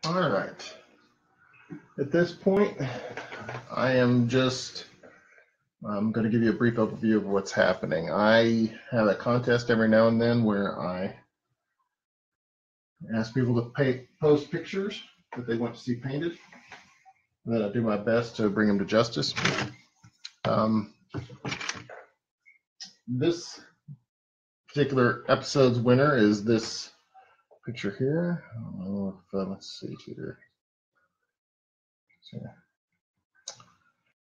All right. At this point, I'm going to give you a brief overview of what's happening. I have a contest every now and then where I ask people to post pictures that they want to see painted, and then I do my best to bring them to justice. This particular episode's winner is this picture here. I don't know if, let's see here. So,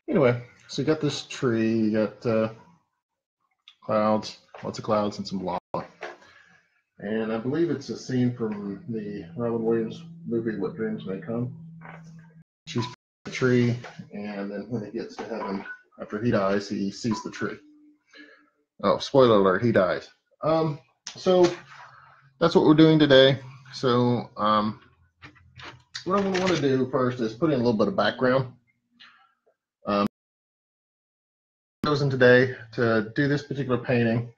anyway, so you got this tree, you got clouds, lots of clouds and some lava. And I believe it's a scene from the Robin Williams movie, What Dreams May Come. She's the tree, and then when he gets to heaven, after he dies, he sees the tree. Oh, spoiler alert, he dies. So that's what we're doing today. So what I want to do first is put in a little bit of background. Chosen today to do this particular painting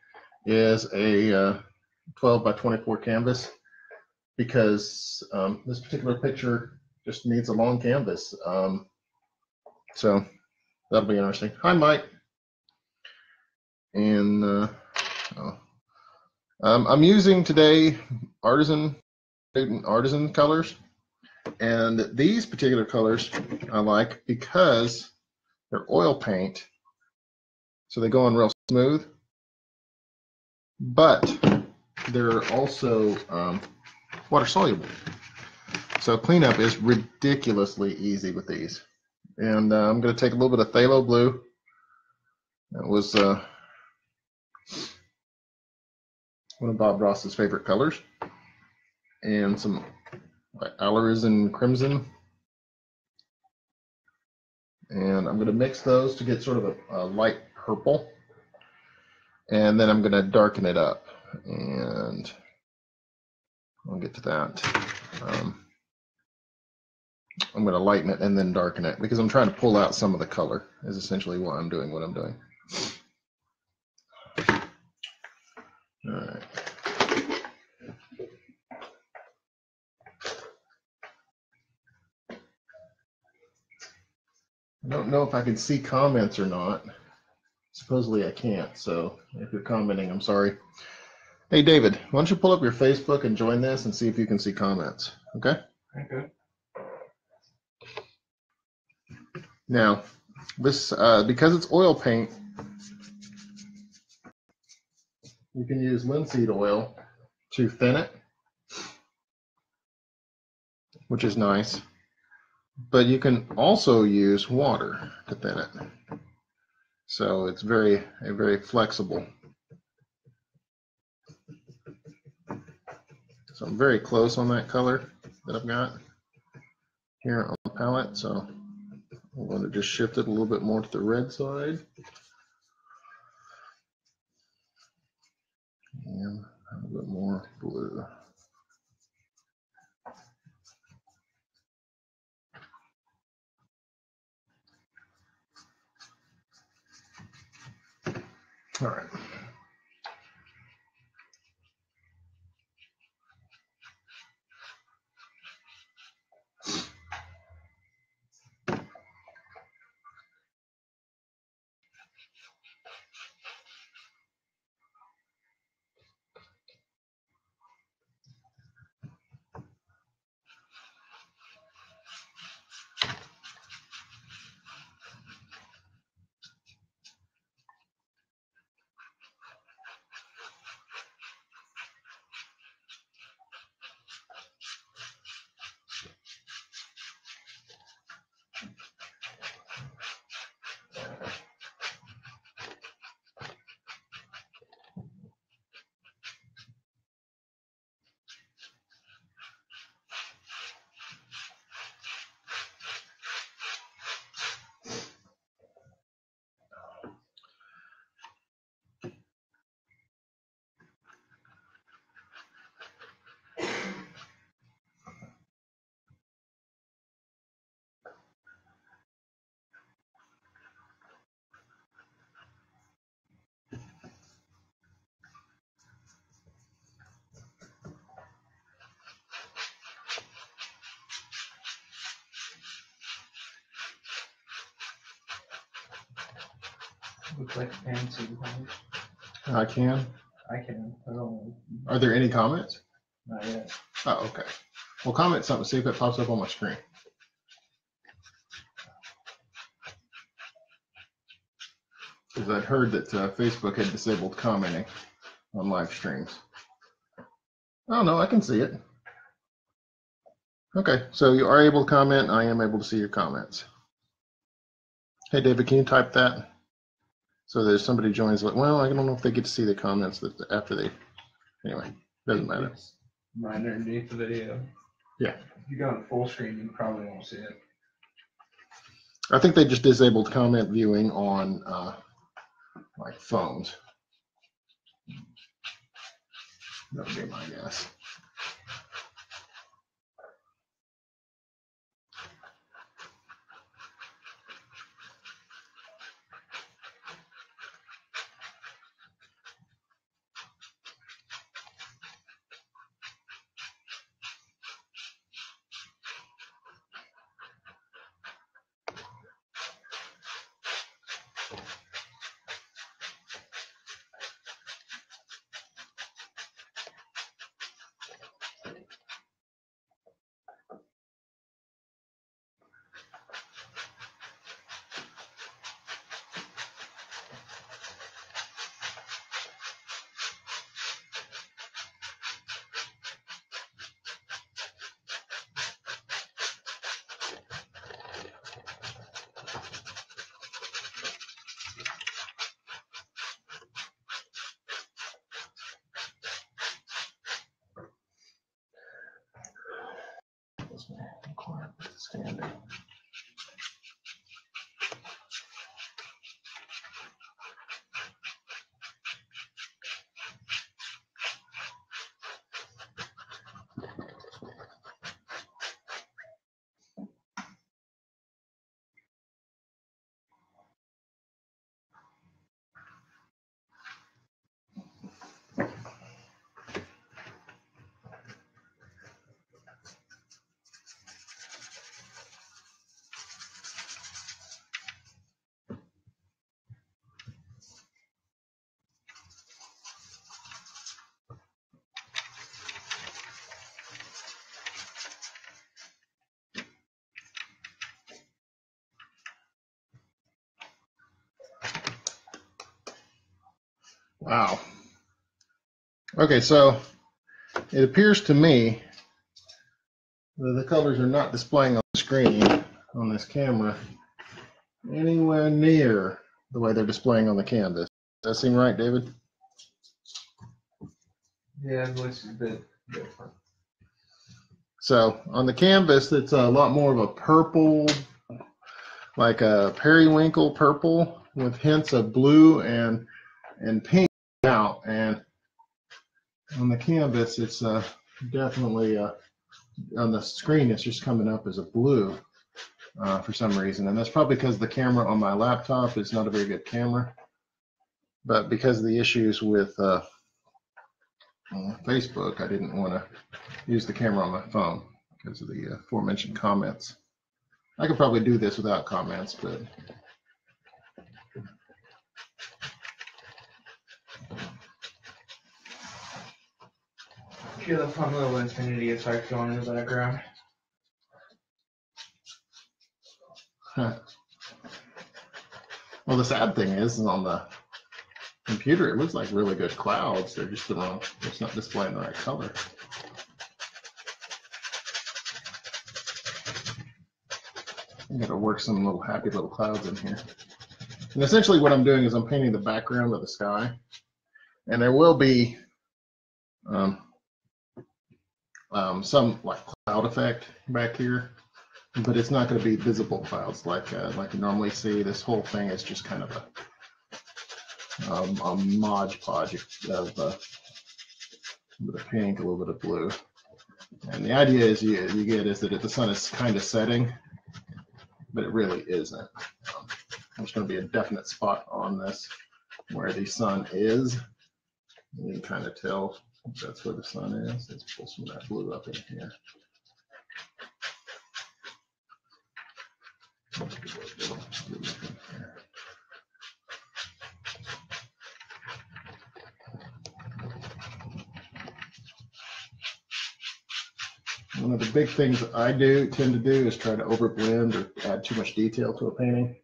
is a 12 by 24 canvas because this particular picture just needs a long canvas. So that'll be interesting. Hi, Mike. And I'm using today artisan colors, and these particular colors I like because they're oil paint, so they go on real smooth, but they're also water soluble, so cleanup is ridiculously easy with these. And I'm going to take a little bit of phthalo blue. That was one of Bob Ross's favorite colors, and some alizarin crimson, and I'm going to mix those to get sort of a light purple, and then I'm going to darken it up, and I'll get to that. I'm going to lighten it and then darken it because I'm trying to pull out some of the color is essentially why I'm doing what I'm doing. All right. I don't know if I can see comments or not. Supposedly I can't, so if you're commenting, I'm sorry. Hey, David, why don't you pull up your Facebook and join this and see if you can see comments, okay? Okay. Now, this, because it's oil paint, you can use linseed oil to thin it, which is nice. But you can also use water to thin it. So it's very flexible. So I'm very close on that color that I've got here on the palette. So I'm going to just shift it a little bit more to the red side. And a little bit more blue. All right. Looks like a fancy one. I can. I can. I don't know. Are there any comments? Not yet. Oh, okay. Well, comment something, see if it pops up on my screen. Because I'd heard that Facebook had disabled commenting on live streams. Oh, no, I can see it. Okay, so you are able to comment. I am able to see your comments. Hey, David, can you type that? So there's somebody joins, well, I don't know if they get to see the comments that after they, anyway, doesn't matter. It's right underneath the video. Yeah. If you go on full screen, you probably won't see it. I think they just disabled comment viewing on like phones. That would be my guess. Standing. Wow. Okay, so it appears to me that the colors are not displaying on the screen on this camera anywhere near the way they're displaying on the canvas. Does that seem right, David? Yeah, it looks a bit different. So on the canvas, it's a lot more of a purple, like a periwinkle purple with hints of blue and pink out. And on the canvas, it's definitely on the screen, it's just coming up as a blue for some reason. And that's probably because the camera on my laptop is not a very good camera. But because of the issues with Facebook, I didn't want to use the camera on my phone because of the aforementioned comments. I could probably do this without comments, but Feel a fun little infinity effect going in the background. Well, the sad thing is on the computer, it looks like really good clouds. They're just the wrong, it's not displaying the right color. I'm going to work some little happy little clouds in here. And essentially what I'm doing is I'm painting the background of the sky. And there will be some like cloud effect back here, but it's not going to be visible clouds like you normally see. This whole thing is just kind of a Mod Podge of a bit of pink, a little bit of blue. And the idea is you get is that the sun is kind of setting, but it really isn't. There's going to be a definite spot on this where the sun is. You can kind of tell that's where the sun is. Let's pull some of that blue up in here. One of the big things that I tend to do is try to overblend or add too much detail to a painting.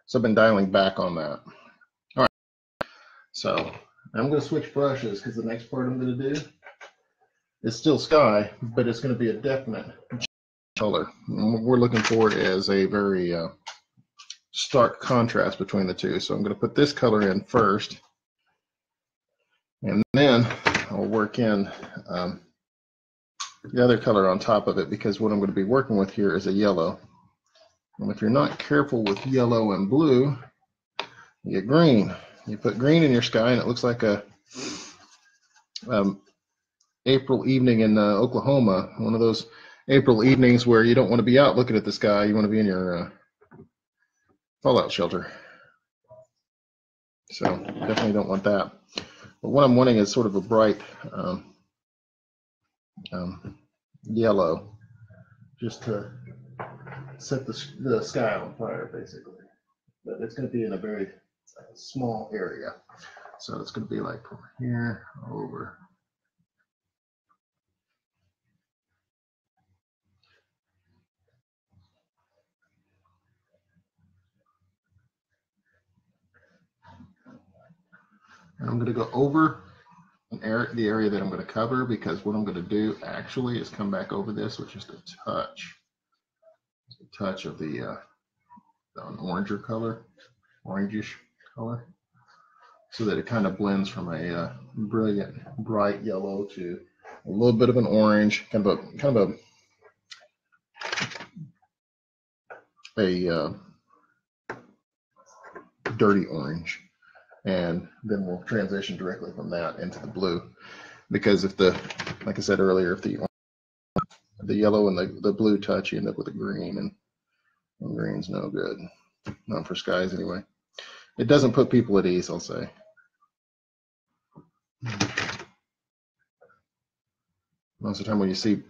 So I've been dialing back on that. All right, so I'm going to switch brushes because the next part I'm going to do is still sky, but it's going to be a definite color. And what we're looking for is a very stark contrast between the two. So I'm going to put this color in first, and then I'll work in the other color on top of it, because what I'm going to be working with here is a yellow. And if you're not careful with yellow and blue, you get green. You put green in your sky and it looks like a April evening in Oklahoma, one of those April evenings where you don't want to be out looking at the sky, you want to be in your fallout shelter. So definitely don't want that. But what I'm wanting is sort of a bright yellow, just to set the sky on fire, basically. But it's going to be in a very small area. So it's going to be like from here over. And I'm going to go over the area that I'm going to cover, because what I'm going to do actually is come back over this with just a touch of the an oranger color, orangish color, so that it kind of blends from a brilliant bright yellow to a little bit of an orange, kind of a dirty orange. And then we'll transition directly from that into the blue, because if like I said earlier, if the yellow and the blue touch, you end up with a green, and green's no good, not for skies anyway. It doesn't put people at ease, I'll say. Most of the time when you see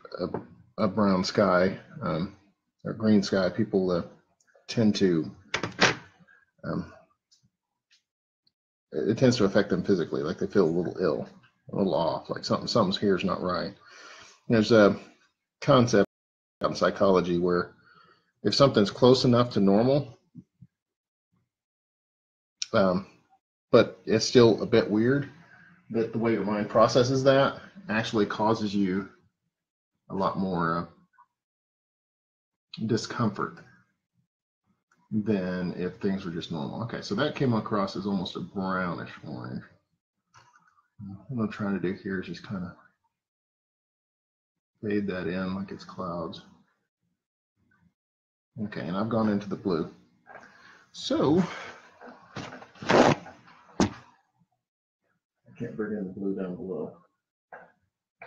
a brown sky or green sky, people tend to it tends to affect them physically, like they feel a little ill, a little off, like something's here is not right. There's a concept in psychology where if something's close enough to normal, but it's still a bit weird, that the way your mind processes that actually causes you a lot more discomfort than if things were just normal. Okay, so that came across as almost a brownish orange. What I'm trying to do here is just kind of fade that in like it's clouds. Okay, and I've gone into the blue. So I can't bring in the blue down below.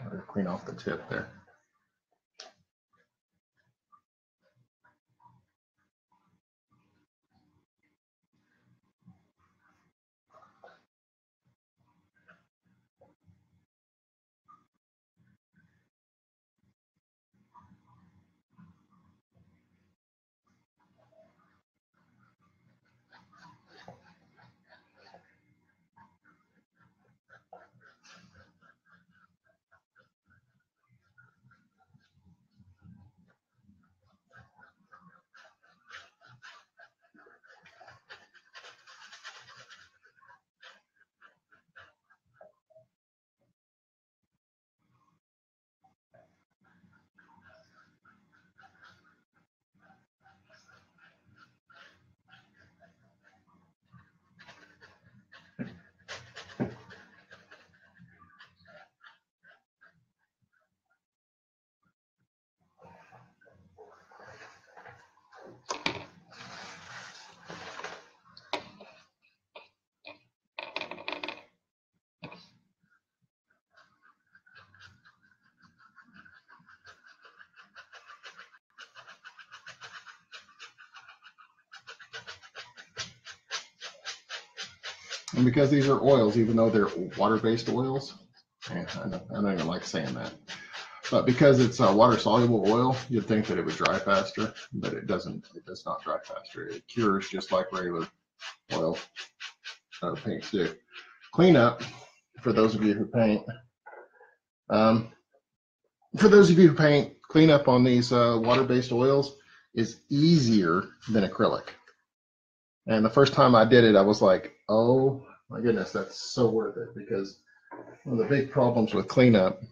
Gotta clean off the tip there. And because these are oils, even though they're water-based oils, I don't even like saying that, but because it's a water-soluble oil, you'd think that it would dry faster, but it doesn't. It does not dry faster. It cures just like regular oil paints do. Cleanup, for those of you who paint, for those of you who paint, cleanup on these water-based oils is easier than acrylic. And the first time I did it, I was like, oh my goodness, that's so worth it, because one of the big problems with cleanup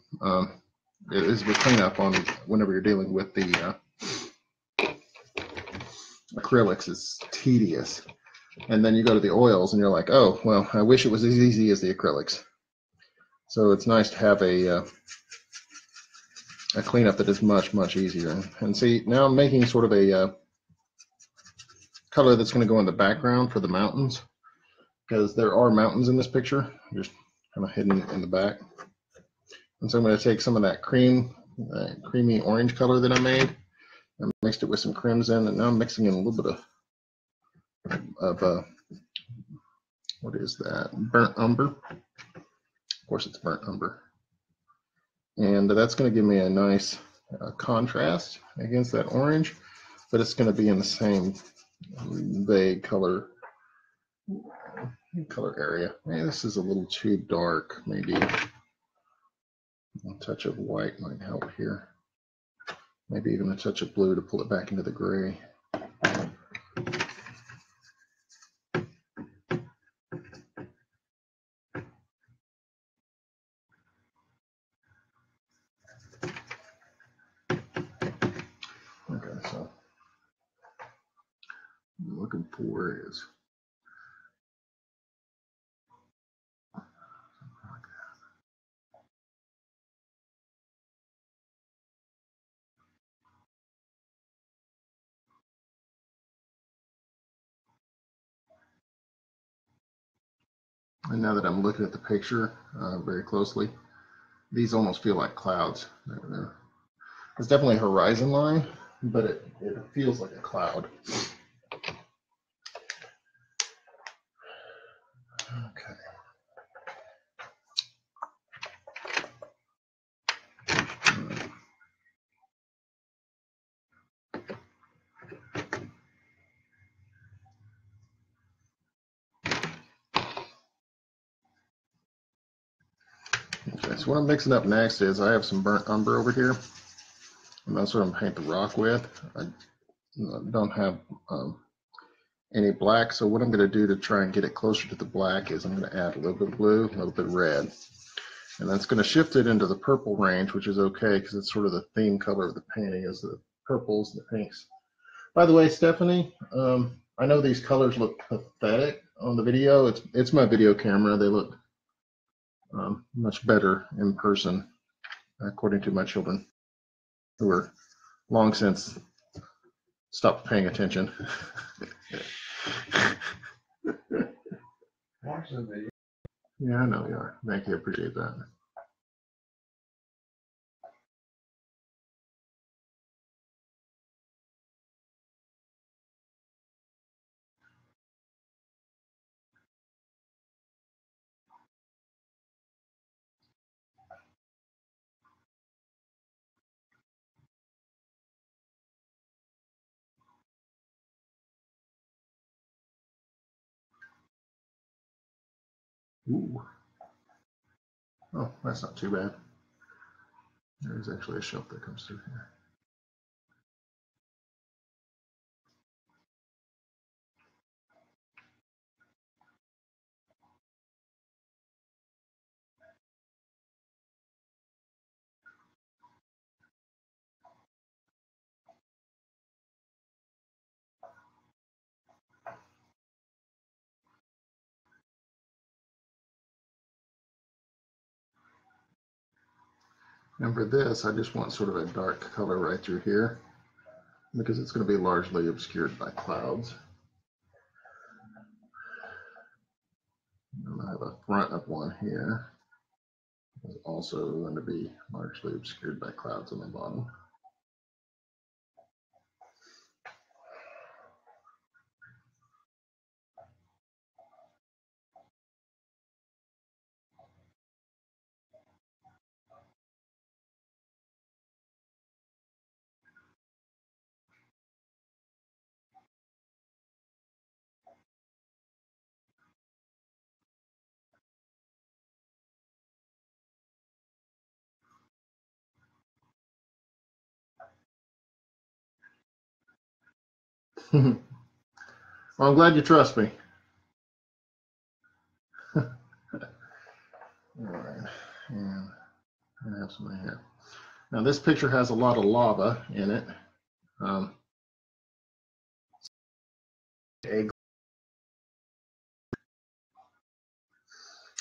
is with cleanup on whenever you're dealing with the acrylics is tedious. And then you go to the oils and you're like, oh, well, I wish it was as easy as the acrylics. So it's nice to have a cleanup that is much, much easier. And see, now I'm making sort of a color that's going to go in the background for the mountains, because there are mountains in this picture, just kind of hidden in the back. And so I'm going to take some of that creamy orange color that I made and mixed it with some crimson, and now I'm mixing in a little bit of what is that? Burnt umber. Of course, it's burnt umber. And that's going to give me a nice contrast against that orange, but it's going to be in the same vague color area. Maybe this is a little too dark. Maybe a touch of white might help here. Maybe even a touch of blue to pull it back into the gray. Okay, so what I'm looking for is and now that I'm looking at the picture very closely, these almost feel like clouds. It's definitely a horizon line, but it feels like a cloud. Okay. Okay, so what I'm mixing up next is I have some burnt umber over here, and that's what I'm paint the rock with. I don't have any black, so what I'm going to do to try and get it closer to the black is I'm going to add a little bit of blue, a little bit of red, and that's going to shift it into the purple range, which is okay because it's sort of the theme color of the painting is the purples and the pinks. By the way, Stephanie, I know these colors look pathetic on the video. It's my video camera. They look much better in person, according to my children, who are long since stopped paying attention. Watch the video. Yeah, I know you are. Thank you. I appreciate that. Ooh. Oh, that's not too bad. There's actually a shelf that comes through here. And for this, I just want sort of a dark color right through here because it's going to be largely obscured by clouds. And I have a front of one here. It's also going to be largely obscured by clouds on the bottom. Well, I'm glad you trust me. All right, and I have some right here. Now this picture has a lot of lava in it.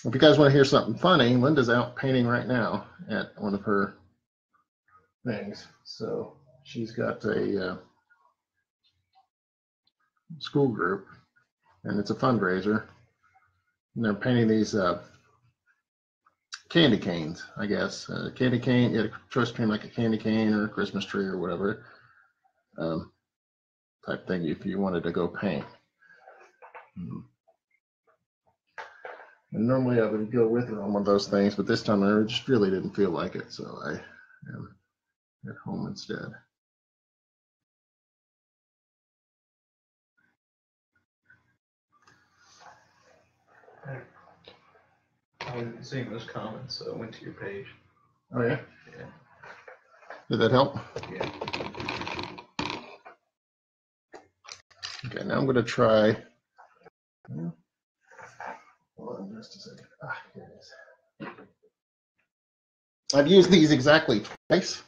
If you guys want to hear something funny, Linda's out painting right now at one of her things. So she's got a school group, and it's a fundraiser. And they're painting these candy canes, I guess. Candy cane, you had a choice between like a candy cane or a Christmas tree or whatever type thing if you wanted to go paint. And normally I would go with her on one of those things, but this time I just really didn't feel like it, so I am at home instead. I wasn't seeing those comments, so I went to your page. Oh yeah? Yeah. Did that help? Yeah. Okay, now I'm going to try. Hold on just a second. Here it is. I've used these exactly twice.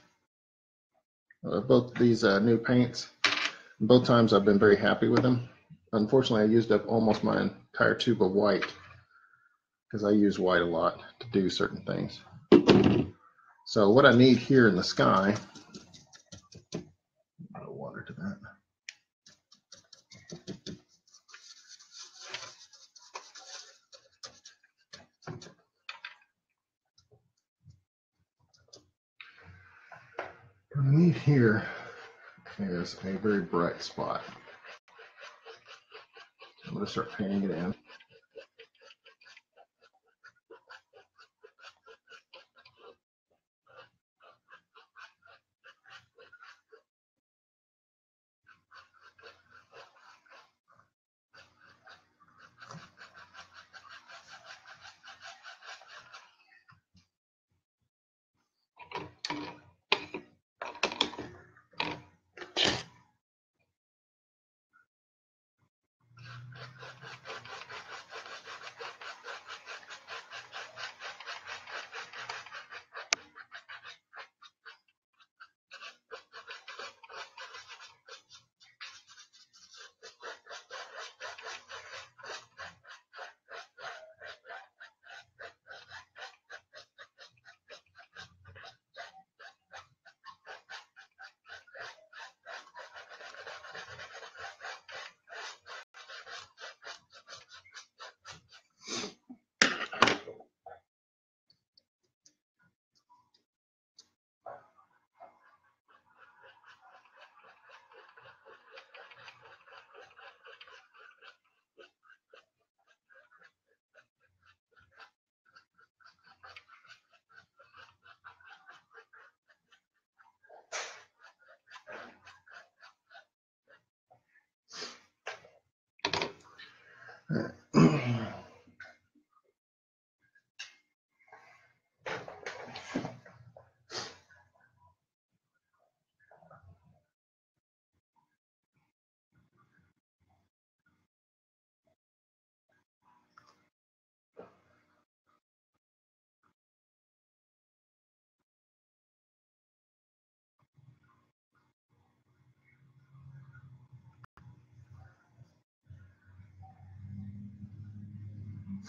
Both these new paints. Both times I've been very happy with them. Unfortunately, I used up almost my entire tube of white because I use white a lot to do certain things. So what I need here in the sky, a little water to that. What I need here is a very bright spot. I'm going to start painting it in.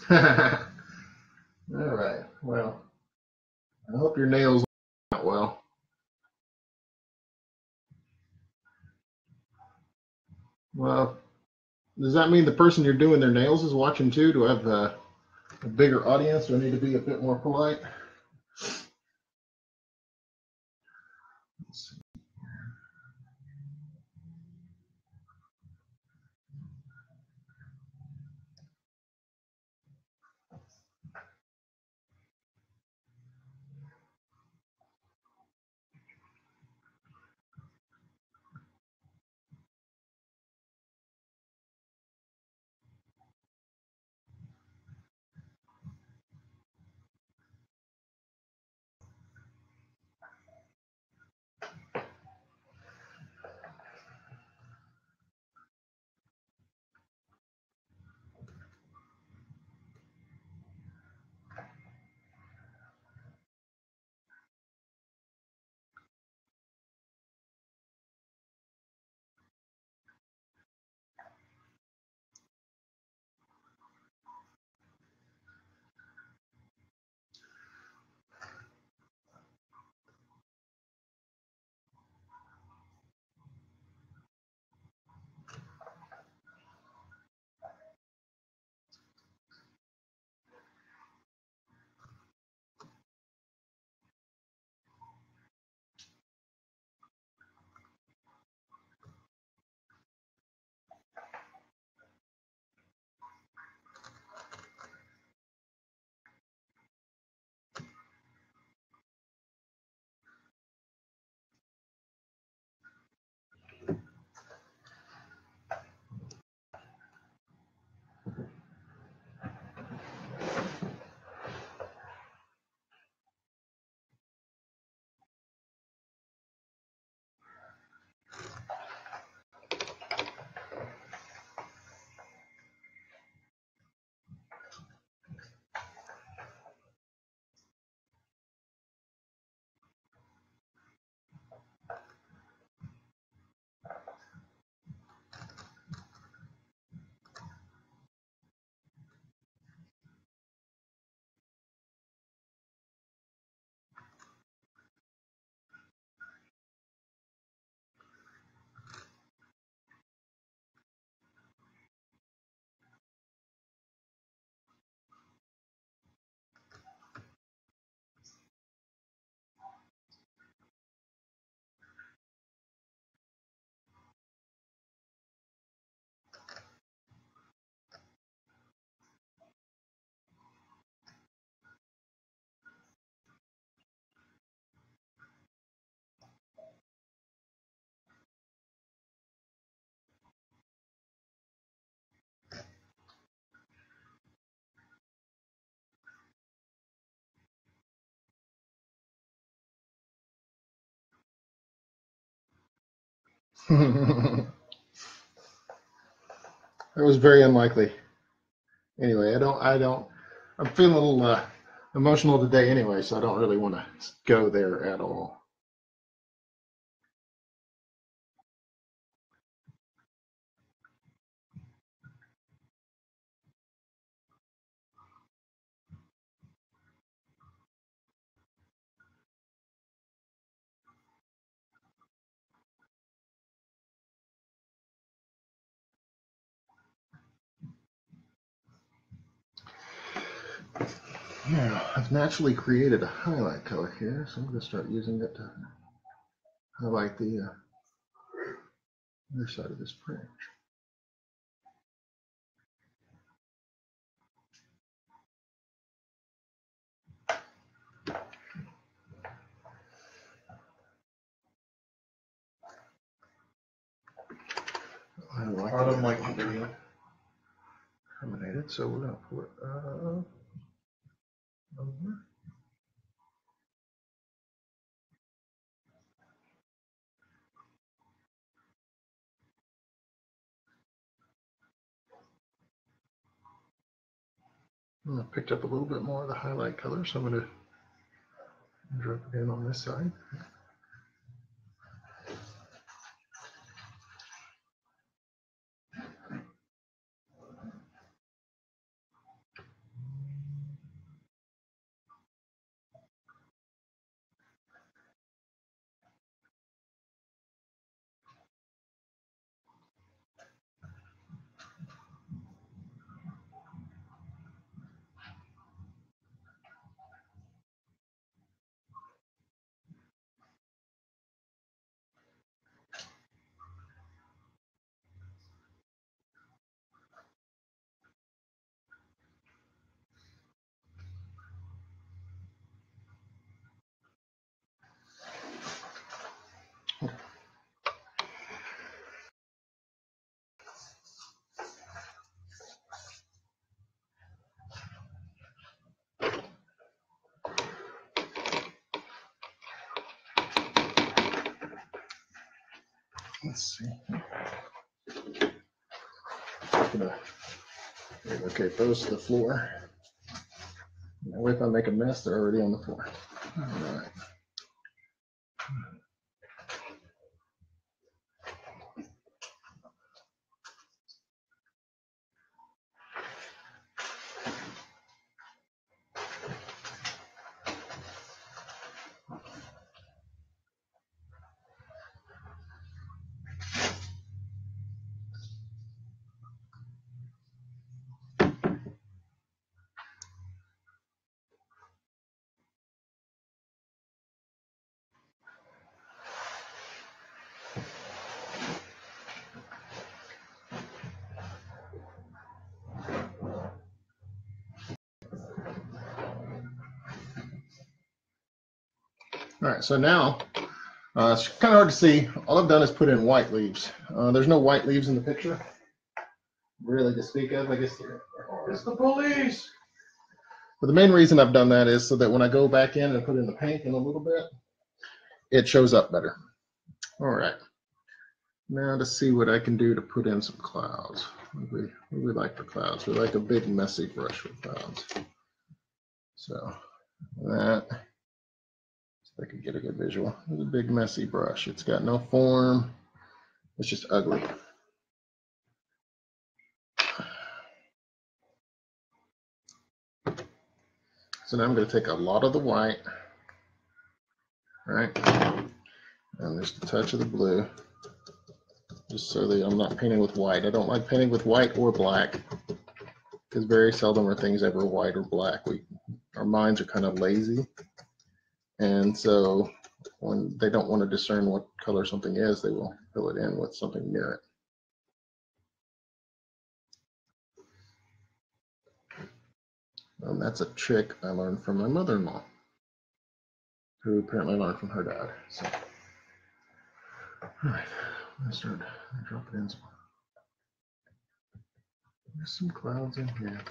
All right. Well, I hope your nails out well. Well, does that mean the person you're doing their nails is watching too? Do I have a bigger audience? Do I need to be a bit more polite? Let's see. It was very unlikely. Anyway, I'm feeling a little emotional today anyway, so I don't really want to go there at all. Now, I've naturally created a highlight color here, so I'm going to start using it to highlight the other side of this print. I don't like the video terminated, so we're going to pull it over. I picked up a little bit more of the highlight color, so I'm going to drop it in on this side. Let's see. I'm gonna relocate those to the floor. That way, if I make a mess, they're already on the floor. All right. All right, so now it's kind of hard to see. All I've done is put in white leaves. There's no white leaves in the picture, really, to speak of. I guess it's the police. But the main reason I've done that is so that when I go back in and put in the paint in a little bit, it shows up better. All right, now to see what I can do to put in some clouds. What do we like for clouds? We like a big messy brush for clouds. So that. I could get a good visual. It's a big messy brush. It's got no form. It's just ugly. So now I'm going to take a lot of the white, right, and just a touch of the blue, just so that I'm not painting with white. I don't like painting with white or black, because very seldom are things ever white or black. Our minds are kind of lazy, and so when they don't want to discern what color something is, they will fill it in with something near it. And that's a trick I learned from my mother-in-law, who apparently learned from her dad. So, all right, I'm gonna start dropping in some. There's some clouds in here.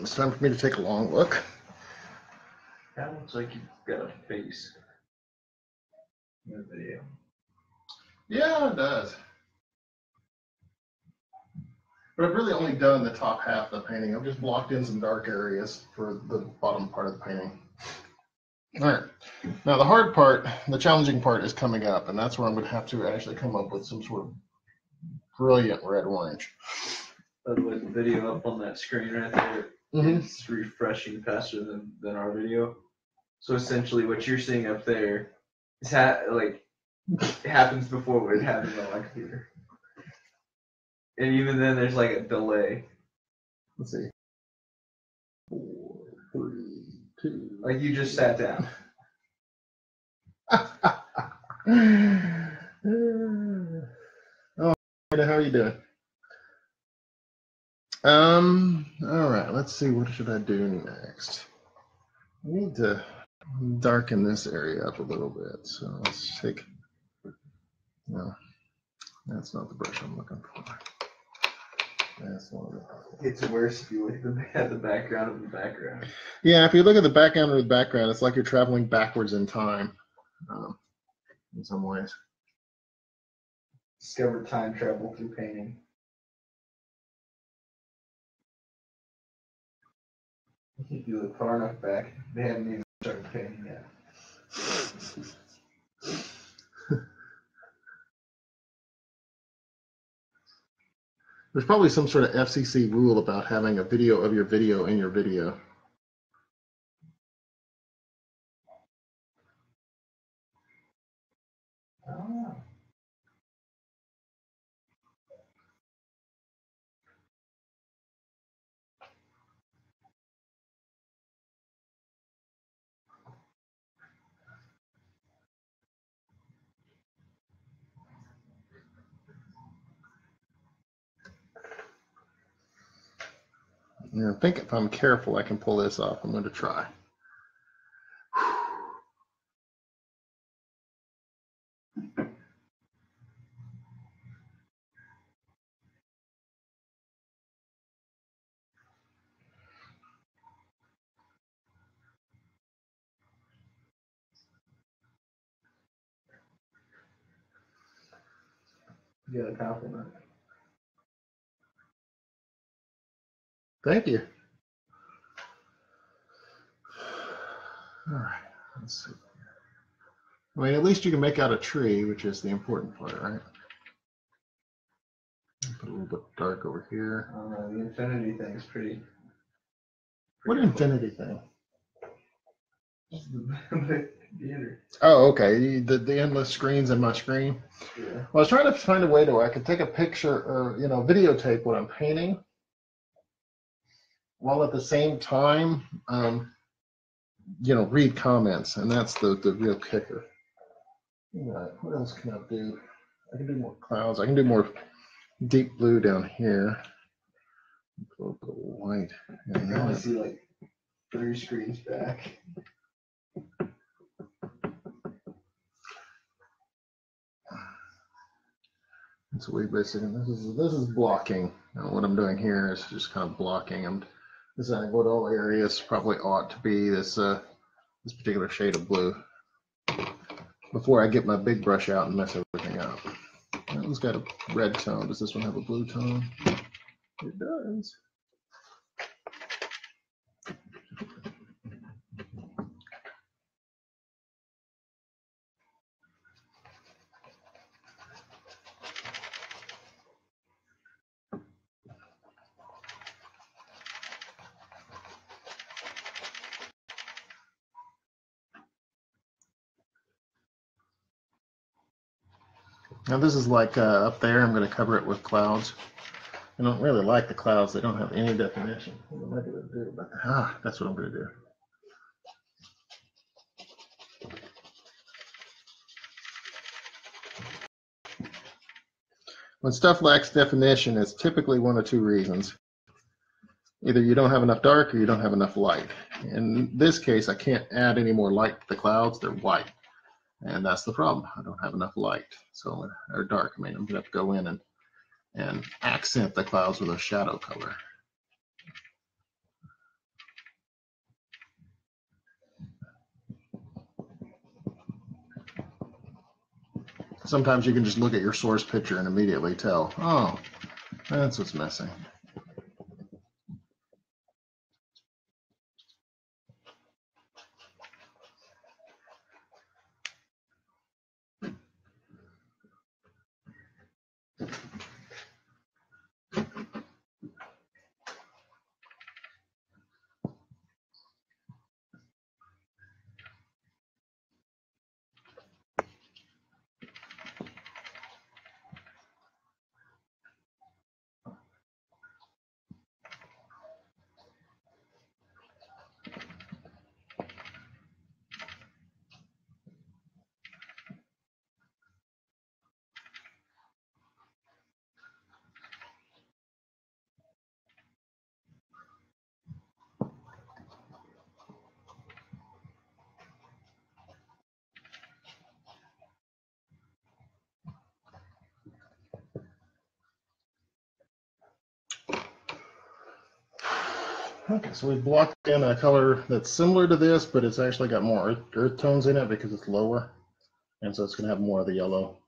It's time for me to take a long look. That looks like you've got a face in the video. Yeah, it does. But I've really only done the top half of the painting. I've just blocked in some dark areas for the bottom part of the painting. All right. Now the hard part, the challenging part is coming up, and that's where I'm going to have to actually come up with some sort of brilliant red-orange. By the way, the video up on that screen right there, it's refreshing faster than our video. So essentially what you're seeing up there is it happens before it happens on my computer. And even then there's like a delay. Let's see. 4, 3, 2. Like you just sat down. Oh, how are you doing? All right, let's see, what should I do next? I need to darken this area up a little bit. So let's take, no, that's not the brush I'm looking for. That's not it. It's worse if you look at the background of the background. Yeah, if you look at the background of the background, it's like you're traveling backwards in time, in some ways. Discover time travel through painting. If you look far enough back, they haven't even started painting yet. There's probably some sort of FCC rule about having a video of your video in your video. Oh. I think if I'm careful, I can pull this off. I'm going to try. You got a compliment. Thank you. All right, let's see. I mean, at least you can make out a tree, which is the important part, right? Put a little bit dark over here. I don't know, the infinity thing is pretty What infinity thing? the computer. Oh, okay. The endless screens in my screen. Yeah. Well, I was trying to find a way to where I could take a picture or videotape what I'm painting, while at the same time, read comments, and that's the real kicker. All right, what else can I do? I can do more clouds. I can do more deep blue down here. A little bit of white. I can only see like 3 screens back. So we basically, this is blocking. What I'm doing here is just kind of blocking. I'm deciding what all areas probably ought to be this particular shade of blue before I get my big brush out and mess everything up. That one's got a red tone. Does this one have a blue tone? It does. Now this is like up there. I'm going to cover it with clouds. I don't really like the clouds. They don't have any definition. What am I going to do? But, that's what I'm going to do. When stuff lacks definition, it's typically one of two reasons. Either you don't have enough dark or you don't have enough light. In this case, I can't add any more light to the clouds. They're white. And that's the problem. I don't have enough light. So, or dark. I mean, I'm going to have to go in and accent the clouds with a shadow color. Sometimes you can just look at your source picture and immediately tell, oh, that's what's missing. Okay, so we blocked in a color that's similar to this, but it's actually got more earth tones in it because it's lower. And so it's going to have more of the yellow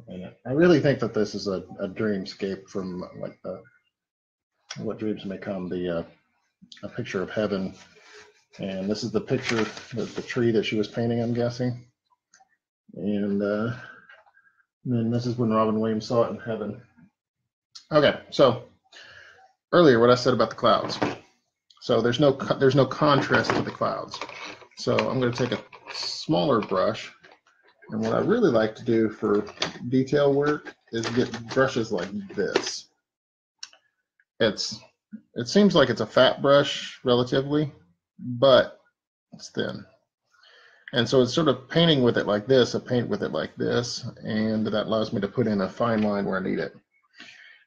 in it. I really think that this is a dreamscape from like what dreams may come, a picture of heaven. And this is the picture of the tree that she was painting, I'm guessing. And then this is when Robin Williams saw it in heaven. Okay, so earlier what I said about the clouds. So there's no contrast to the clouds. So I'm going to take a smaller brush, and what I really like to do for detail work is get brushes like this. It seems like it's a fat brush relatively, but it's thin. And so it's sort of painting with it like this, I paint with it like this, and that allows me to put in a fine line where I need it.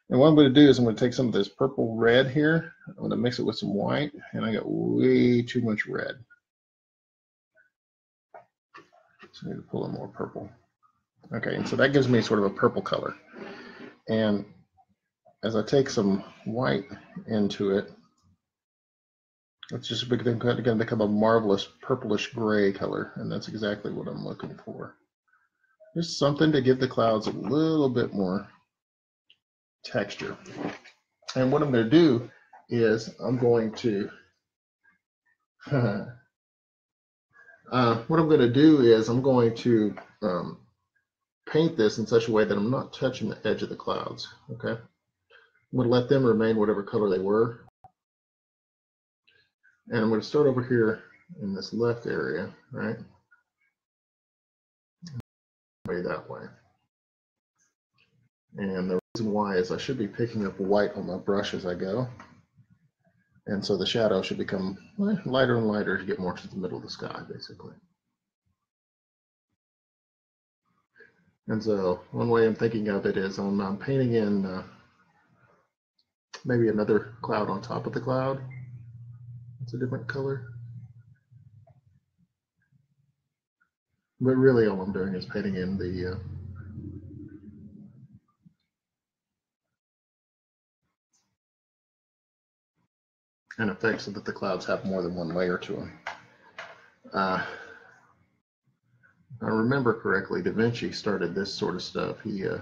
And what I'm going to do is I'm going to take some of this purple red here, I'm going to mix it with some white, and I got way too much red. So I need to pull in more purple. Okay, and so that gives me sort of a purple color. And as I take some white into it, it's just going to become a marvelous purplish gray color, and that's exactly what I'm looking for. Just something to give the clouds a little bit more texture. And what I'm going to do is I'm going to paint this in such a way that I'm not touching the edge of the clouds. Okay, I'm going to let them remain whatever color they were, and I'm going to start over here in this left area, right, that way. And the reason why is I should be picking up white on my brush as I go. And so the shadow should become lighter and lighter to get more to the middle of the sky, basically. And so one way I'm thinking of it is I'm painting in maybe another cloud on top of the cloud. It's a different color. But really all I'm doing is painting in the an effect so that the clouds have more than one layer to them. I remember correctly, Da Vinci started this sort of stuff. He, on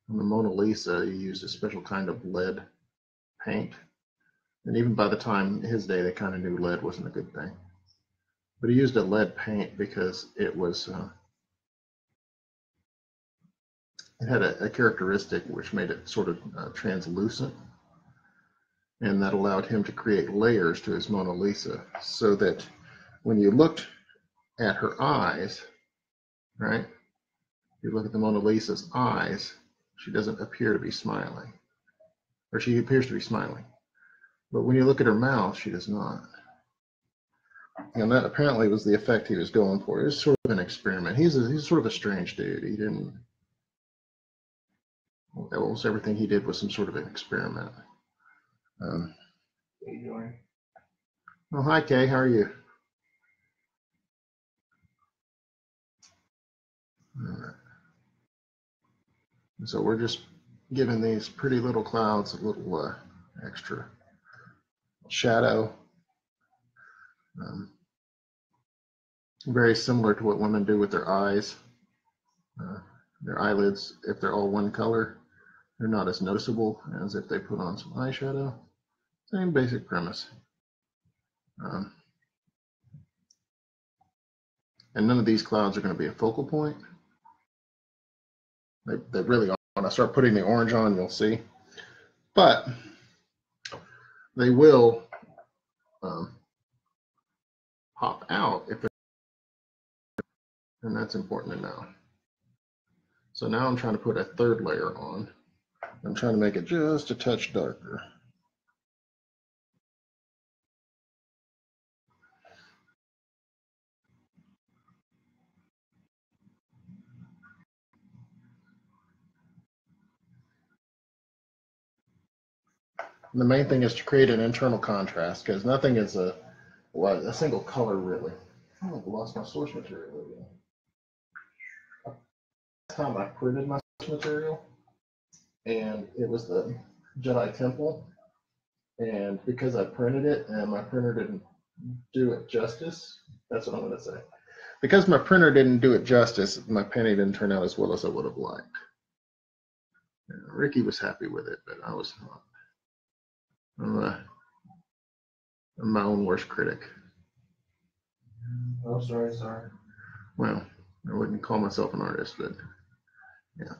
the Mona Lisa, he used a special kind of lead paint. And even by the time his day, they kind of knew lead wasn't a good thing. But he used a lead paint because it was, it had a characteristic which made it sort of translucent. And that allowed him to create layers to his Mona Lisa so that when you looked at her eyes, right, you look at the Mona Lisa's eyes, she doesn't appear to be smiling, or she appears to be smiling. But when you look at her mouth, she does not. And that apparently was the effect he was going for. It was sort of an experiment. He's sort of a strange dude. He didn't, almost everything he did was some sort of an experiment. How you doing? Oh, hi, Kay. How are you? All right. So we're just giving these pretty little clouds a little extra shadow. Very similar to what women do with their eyes. Their eyelids, if they're all one color, they're not as noticeable as if they put on some eyeshadow. Same basic premise. And none of these clouds are going to be a focal point. They really are. When I start putting the orange on, you'll see. But they will pop out if they're, and that's important to know. So now I'm trying to put a third layer on. I'm trying to make it just a touch darker. And the main thing is to create an internal contrast, because nothing is a single color really. Oh, I lost my source material again. Last time I printed my source material, and it was the Jedi Temple, and because I printed it and my printer didn't do it justice, that's what I'm going to say. Because my printer didn't do it justice, my painting didn't turn out as well as I would have liked. And Ricky was happy with it, but I was not. I'm my own worst critic. Oh, sorry. Well, I wouldn't call myself an artist, but yeah.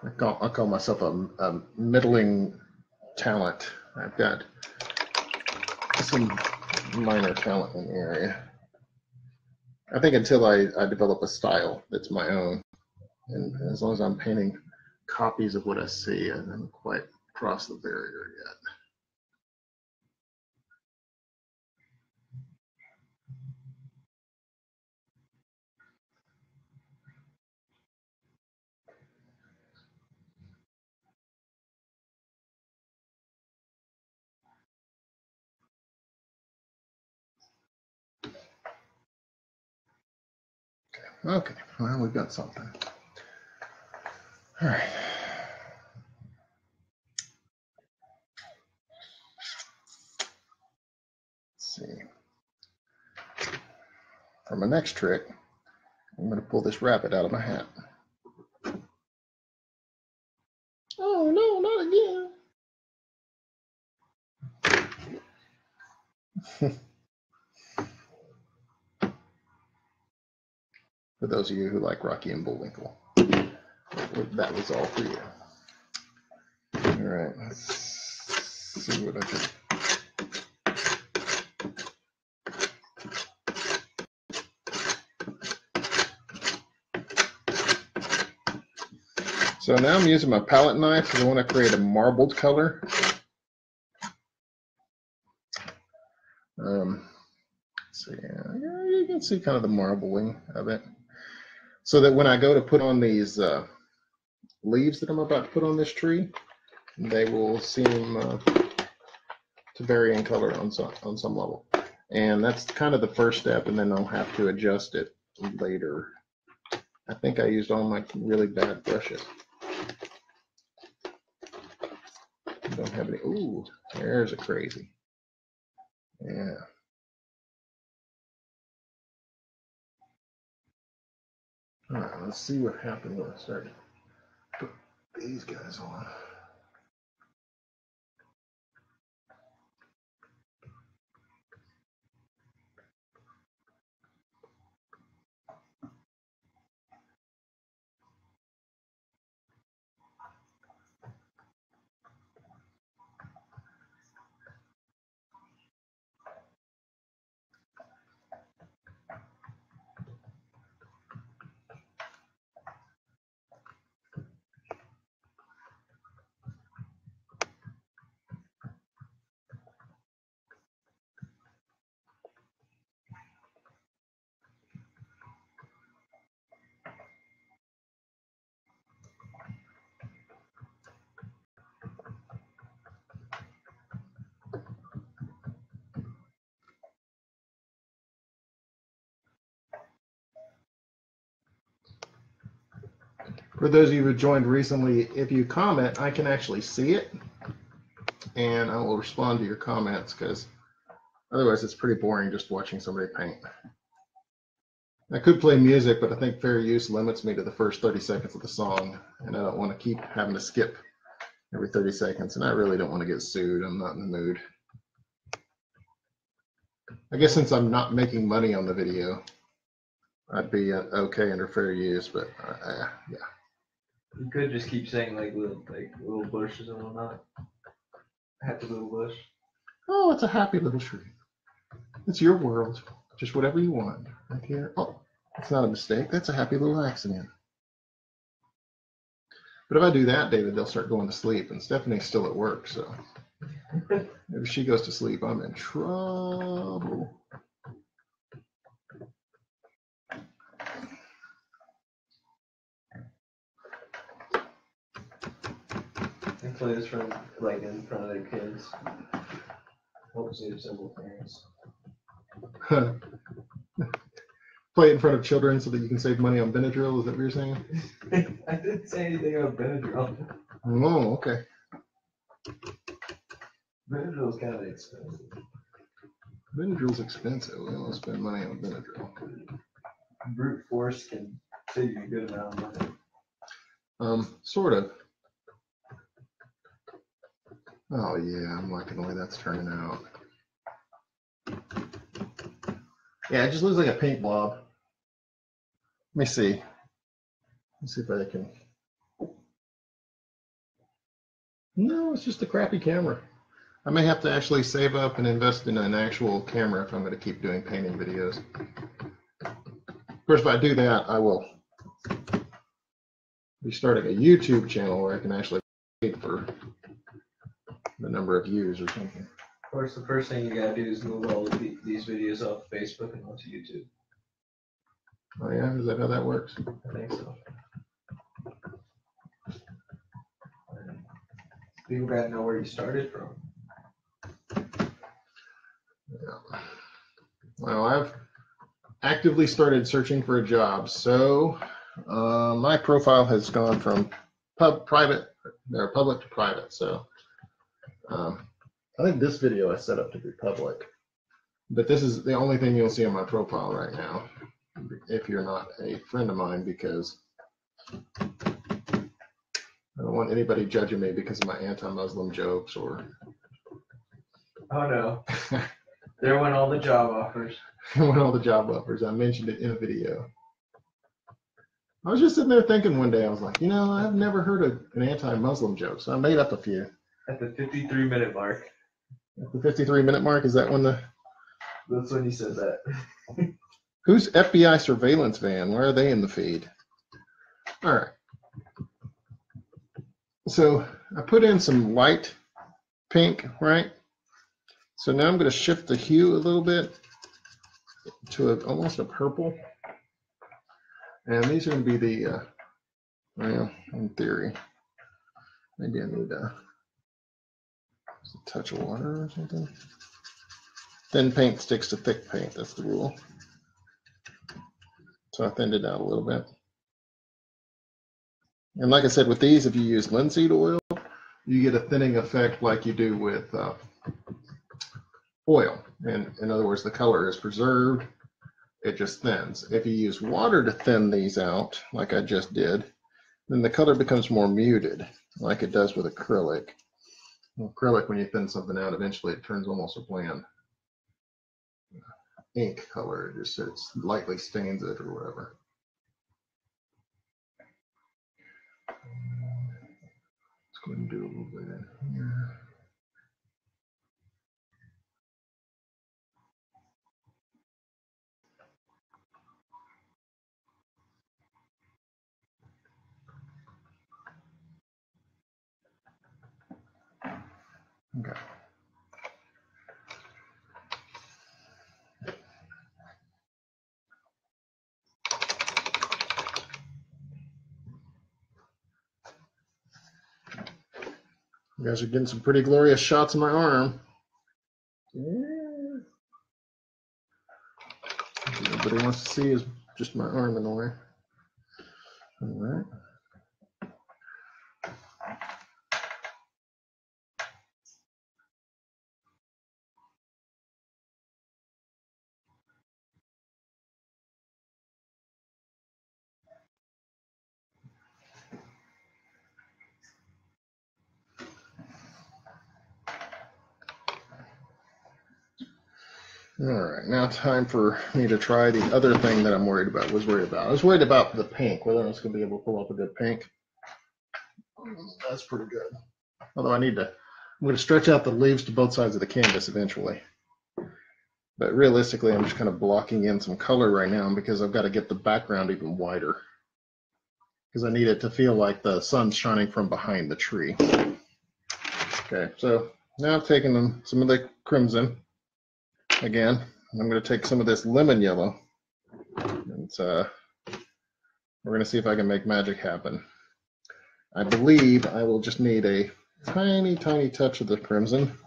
I call myself a middling talent. I've got some minor talent in the area. I think until I develop a style that's my own, and as long as I'm painting copies of what I see, I haven't quite crossed the barrier yet. Okay, well, we've got something. All right. Let's see. For my next trick, I'm going to pull this rabbit out of my hat. Oh, no, not again. For those of you who like Rocky and Bullwinkle, that was all for you. All right, let's see what I can. So now I'm using my palette knife because I want to create a marbled color. So yeah, you can see kind of the marbling of it. So that when I go to put on these leaves that I'm about to put on this tree, they will seem to vary in color on some level. And that's kind of the first step, and then I'll have to adjust it later. I think I used all my really bad brushes. I don't have any. Ooh, there's a crazy. Yeah. All right, let's see what happened when I started to put these guys on. For those of you who joined recently, if you comment, I can actually see it, and I will respond to your comments, because otherwise it's pretty boring just watching somebody paint. I could play music, but I think fair use limits me to the first 30 seconds of the song, and I don't want to keep having to skip every 30 seconds, and I really don't want to get sued. I'm not in the mood. I guess since I'm not making money on the video, I'd be okay under fair use, but yeah. You could just keep saying like little bushes and whatnot. Happy little bush. Oh, it's a happy little tree. It's your world. Just whatever you want. Right here. Oh, it's not a mistake. That's a happy little accident. But if I do that, David, they'll start going to sleep, and Stephanie's still at work, so if she goes to sleep, I'm in trouble. They play this from like in front of their kids. Hope to simple parents. Play it in front of children so that you can save money on Benadryl. Is that what you're saying? I didn't say anything about Benadryl. Oh, okay. Benadryl's kind of expensive. Benadryl's expensive. We don't spend money on Benadryl. Brute force can save you a good amount of money. Sort of. Oh yeah, I'm liking the way that's turning out. Yeah, it just looks like a paint blob. Let me see. Let's see if I can. No, it's just a crappy camera. I may have to actually save up and invest in an actual camera if I'm going to keep doing painting videos. Of course, if I do that, I will be starting a YouTube channel where I can actually pay for the number of views or something. Of course, the first thing you gotta do is move all of these videos off Facebook and onto YouTube. Oh yeah, is that how that works? I think so. People gotta know where you started from. Yeah. Well, I've actively started searching for a job, so my profile has gone from public to private. So I think this video I set up to be public, but this is the only thing you'll see on my profile right now, if you're not a friend of mine, because I don't want anybody judging me because of my anti-Muslim jokes or. Oh no. There went all the job offers. When all the job offers, I mentioned it in a video. I was just sitting there thinking one day, I was like, you know, I've never heard of an anti-Muslim joke, so I made up a few. At the 53-minute mark. At the 53-minute mark, is that when the... That's when you said that. Who's FBI surveillance van? Where are they in the feed? All right. So I put in some light pink, right? So now I'm going to shift the hue a little bit to almost a purple. And these are going to be the, well, in theory, maybe I need a touch of water or something. Thin paint sticks to thick paint, that's the rule. So I thinned it out a little bit. And like I said, with these, if you use linseed oil, you get a thinning effect like you do with oil. And in other words, the color is preserved, it just thins. If you use water to thin these out, like I just did, then the color becomes more muted, like it does with acrylic. Acrylic, when you thin something out, eventually it turns almost a bland ink color. It just lightly stains it or whatever. Let's go ahead and do a little bit in here. Okay. You guys are getting some pretty glorious shots of my arm. Yeah. Everybody wants to see is just my arm in the way. All right. All right, now time for me to try the other thing that I'm worried about. I was worried about the pink, whether I was going to be able to pull off a good pink. That's pretty good. Although I'm going to stretch out the leaves to both sides of the canvas eventually. But realistically, I'm just kind of blocking in some color right now because I've got to get the background even wider. Because I need it to feel like the sun's shining from behind the tree. Okay, so now I've taken some of the crimson. Again, I'm going to take some of this lemon yellow. And we're going to see if I can make magic happen. I believe I will just need a tiny, tiny touch of the crimson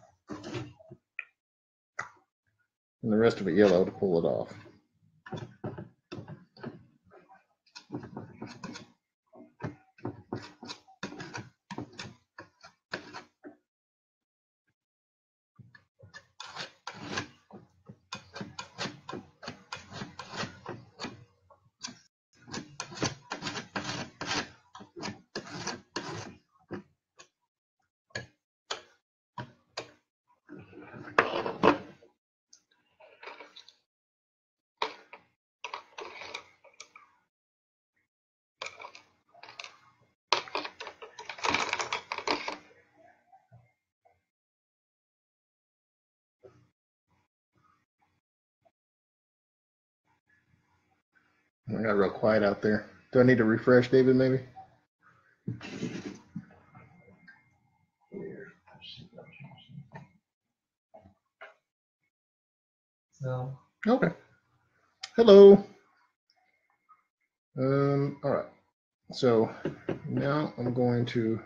and the rest of it yellow to pull it off. I got real quiet out there. Do I need to refresh, David, maybe? No. Okay. Hello. All right. So now I'm going to,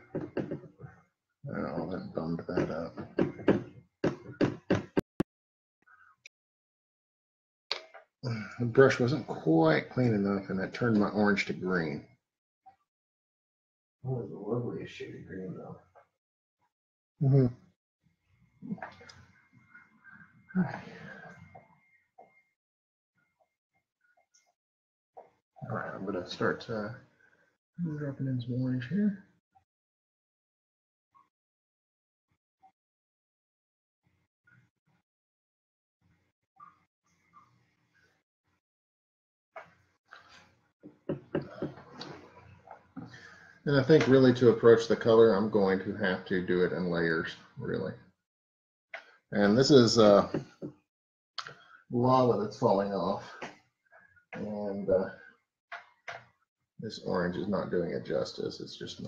oh, that bummed that up. The brush wasn't quite clean enough and that turned my orange to green. That was the loveliest shade of green, though. Mm-hmm. All right, I'm going to start dropping in some orange here. And I think really to approach the color, I'm going to have to do it in layers, really. And this is lava that's falling off. And this orange is not doing it justice. It's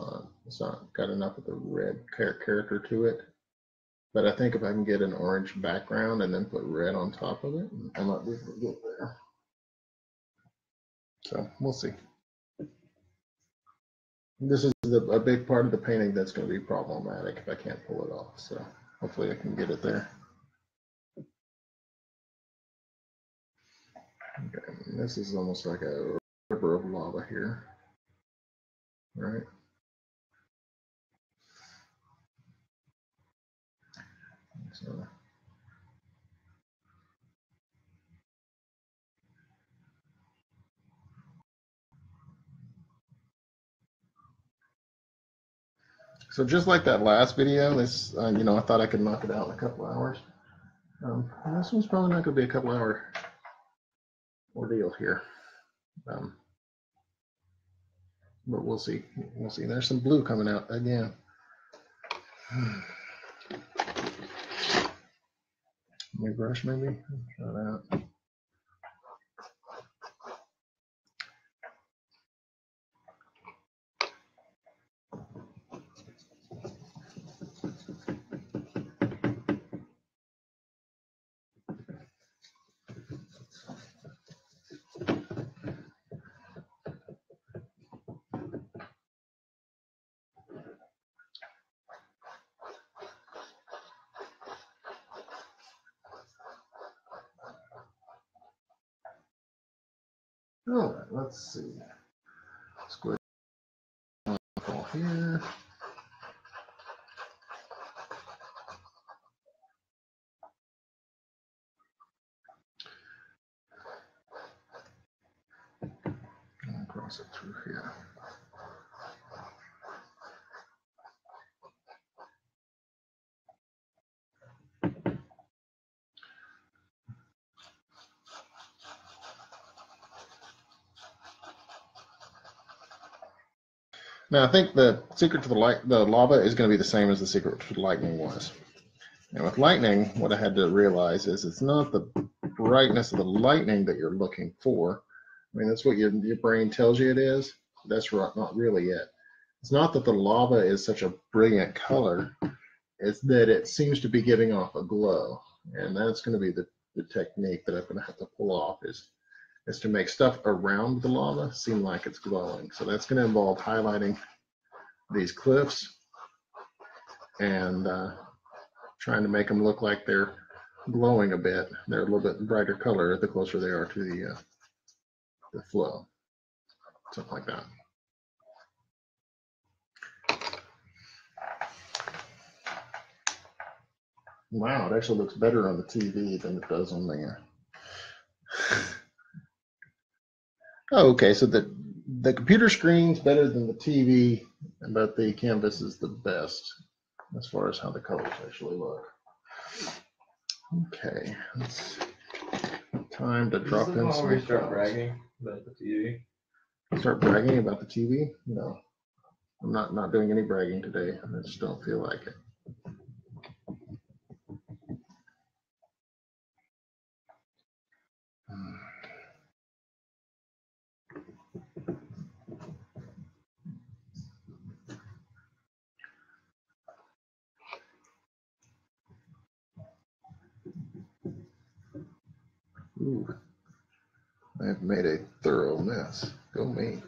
not got enough of the red character to it. But I think if I can get an orange background and then put red on top of it, I might be able to get there. So we'll see. This is a big part of the painting that's going to be problematic if I can't pull it off. So hopefully I can get it there. Okay, this is almost like a river of lava here, right? So just like that last video, this, I thought I could knock it out in a couple hours. This one's probably not going to be a couple hour ordeal here. But we'll see. We'll see. There's some blue coming out again. New brush, maybe? Try that. All right, let's see. Let's go here. And cross it through here. Now, I think the secret to the lava is going to be the same as the secret to the lightning was. And with lightning, what I had to realize is it's not the brightness of the lightning that you're looking for. I mean, that's what your brain tells you it is. That's not really it. It's not that the lava is such a brilliant color. It's that it seems to be giving off a glow. And that's going to be the technique that I'm going to have to pull off is to make stuff around the lava seem like it's glowing. So that's going to involve highlighting these cliffs and trying to make them look like they're glowing a bit. They're a little bit brighter color the closer they are to the flow, something like that. Wow, it actually looks better on the TV than it does on the. Oh, okay, so the computer screen's better than the TV, but the canvas is the best as far as how the colors actually look. Okay, it's time to drop in some. Where you start bragging about the TV? Start bragging about the TV? No, I'm not doing any bragging today. I just don't feel like it. Ooh, I've made a thorough mess. Go me.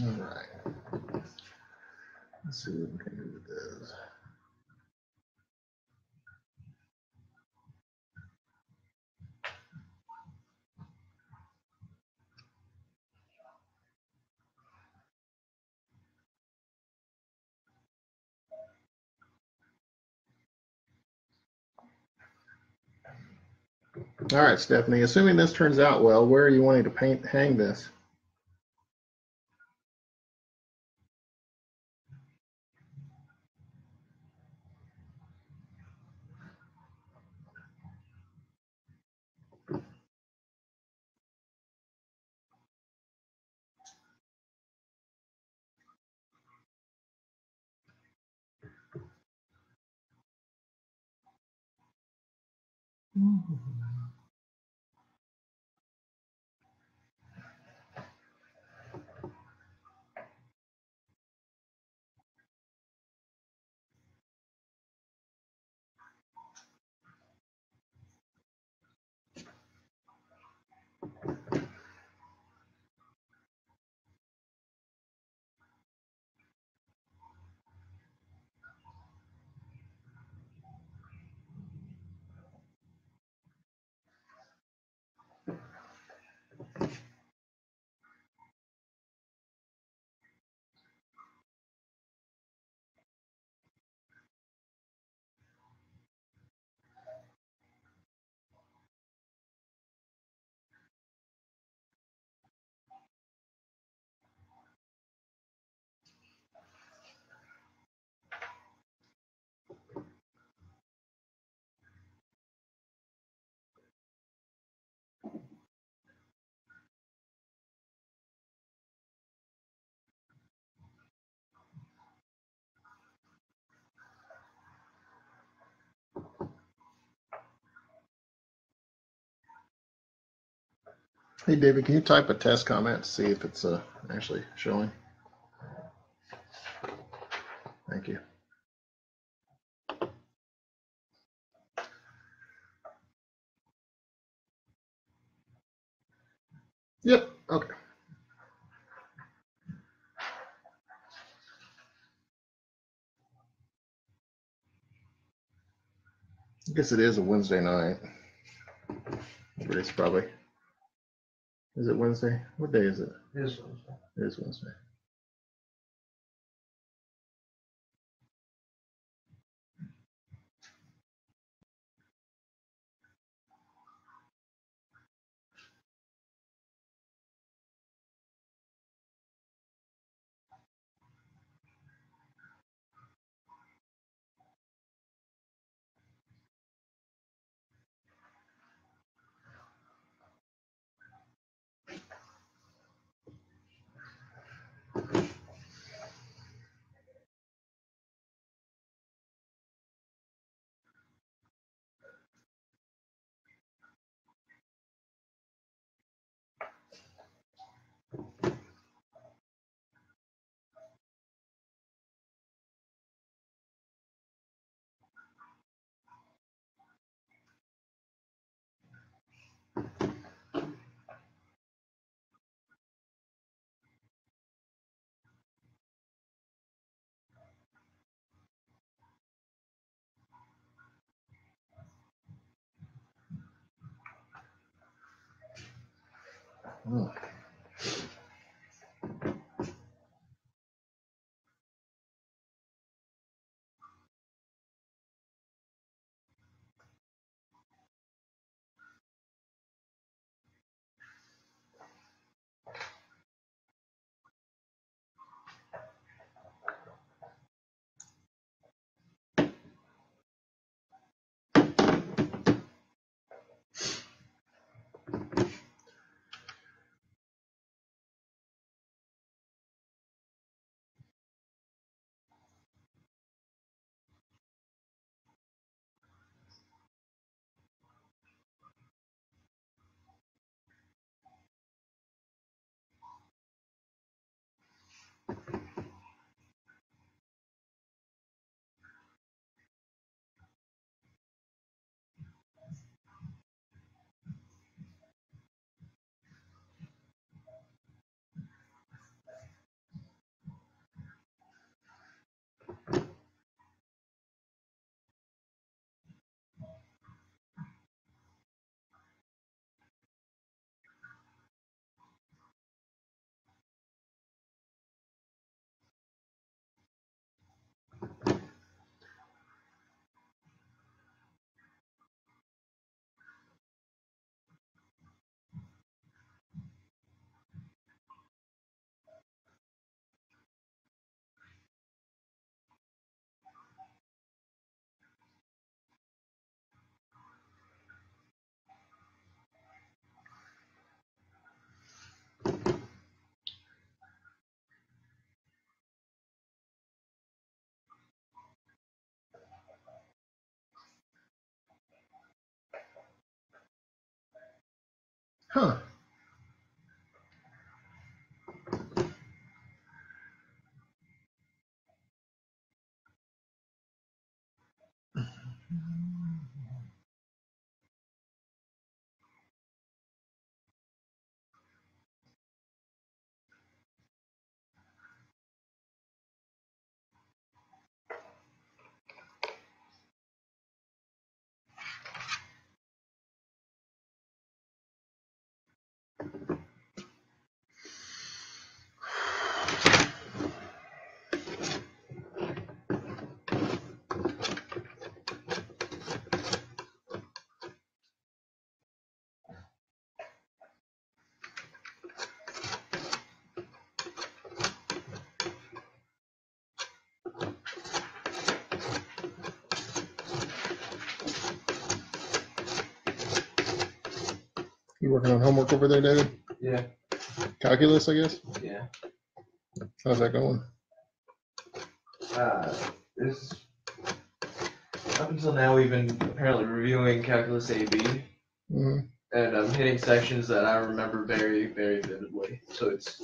All right. Let's see what we can do with this. All right, Stephanie, assuming this turns out well, where are you wanting to hang this? Hey, David, can you type a test comment to see if it's actually showing? Thank you. Yep, okay. I guess it is a Wednesday night. It's probably. Is it Wednesday? What day is it? It is Wednesday. It is Wednesday. Oh. Huh. You working on homework over there, David? Yeah. Calculus, I guess? Yeah. How's that going? This up until now we've been apparently reviewing calculus AB, Mm-hmm. and I'm hitting sections that I remember very, very vividly. So it's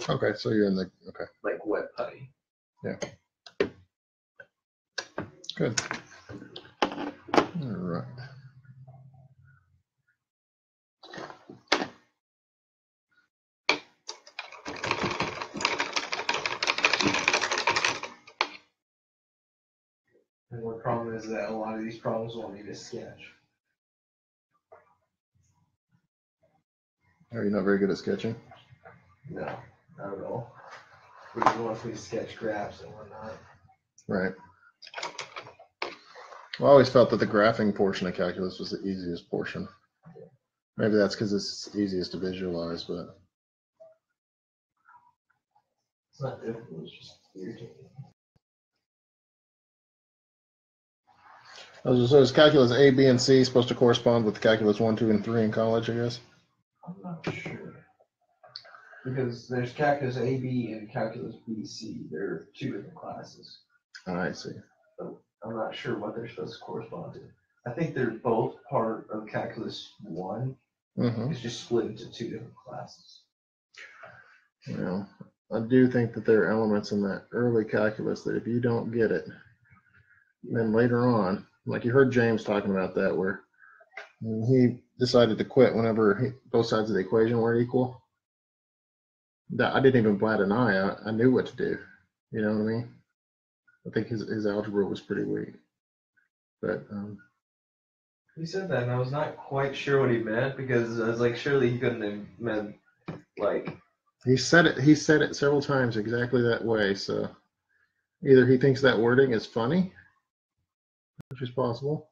Okay, so you're in the, okay. like wet putty. Yeah. Good. All right. And one problem is that a lot of these problems want me to sketch. Are you not very good at sketching? No, not at all. It just wants me to sketch graphs and whatnot. Right. Well, I always felt that the graphing portion of calculus was the easiest portion. Maybe that's because it's easiest to visualize, but It's not difficult, it's just irritating. so is calculus A, B, and C supposed to correspond with calculus 1, 2, and 3 in college, I guess? I'm not sure. Because there's calculus AB and calculus BC. They're two different classes. I see. So I'm not sure what they're supposed to correspond to. I think they're both part of calculus 1. Mm-hmm. It's just split into two different classes. Well, I do think that there are elements in that early calculus that if you don't get it, then later on, like you heard James talking about that, where he decided to quit whenever both sides of the equation were equal. I didn't even bat an eye. I knew what to do. You know what I mean? I think his algebra was pretty weak. But He said that, and I was not quite sure what he meant, because I was like, surely he couldn't have meant, like... He said it several times exactly that way. So either he thinks that wording is funny, which is possible,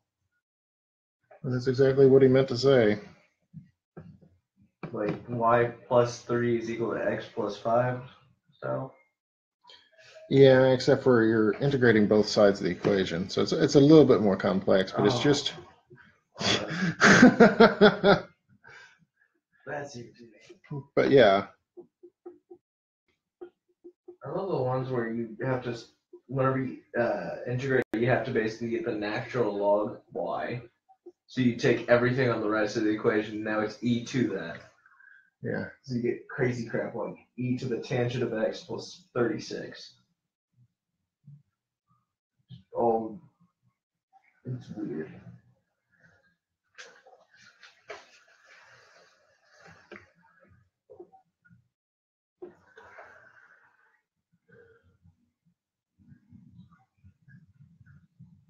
and that's exactly what he meant to say. Like y plus 3 is equal to x plus 5, so? Yeah, except for you're integrating both sides of the equation. So it's a little bit more complex, but it's just... That's irritating. But yeah. I love the ones where you have to, whenever you integrate, you have to basically get the natural log y. So you take everything on the right side of the equation, now it's e to that. Yeah. So you get crazy crap like e to the tangent of x plus 36. Oh, it's weird.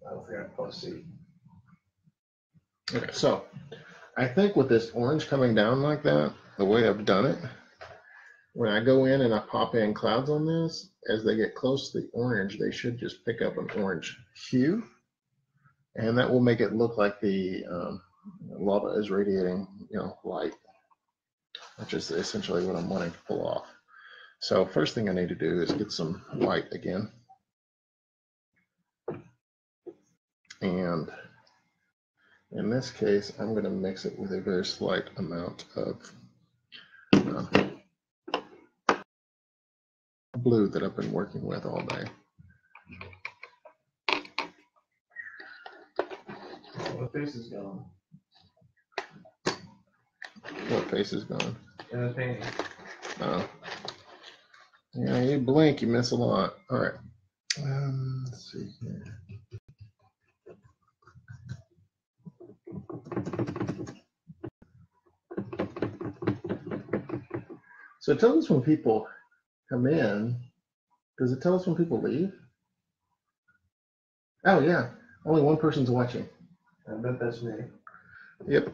I forgot to post C. Okay, so I think with this orange coming down like that, the way I've done it, when I go in and I pop in clouds on this, as they get close to the orange, they should just pick up an orange hue, and that will make it look like the lava is radiating, light, which is essentially what I'm wanting to pull off. So first thing I need to do is get some white again, and in this case, I'm going to mix it with a very slight amount of blue that I've been working with all day. My face is gone. What face is gone? In the painting. Oh. Yeah, you blink, you miss a lot. All right. Let's see here. So it tells us when people come in. Does it tell us when people leave? Oh, yeah. Only one person's watching. I bet that's me. Yep.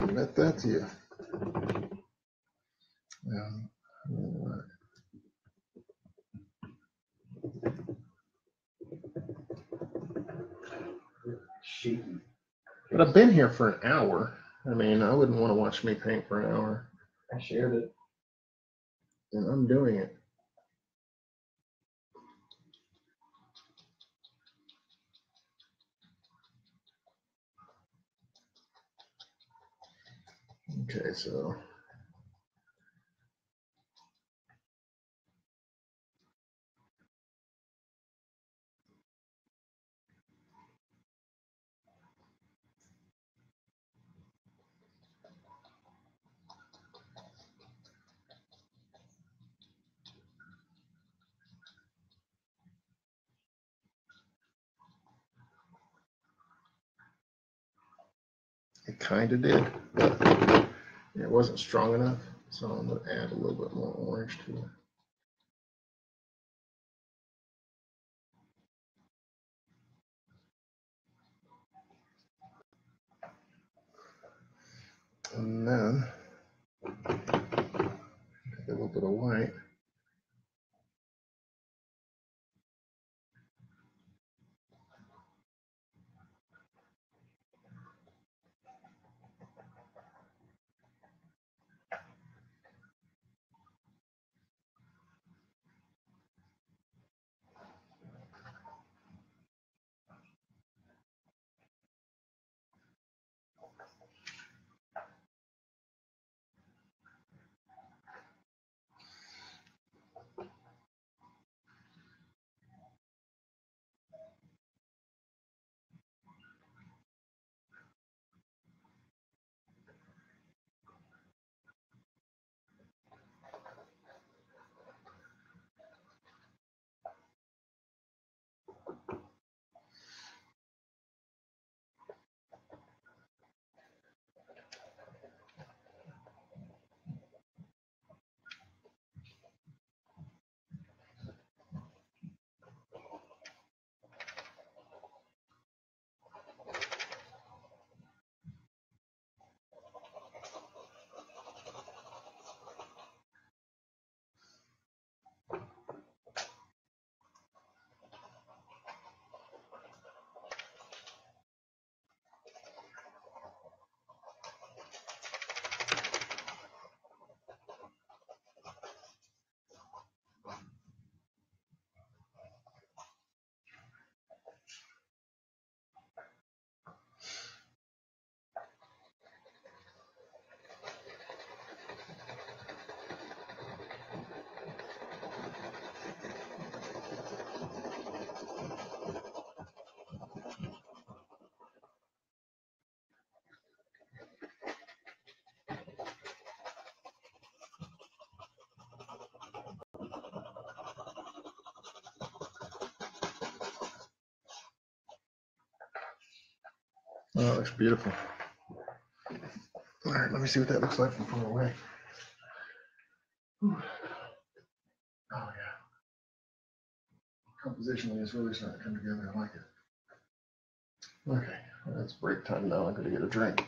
I bet that's you. Shaky. But I've been here for an hour. I mean, I wouldn't want to watch me paint for an hour. I shared it. And I'm doing it. Okay, so. It kind of did, but it wasn't strong enough. So I'm going to add a little bit more orange to it. And then take a little bit of white. Oh, it looks beautiful. All right, let me see what that looks like from far away. Whew. Oh, yeah. Compositionally, it's really starting to come together. I like it. Okay, well, it's break time now. I'm going to get a drink.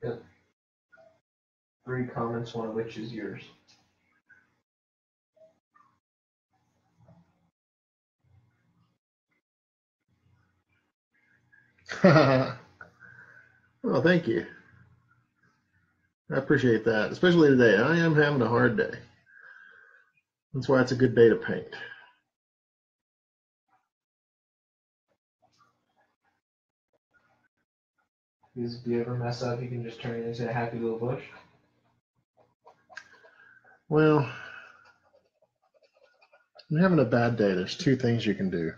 Yep. 3 comments, one of which is yours. Well, thank you. I appreciate that, especially today. I am having a hard day. That's why it's a good day to paint. Because if you ever mess up, you can just turn it into a happy little bush. Well, when having a bad day, there's 2 things you can do.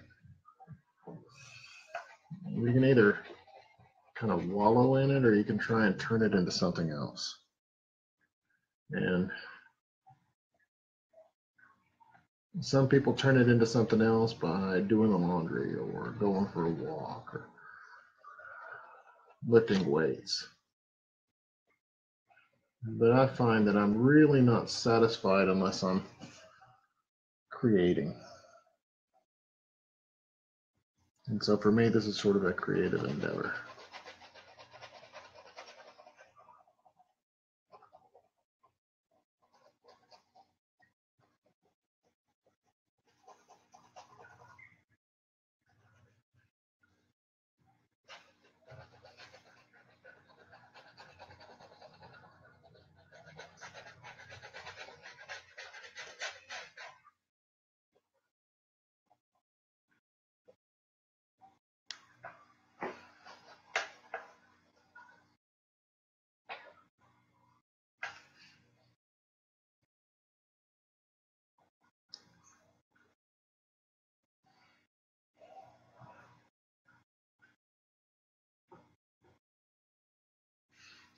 You can either kind of wallow in it, or you can try and turn it into something else. And some people turn it into something else by doing the laundry or going for a walk or lifting weights. But I find that I'm really not satisfied unless I'm creating. And so for me, this is sort of a creative endeavor.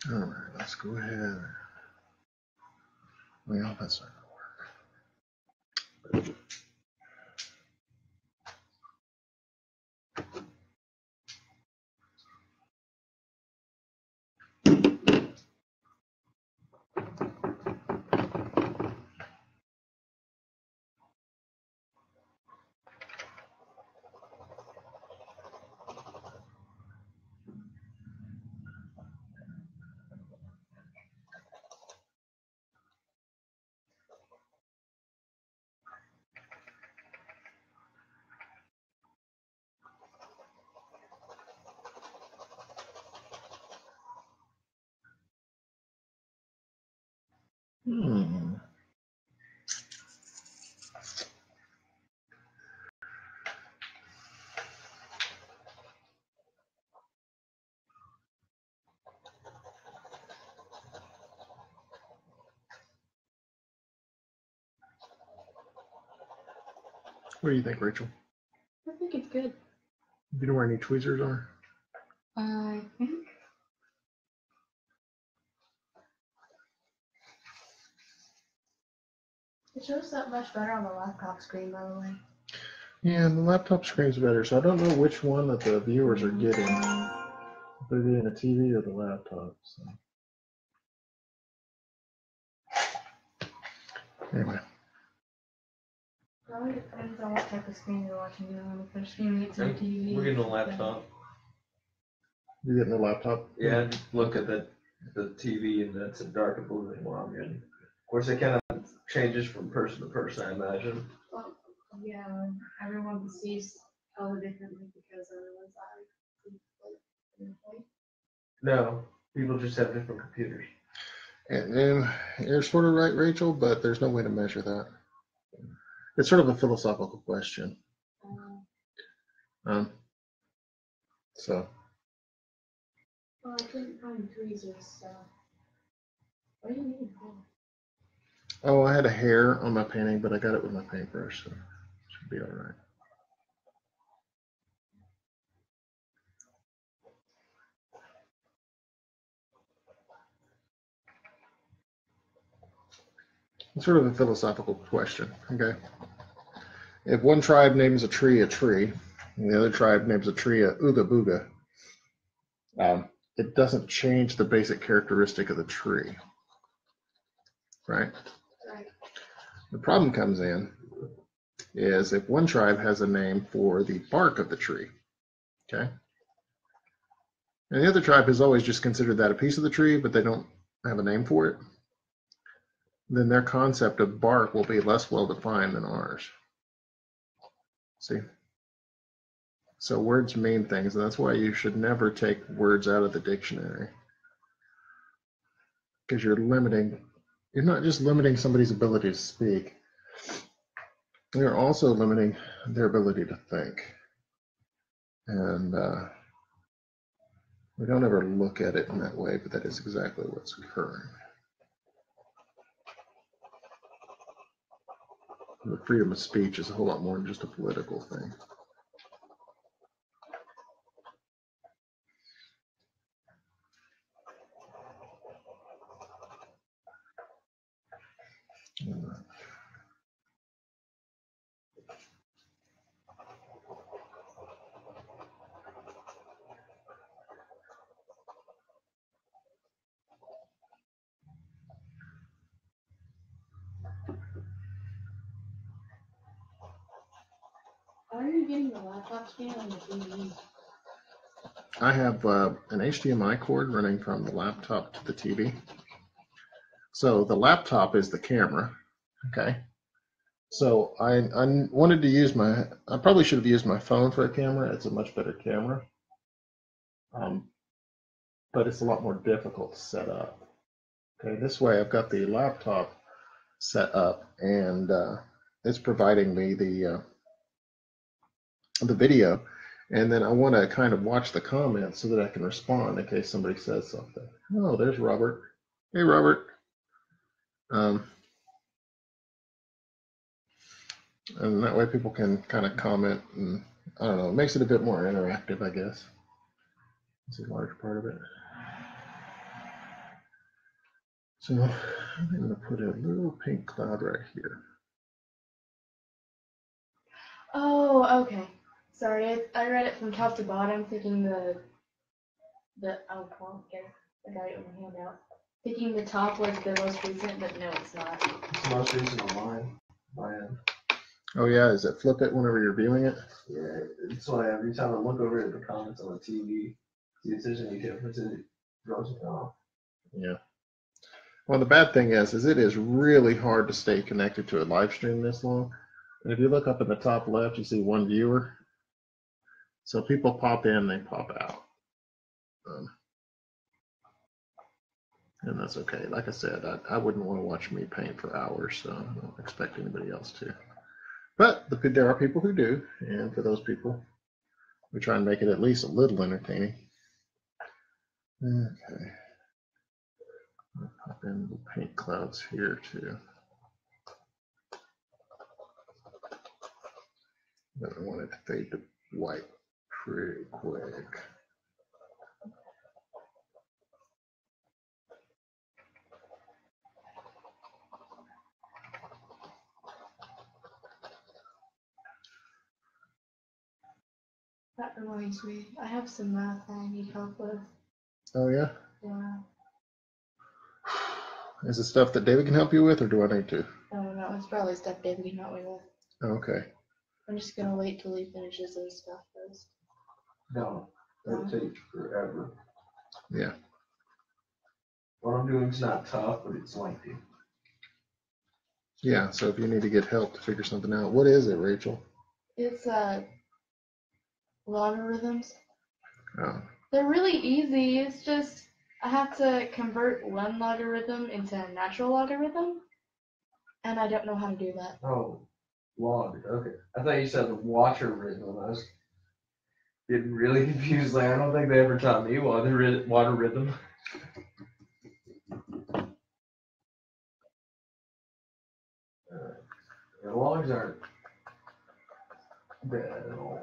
All right, let's go ahead. Well, that's not going to work. Hmm. What do you think, Rachel? I think it's good. You know where any tweezers are? I think. It shows that much better on the laptop screen, by the way. Yeah, the laptop screen's better, so I don't know which one that the viewers are getting. If they're getting the TV or the laptop. So. Anyway. Probably depends on what type of screen you're watching it on. If they're streaming it to the TV. We're getting a laptop. You getting the laptop? Yeah, just look at the TV and that's a darker blue than what I'm getting. Of course, it kind of changes from person to person, I imagine. Well, yeah, everyone sees color differently because everyone's eyes see differently. No, people just have different computers. And you're sort of right, Rachel, but there's no way to measure that. It's sort of a philosophical question. So. Well, I couldn't find tweezers, so. What do you need? Oh, I had a hair on my painting, but I got it with my paintbrush, so it should be all right. It's sort of a philosophical question, okay? If one tribe names a tree, and the other tribe names a tree a ooga booga, it doesn't change the basic characteristic of the tree, right? Right. The problem comes in is if one tribe has a name for the bark of the tree, okay? And the other tribe has always just considered that a piece of the tree, but they don't have a name for it. Then their concept of bark will be less well defined than ours. See? So words mean things, and that's why you should never take words out of the dictionary. Because you're not just limiting somebody's ability to speak, you're also limiting their ability to think. And we don't ever look at it in that way, but that is exactly what's occurring. The freedom of speech is a whole lot more than just a political thing. How are you getting the laptop stand on the TV? I have an HDMI cord running from the laptop to the TV. So the laptop is the camera, okay? So I wanted to use I probably should have used my phone for a camera. It's a much better camera. But it's a lot more difficult to set up. Okay, this way I've got the laptop set up, and it's providing me the video, and then I want to kind of watch the comments so that I can respond in case somebody says something. Oh, there's Robert. Hey, Robert. And that way people can kind of comment, and I don't know, it makes it a bit more interactive, I guess. It's a large part of it. So I'm going to put a little pink cloud right here. Oh, okay. Sorry, I read it from top to bottom, thinking the oh, well, okay, I got it in my hand out. Thinking the top was the most recent, but no, it's not. It's the most recent on mine. Oh yeah, is it flip it whenever you're viewing it? Yeah, it's why every time I look over at the comments on the TV, see if there's any differences, it throws it off. Yeah. Well, the bad thing is it is really hard to stay connected to a live stream this long. And if you look up in the top left, you see one viewer. So people pop in, they pop out. And that's okay. Like I said, I wouldn't want to watch me paint for hours, so I don't expect anybody else to. But there are people who do, and for those people, we try and make it at least a little entertaining. Okay. I'll pop in the paint clouds here too. But I want it to fade to white pretty quick. That reminds me, I have some math I need help with. Oh yeah? Yeah. Is it stuff that David can help you with, or do I need to? No, it's probably stuff David can help me with. Okay. I'm just gonna wait till he finishes his stuff first. No, it'll take forever. Yeah. What I'm doing is not tough, but it's lengthy. Yeah, so if you need to get help to figure something out, what is it, Rachel? It's logarithms. Oh. They're really easy. It's just I have to convert one logarithm into a natural logarithm, and I don't know how to do that. Oh, log. Okay. I thought you said the water rhythm. I was getting really confused. Like, I don't think they ever taught me water rhythm. The logs aren't bad at all.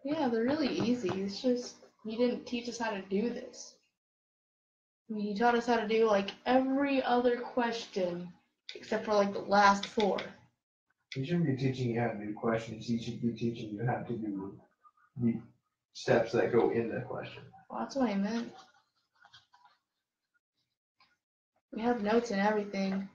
Yeah, they're really easy. It's just you didn't teach us how to do this. You taught us how to do like every other question except for like the last four. He shouldn't be teaching you how to do questions. He should be teaching you how to do the steps that go in the question. Well, that's what I meant. We have notes and everything.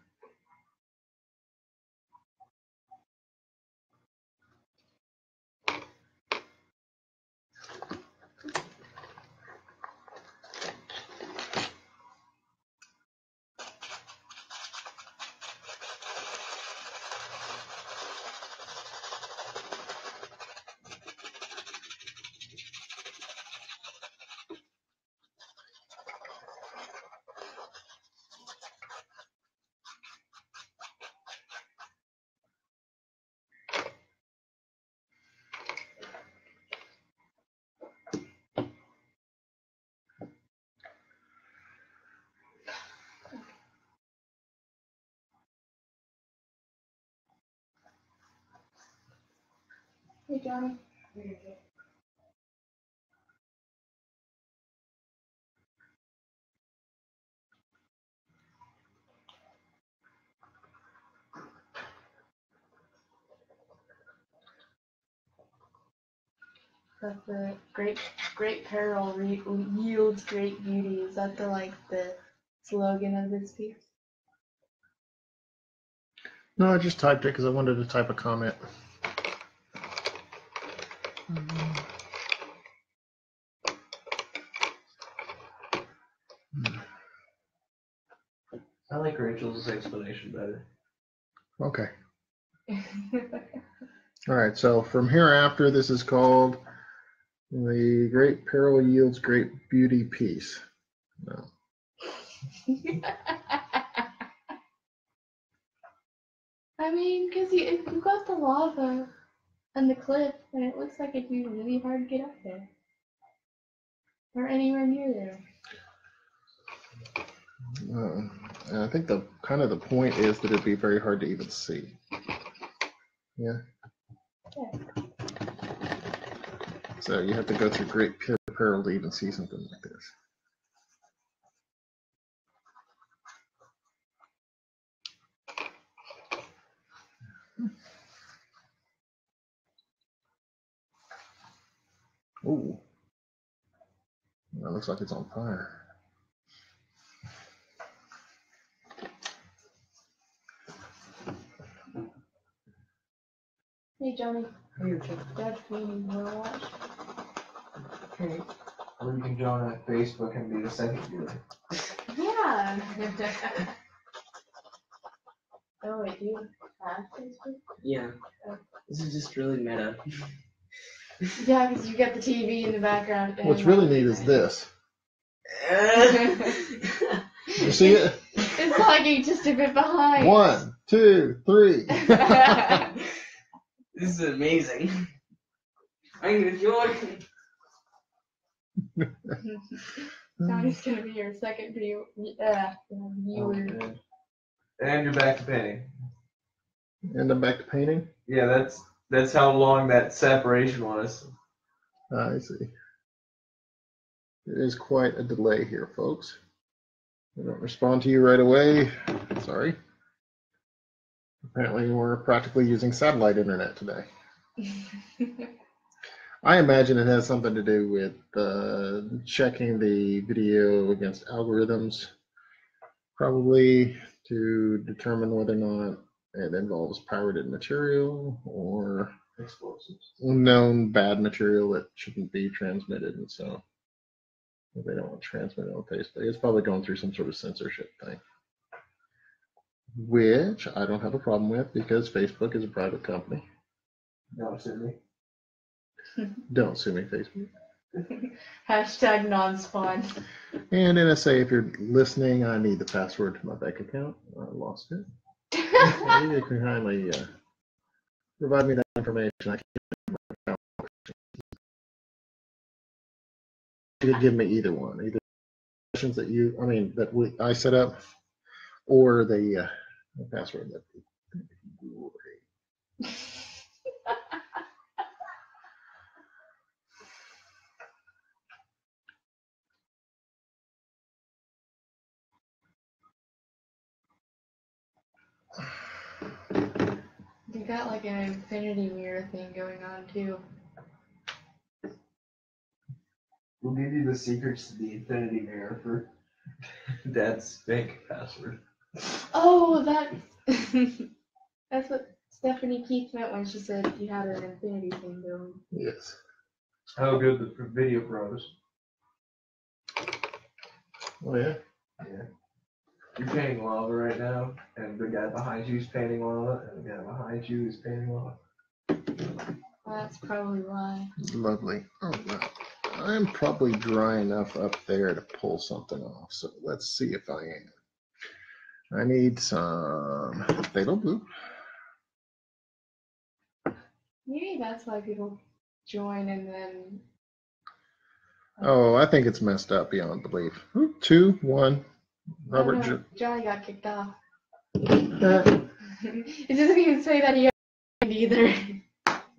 Hey, Johnny. That's the great peril yields great beauty. Is that the slogan of this piece? No, I just typed it because I wanted to type a comment. I like Rachel's explanation better. Okay. All right. So from hereafter, this is called the Great Peril Yields Great Beauty piece. No. I mean, because you got the lava and the cliff, and it looks like it'd be really hard to get up there. Or anywhere near there. And I think the point is that it'd be very hard to even see. Yeah. So you have to go through great peril to even see something like this. Ooh. That looks like it's on fire. Hey, Johnny. Hey, Rachel. Dad's painting. You wanna watch? Okay. Or you can join on Facebook and be the second viewer. Yeah. Oh, wait, do you have Facebook? Yeah. This is just really meta. Yeah, because you got the TV in the background. What's really neat is this. You see it? It's lagging just a bit behind. 1, 2, 3. This is amazing. I'm gonna join. Johnny's gonna be your second viewer. Okay. And you're back to painting. And I'm back to painting. Yeah, that's how long that separation was. I see. There is quite a delay here, folks. I don't respond to you right away. Sorry. Apparently, we're practically using satellite internet today. I imagine it has something to do with checking the video against algorithms, probably to determine whether or not it involves pirated material or Explosives. known bad material that shouldn't be transmitted, and so they don't want to transmit it on Facebook. It's probably going through some sort of censorship thing, which I don't have a problem with because Facebook is a private company. No, sue me. Don't sue me, Facebook. Hashtag non-spawn. And NSA, if you're listening, I need the password to my bank account. I lost it. You can kindly provide me that information. I can't. You could give me either one, either questions that I set up, or the password that. You got like an infinity mirror thing going on too. We'll give you the secrets to the infinity mirror for Dad's bank password. Oh, that's what Stephanie Keith meant when she said you had an infinity thing going. Yes. How good the video pros. Oh yeah. Yeah. You're painting lava right now, and the guy behind you is painting lava, and the guy behind you is painting lava. Well, that's probably why. Lovely. Oh wow. I'm probably dry enough up there to pull something off. So let's see if I am. I need some phthalo blue. Maybe that's why people join and then. Oh, I think it's messed up beyond belief. 2, 1. Robert. Oh, no. Johnny got kicked off. It doesn't even say that he had either.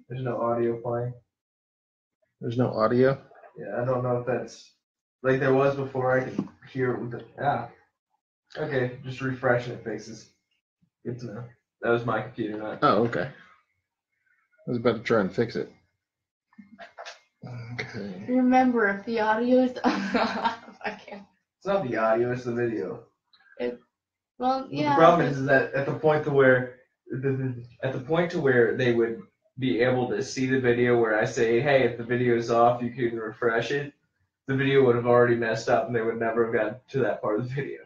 There's no audio playing. There's no audio. Yeah, I don't know if that's like there was before. I could hear it with the Okay, just refresh and it fixes. Good to know. That was my computer, not. Oh, okay. I was about to try and fix it. Okay. Remember, if the audio is I can't. It's not the audio, it's the video. Well, yeah. The problem is that at the point to where they would be able to see the video where I say, hey, if the video is off, you can refresh it. The video would have already messed up and they would never have gotten to that part of the video.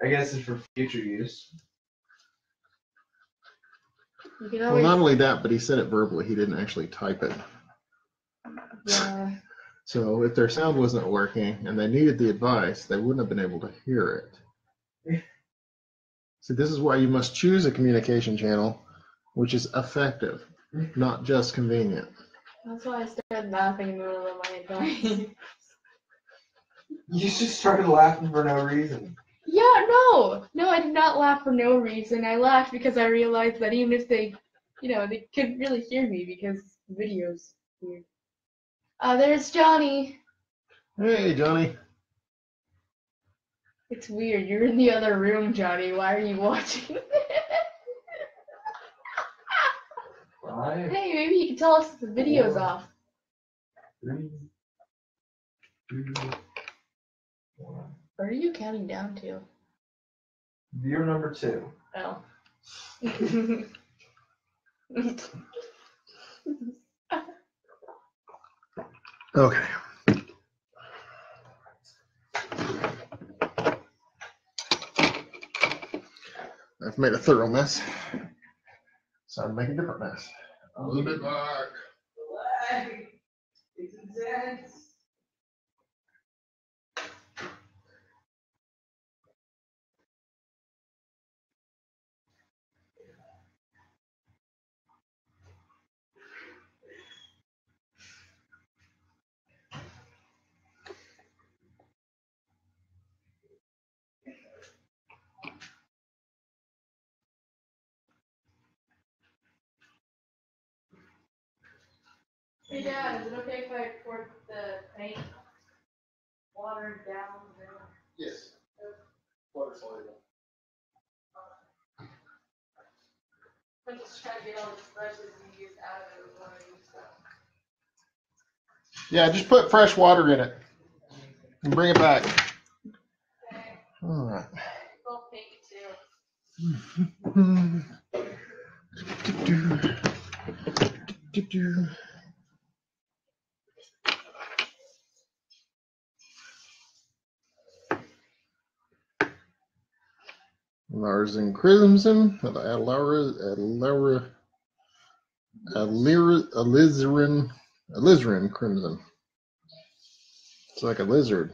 I guess it's for future use. You can Well, always, not only that, but he said it verbally. He didn't actually type it. yeah. So if their sound wasn't working and they needed the advice, they wouldn't have been able to hear it. So this is why you must choose a communication channel which is effective, not just convenient. That's why I started laughing in the middle of my advice. You just started laughing for no reason. Yeah, no, I did not laugh for no reason. I laughed because I realized that even if they, they couldn't really hear me because the video's weird. There's Johnny. Hey, Johnny. It's weird. You're in the other room, Johnny. Why are you watching? Five, Hey, maybe you can tell us if the video's off. 3, 2, 1. What are you counting down to? Viewer number 2. Oh. Okay. I've made a thorough mess. So I'd make a different mess. I'll be back. It's intense. Hey Dad, is it okay if I pour the paint water down there? Yes. Water soluble. I'm just trying to get all the brushes and use out of it before I use stuff. Yeah, just put fresh water in it and bring it back. Okay. All right. I'll paint too. Lars and Crimson, alizarin crimson. It's like a lizard.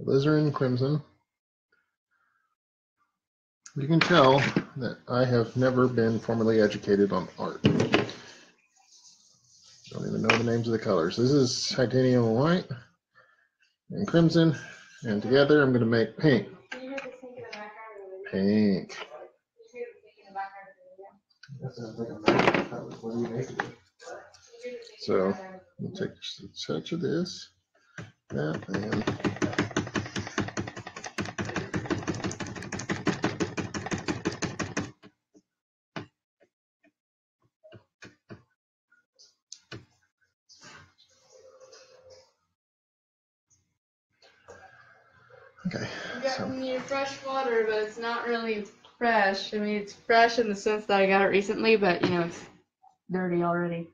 Alizarin crimson. You can tell that I have never been formally educated on art. Don't even know the names of the colors. This is titanium white and crimson, and together I'm going to make pink. Can you hear the sink in the background of the video? Pink. Can you hear the sink in the background of the video? That sounds like a mess. What do you make of it? Can you hear the sink in So, the background of the we'll video? take just a touch of this, that, and okay. You got So, me fresh water, but it's not really fresh. I mean, it's fresh in the sense that I got it recently, but it's dirty already.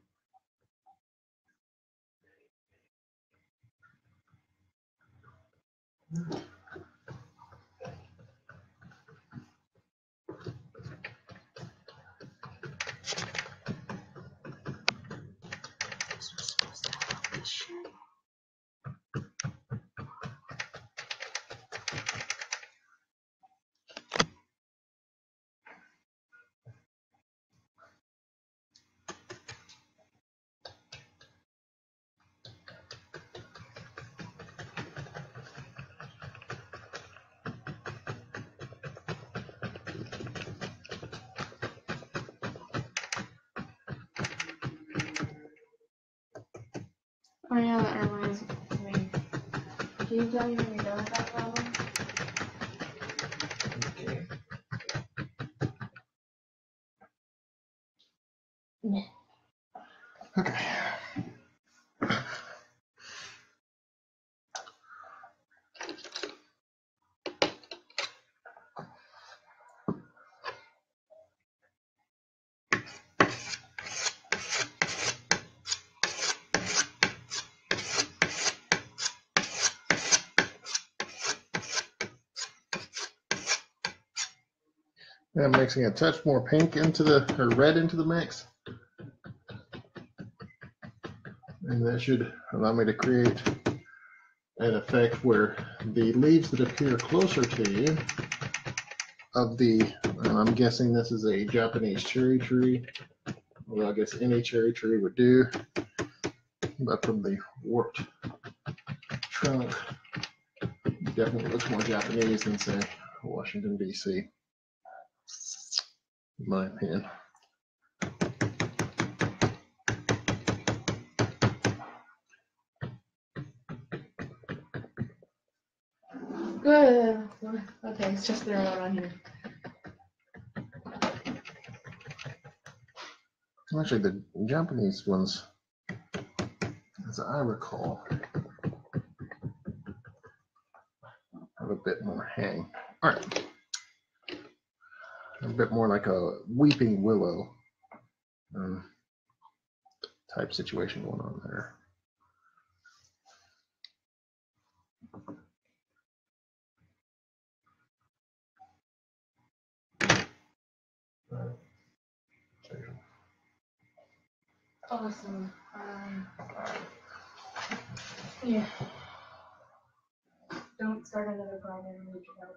Oh yeah, that reminds me. Can you tell me when you're done with that problem? Okay. Okay. I'm mixing a touch more pink into or red into the mix. And that should allow me to create an effect where the leaves that appear closer to you of I'm guessing this is a Japanese cherry tree, although I guess any cherry tree would do, but from the warped trunk, it definitely looks more Japanese than, say, Washington, D.C., in my opinion. Good. Okay, it's just there around here. Actually, the Japanese ones, as I recall, have a bit more hang. All right. A bit more like a weeping willow type situation going on there. Awesome. Yeah. Don't start another problem and leave it out.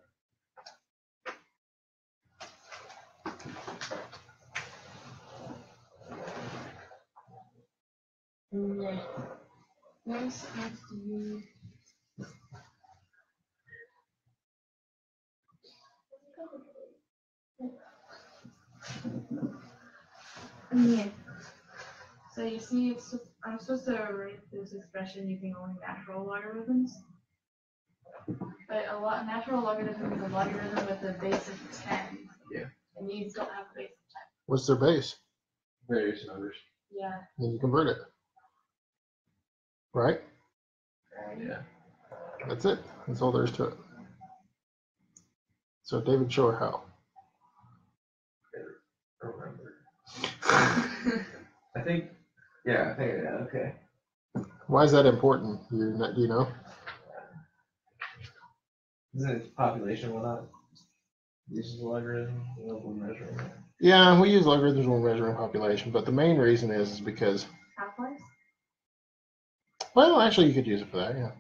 Yeah. Next to you. Yeah. So you see, I'm supposed to write this expression using only natural logarithms. But natural logarithm is a logarithm with a base of 10. Yeah. And these don't have a base of 10. What's their base? Various numbers. Yeah. And you convert it. Right? Yeah. That's it. That's all there is to it. So David, show her how. I don't remember. I think, okay. Why is that important? Do you know? Isn't it population whatnot? Uses logarithm when measuring it. Yeah, we use logarithms when measuring population, but the main reason is because, Half-life? well, actually you could use it for that, yeah.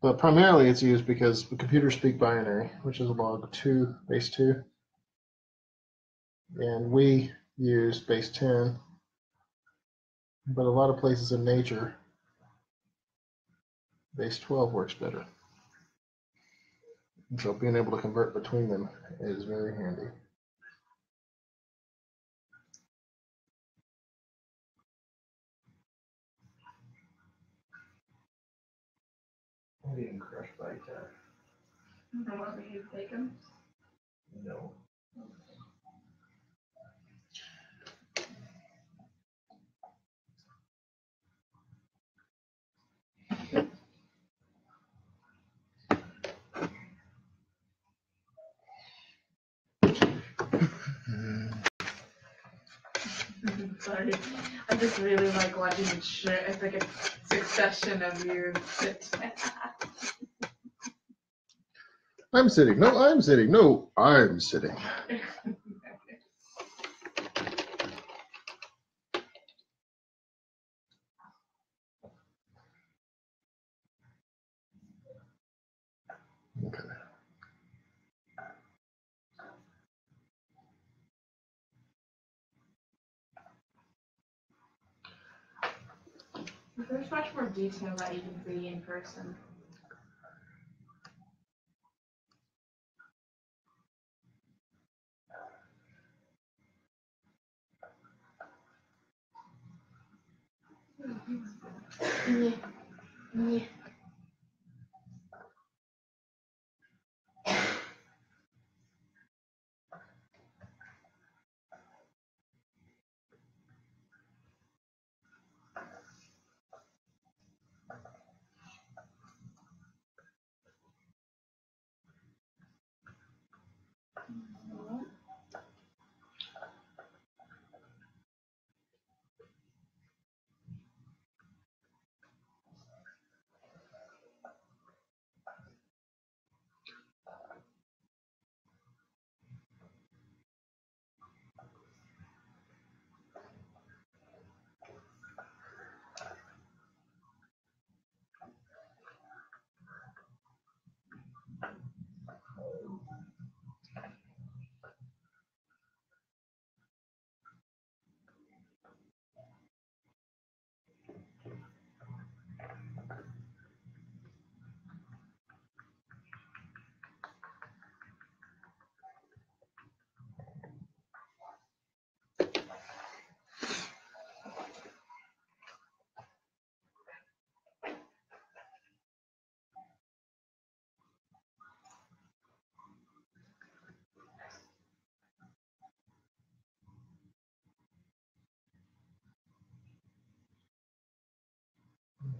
But primarily it's used because the computers speak binary, which is log 2, base 2. And we use base 10. But a lot of places in nature, base 12 works better. And so being able to convert between them is very handy. I'm getting crushed by cat. I want me to take them. No. Sorry. I just really like watching it shit. It's like a succession of you. I'm sitting. No, I'm sitting. No, I'm sitting. Okay. There's much more detail that you can see in person. Yeah. Yeah.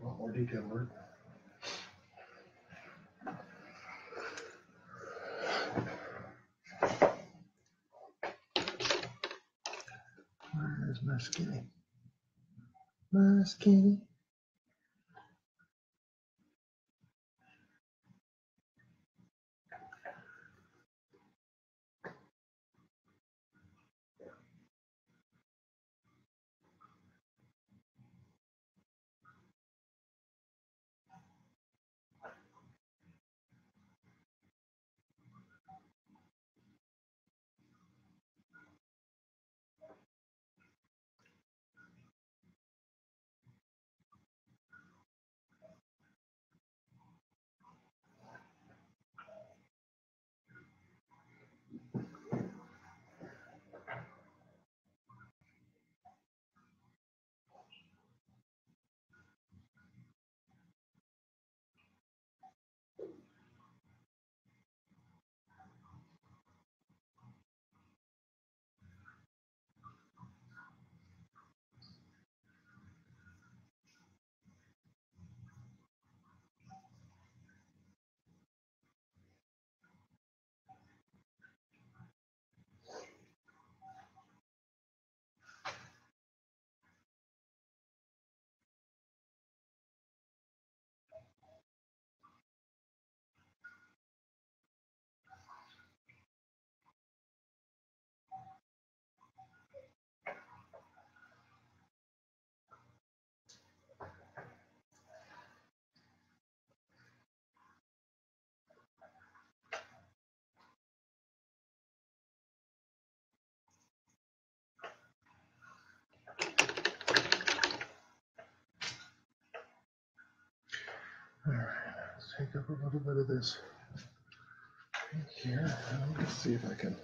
A lot more detail work. Where's my skinny? My skinny. All right, let's take up a little bit of this pink here. Let's see if I can.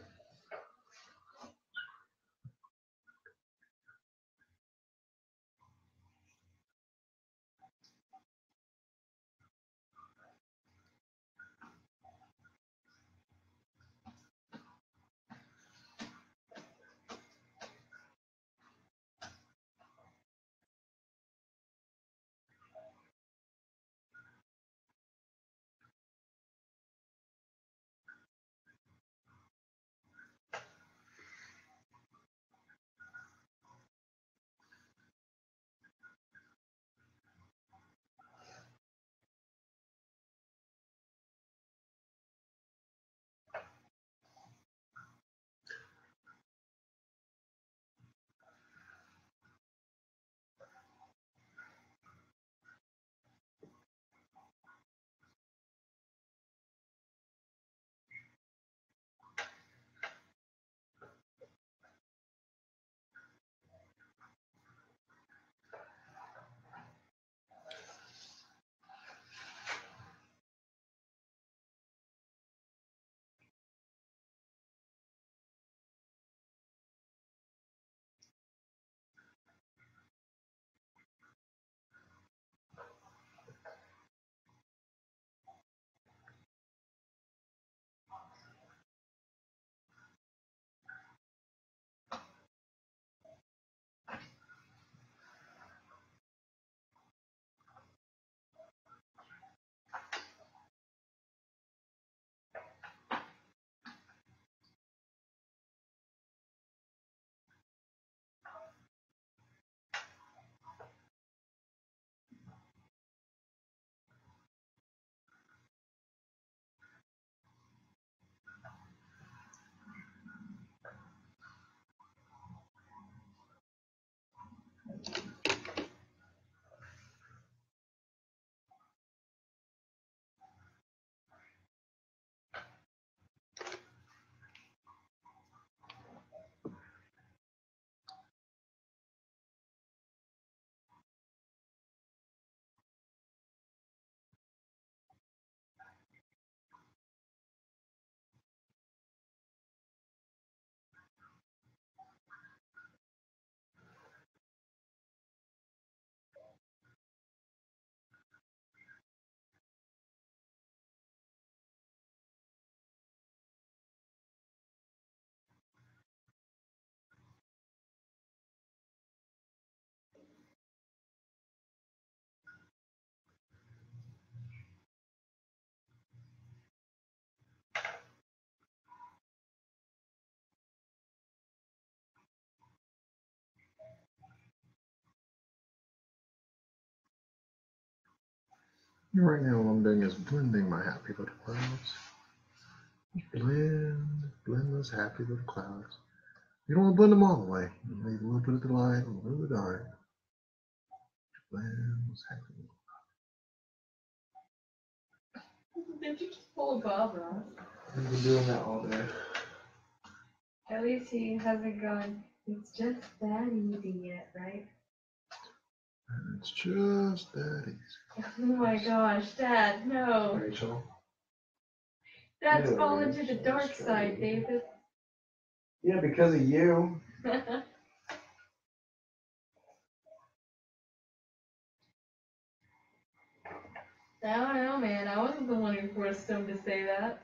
Right now, what I'm doing is blending my happy little clouds. Blend those happy little clouds. You don't want to blend them all the way. You need a little bit of the light, a little bit of the dark. Blend those happy little Did you just pull a Bob Ross? I've been doing that all day. At least he hasn't gone, it's just that easy yet, right? And it's just that easy. Oh my gosh, Dad, no. Rachel. Dad's Yeah, fallen to the Rachel, dark it's side, crazy. David. Yeah, because of you. I don't know, man. I wasn't the one who forced him to say that.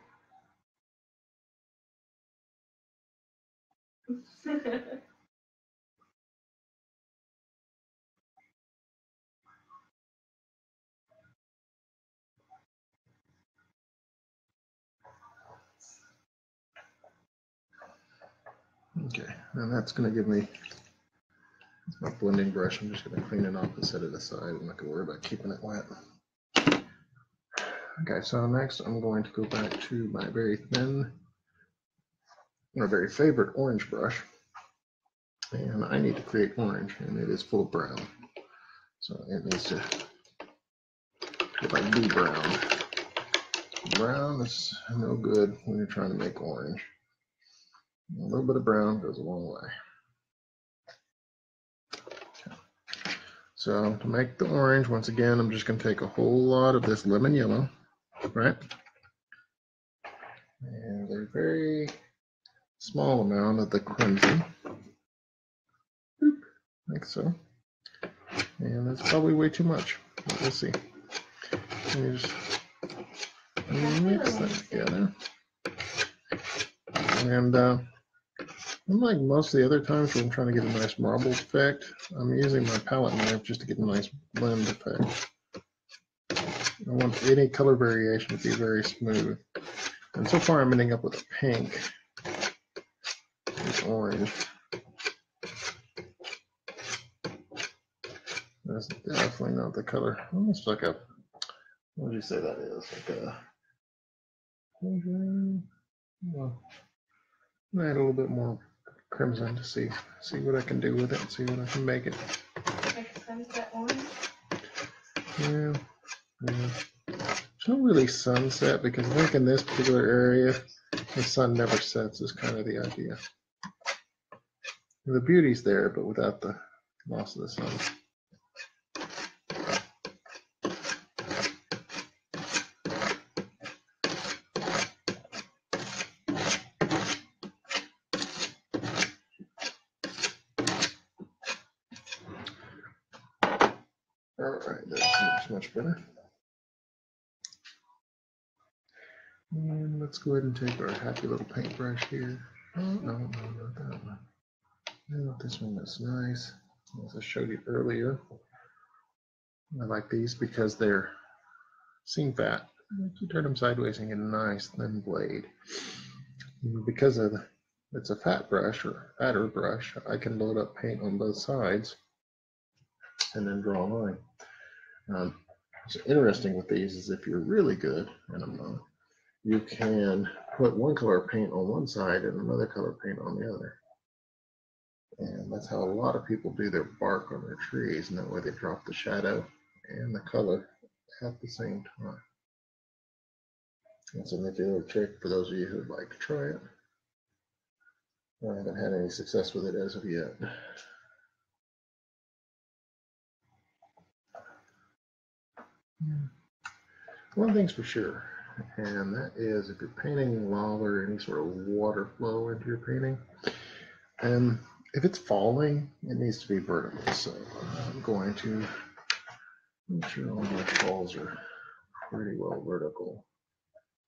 Okay, and that's going to give me my blending brush. I'm just going to clean it off and set it aside. I'm not going to worry about keeping it wet. Okay, so next I'm going to go back to my very thin, my very favorite orange brush. And I need to create orange, and it is full of brown. So it needs to look like blue brown. Brown is no good when you're trying to make orange. A little bit of brown goes a long way. Okay. So to make the orange, once again, I'm just going to take a whole lot of this lemon yellow, right? And a very small amount of the crimson, like so. And that's probably way too much, but we'll see. Let me just mix that together. And unlike most of the other times when I'm trying to get a nice marble effect, I'm using my palette knife just to get a nice blend effect. I want any color variation to be very smooth. And so far I'm ending up with a pink and orange. That's definitely not the color. Almost like a, what would you say that is? Like a, well, add a little bit more crimson to see what I can do with it, see what I can make it. Like sunset orange? Yeah. It's not really sunset because I think in this particular area the sun never sets is kind of the idea. The beauty's there, but without the loss of the sun. Alright, that's much better. And let's go ahead and take our happy little paintbrush here. Oh, no, not that one. No, this one is nice. As I showed you earlier, I like these because they're seam fat. If you turn them sideways and get a nice thin blade. And because it's a fat brush or fatter brush, I can load up paint on both sides and then draw a line. What's interesting with these is if you're really good, and I'm not, you can put one color of paint on one side and another color of paint on the other. And that's how a lot of people do their bark on their trees, and that way they drop the shadow and the color at the same time. That's a nifty little trick for those of you who would like to try it. I haven't had any success with it as of yet. One thing's for sure, and that is if you're painting lava or any sort of water flow into your painting, and if it's falling, it needs to be vertical. So I'm going to make sure all my falls are pretty well vertical,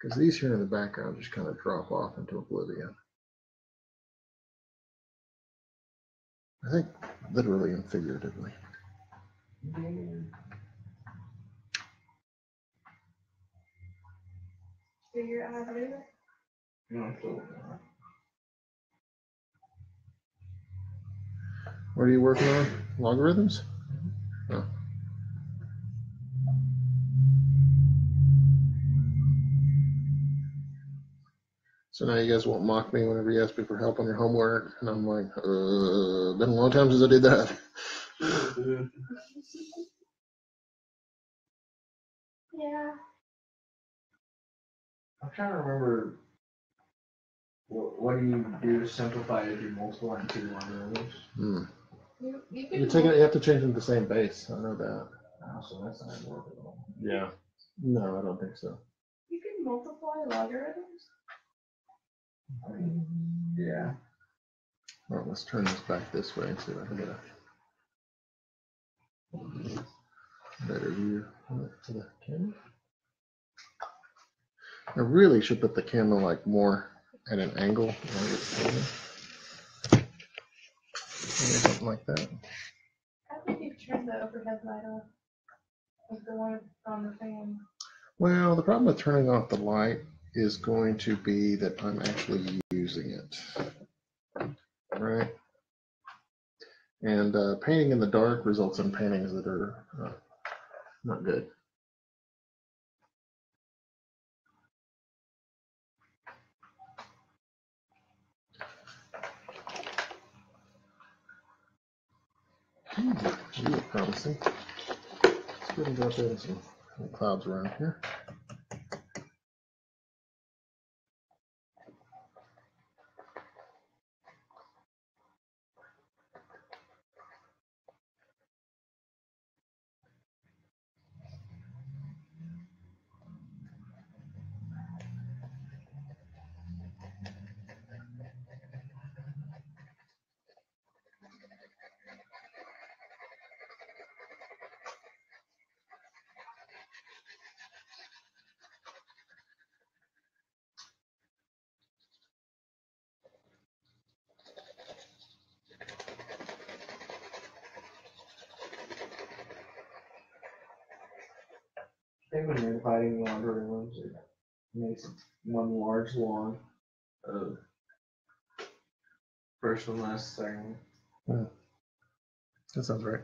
because these here in the background just kind of drop off into oblivion. I think literally and figuratively. Figure out how to do it? No, What are you working on? Logarithms? Oh. So now you guys won't mock me whenever you ask me for help on your homework. And I'm like, been a long time since I did that. Yeah. I'm trying to remember. What do you do to simplify if you multiply two numbers? You can You have to change them to the same base. I know that. Oh, so that's not work at all. Yeah. No, I don't think so. You can multiply logarithms. I mean, yeah. Well, let's turn this back this way and see if I can get a better view for the camera. I really should put the camera like more at an angle. Something like that. I think you've turned the overhead light off. Like the one on the fan. Well, the problem with turning off the light is going to be that I'm actually using it. Right? And painting in the dark results in paintings that are not good. You look promising. Let's go and drop in some clouds around here. I think when you're dividing logarithms, it makes one large long of first one, last, second. That sounds right.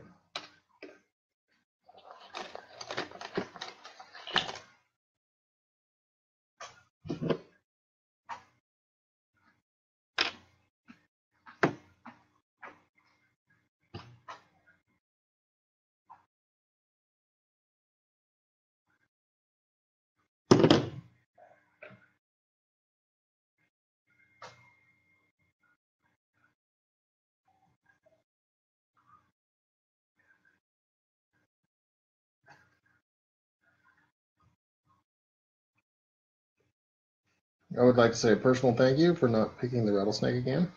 I would like to say a personal thank you for not picking the rattlesnake again.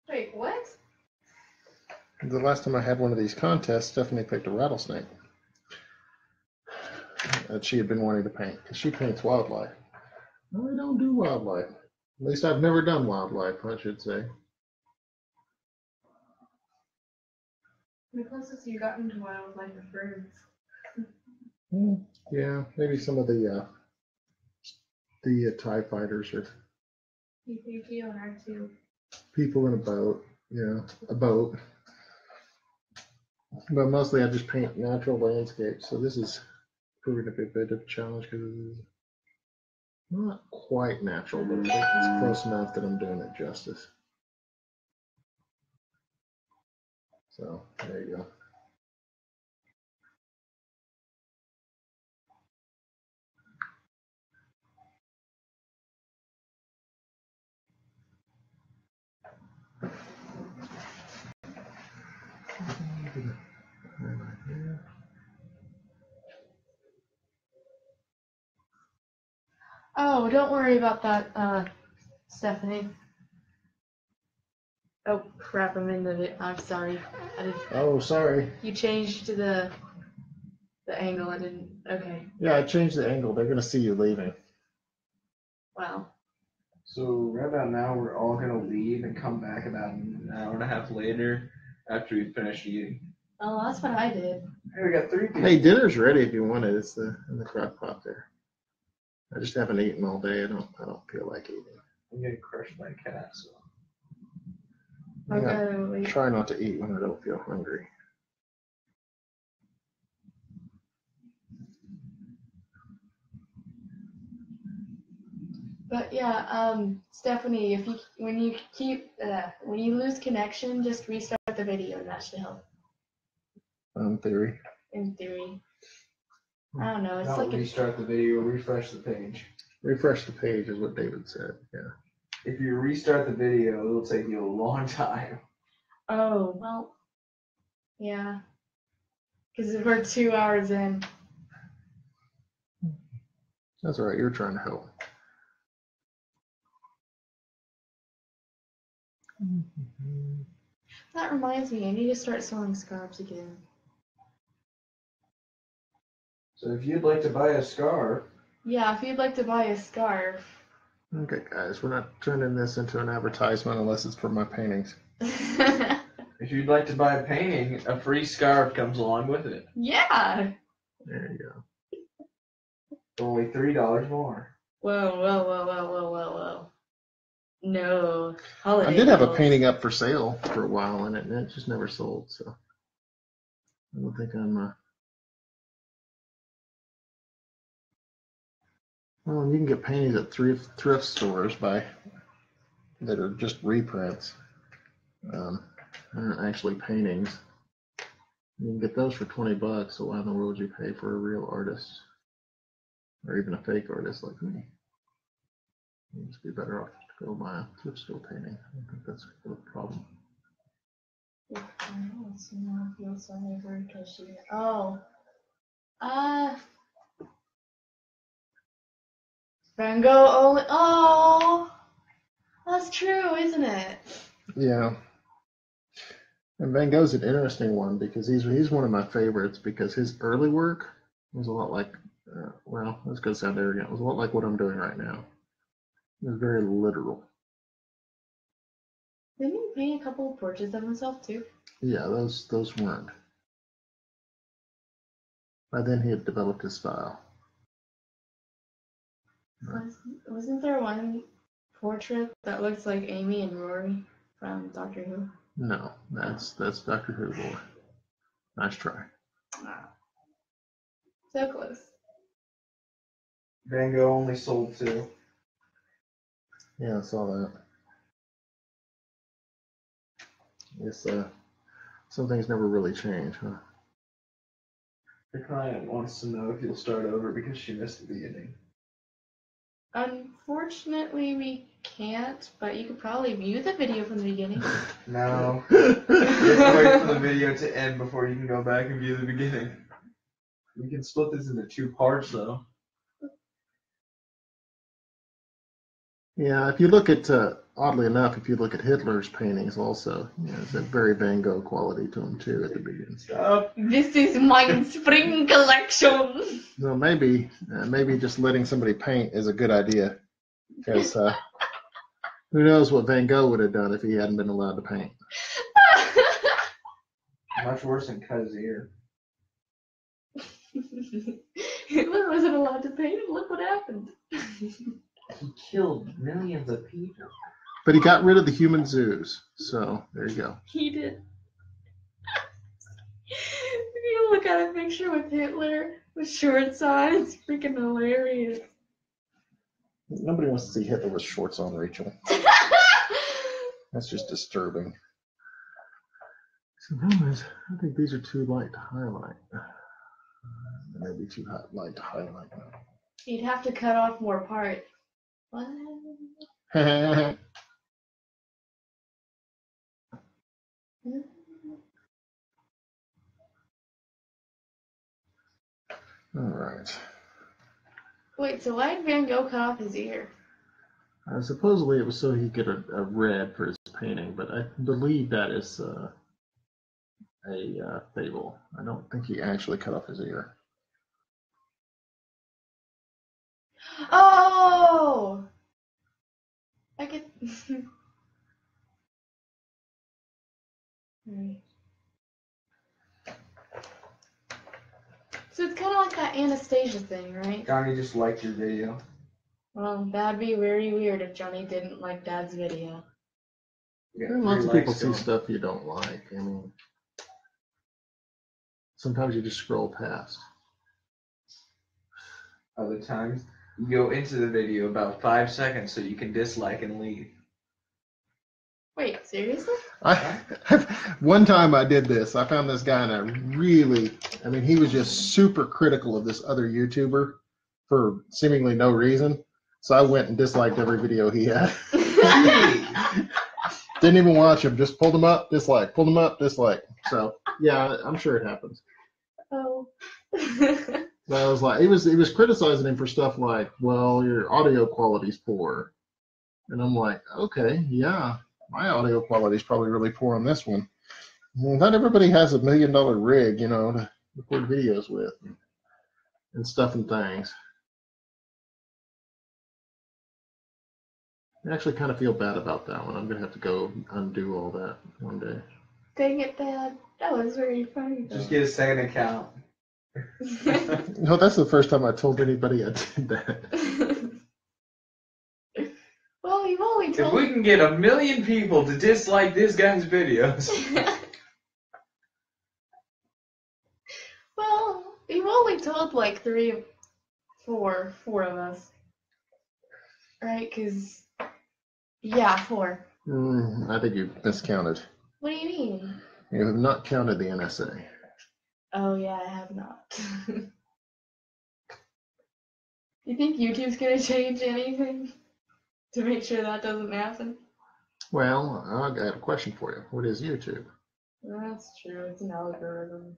Wait, what? The last time I had one of these contests, Stephanie picked a rattlesnake that she had been wanting to paint because she paints wildlife. I don't do wildlife. At least I've never done wildlife, I should say. The closest you gotten to wildlife is birds. Yeah, maybe some of the TIE fighters or PPG on R2. people in a boat. Yeah, a boat. But mostly I just paint natural landscapes. So this is proving to be a bit of a challenge because it's not quite natural, but I think it's close enough that I'm doing it justice. So there you go. Oh, don't worry about that, Stephanie. Oh crap! I'm in the. I'm sorry. I didn't. Oh, sorry. You changed the angle. I didn't. Okay. Yeah, I changed the angle. They're gonna see you leaving. Wow. So right about now, we're all gonna leave and come back about an hour and a half later after we finish eating. Oh, that's what I did. Hey, we got 3 people. Hey, dinner's ready if you want it. It's in the crock pot there. I just haven't eaten all day. I don't feel like eating. I'm getting crushed by a cat, so. I Okay, wait. try not to eat when I don't feel hungry. But yeah, Stephanie, if you when you lose connection, just restart the video and that should help. In theory. In theory. I don't know. It's Not like restart the video, refresh the page. Refresh the page is what David said. Yeah. If you restart the video, it'll take you a long time. Oh well. Yeah. Because we're 2 hours in. That's all right. You're trying to help. That reminds me, I need to start selling scarves again. So if you'd like to buy a scarf, Yeah, if you'd like to buy a scarf. Okay, guys, we're not turning this into an advertisement unless it's for my paintings. if you'd like to buy a painting, a free scarf comes along with it. Yeah. There you go. Only $3 more. Whoa. No. Holiday I did have a deals. painting up for sale for a while, and it just never sold. So I don't think I'm. Well, you can get paintings at thrift stores that are just reprints. Aren't actually paintings. You can get those for $20. So why in the world would you pay for a real artist, or even a fake artist like me? You'd just be better off to go buy a thrift store painting. I don't think that's a problem. Oh. Van Gogh only. Oh. That's true, isn't it? Yeah. And Van Gogh's an interesting one because he's one of my favorites because his early work was a lot like, well, that's going to sound arrogant. It was a lot like what I'm doing right now. It was very literal. Didn't he paint a couple of portraits of himself too? Yeah, those weren't. By then he had developed his style. Wasn't there one portrait that looks like Amy and Rory from Doctor Who? No, that's Dr. Who boy. Nice try. Ah. So close. Van Gogh only sold 2. Yeah, I saw that. Yes, some things never really change, huh? The client wants to know if you'll start over because she missed the beginning. Unfortunately, we can't, but you could probably view the video from the beginning. No. You have to wait for the video to end before you can go back and view the beginning. We can split this into 2 parts, though. Yeah, if you look at, oddly enough, if you look at Hitler's paintings also, there's a very Van Gogh quality to them too at the beginning. Stop. This is my spring collection. So maybe just letting somebody paint is a good idea, because who knows what Van Gogh would have done if he hadn't been allowed to paint. Much worse than cut his ear. Hitler wasn't allowed to paint, and look what happened. He killed millions of people. But he got rid of the human zoos, so there you go. He did. If you look at a picture with Hitler with shorts on, it's freaking hilarious. Nobody wants to see Hitler with shorts on, Rachel. That's just disturbing. So anyways, I think these are too light to highlight. Maybe too light to highlight now. You'd have to cut off more parts. What? All right. Wait, so why did Van Gogh cut off his ear? Supposedly it was so he could get a red for his painting, but I believe that is a fable. I don't think he actually cut off his ear. Oh! I get. Right. So it's kind of like that Anastasia thing, right? Johnny just liked your video. Well, that'd be very weird if Johnny didn't like Dad's video. You got And lots of 3 people likes see going. stuff you don't like. I mean, sometimes you just scroll past. Other times, you go into the video about 5 seconds so you can dislike and leave. Wait, seriously? One time I did this. I found this guy and I mean, he was just super critical of this other YouTuber for seemingly no reason. So I went and disliked every video he had. Didn't even watch him, just pulled him up, dislike, pulled him up, dislike. So yeah, I'm sure it happens. Oh. But I was like, he was criticizing him for stuff like, well, your audio quality's poor. And I'm like, okay, yeah, my audio quality's probably really poor on this one. Well, not everybody has $1 million rig, you know, to record videos with and stuff and things. I actually kind of feel bad about that one. I'm gonna have to go undo all that one day. Dang it, Dad. That was very funny. Though. Just get a second account. No, that's the first time I told anybody I did that. Well, you've only If told. we can get 1 million people to dislike this guy's videos. Well, you've only told like four of us. Right? Because, yeah, 4. I think you miscounted. What do you mean? You have not counted the NSA. Oh, yeah, I have not. You think YouTube's gonna change anything to make sure that doesn't happen? Well, I got a question for you. What is YouTube? That's true. It's an algorithm.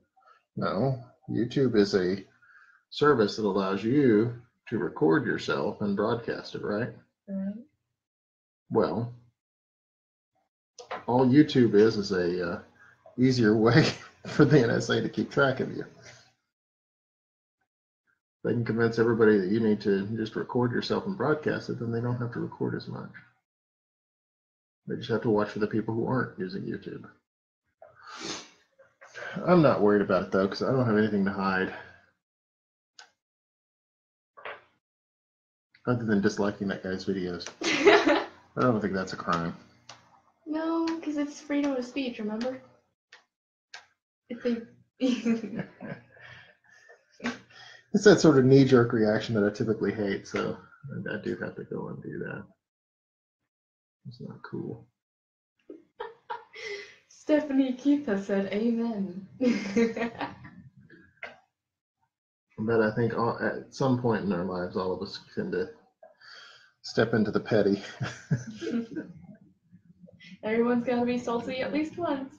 No, YouTube is a service that allows you to record yourself and broadcast it, right? Right? Well, all YouTube is a easier way for the NSA to keep track of you. They can convince everybody that you need to just record yourself and broadcast it, then they don't have to record as much. They just have to watch for the people who aren't using YouTube. I'm not worried about it though, because I don't have anything to hide. Other than disliking that guy's videos. I don't think that's a crime. No, because it's freedom of speech, remember? If they... It's that sort of knee-jerk reaction that I typically hate, so I do have to go and do that. It's not cool. Stephanie Keith has said amen. But I think at some point in our lives, all of us tend to step into the petty. Everyone's gotta be salty at least once.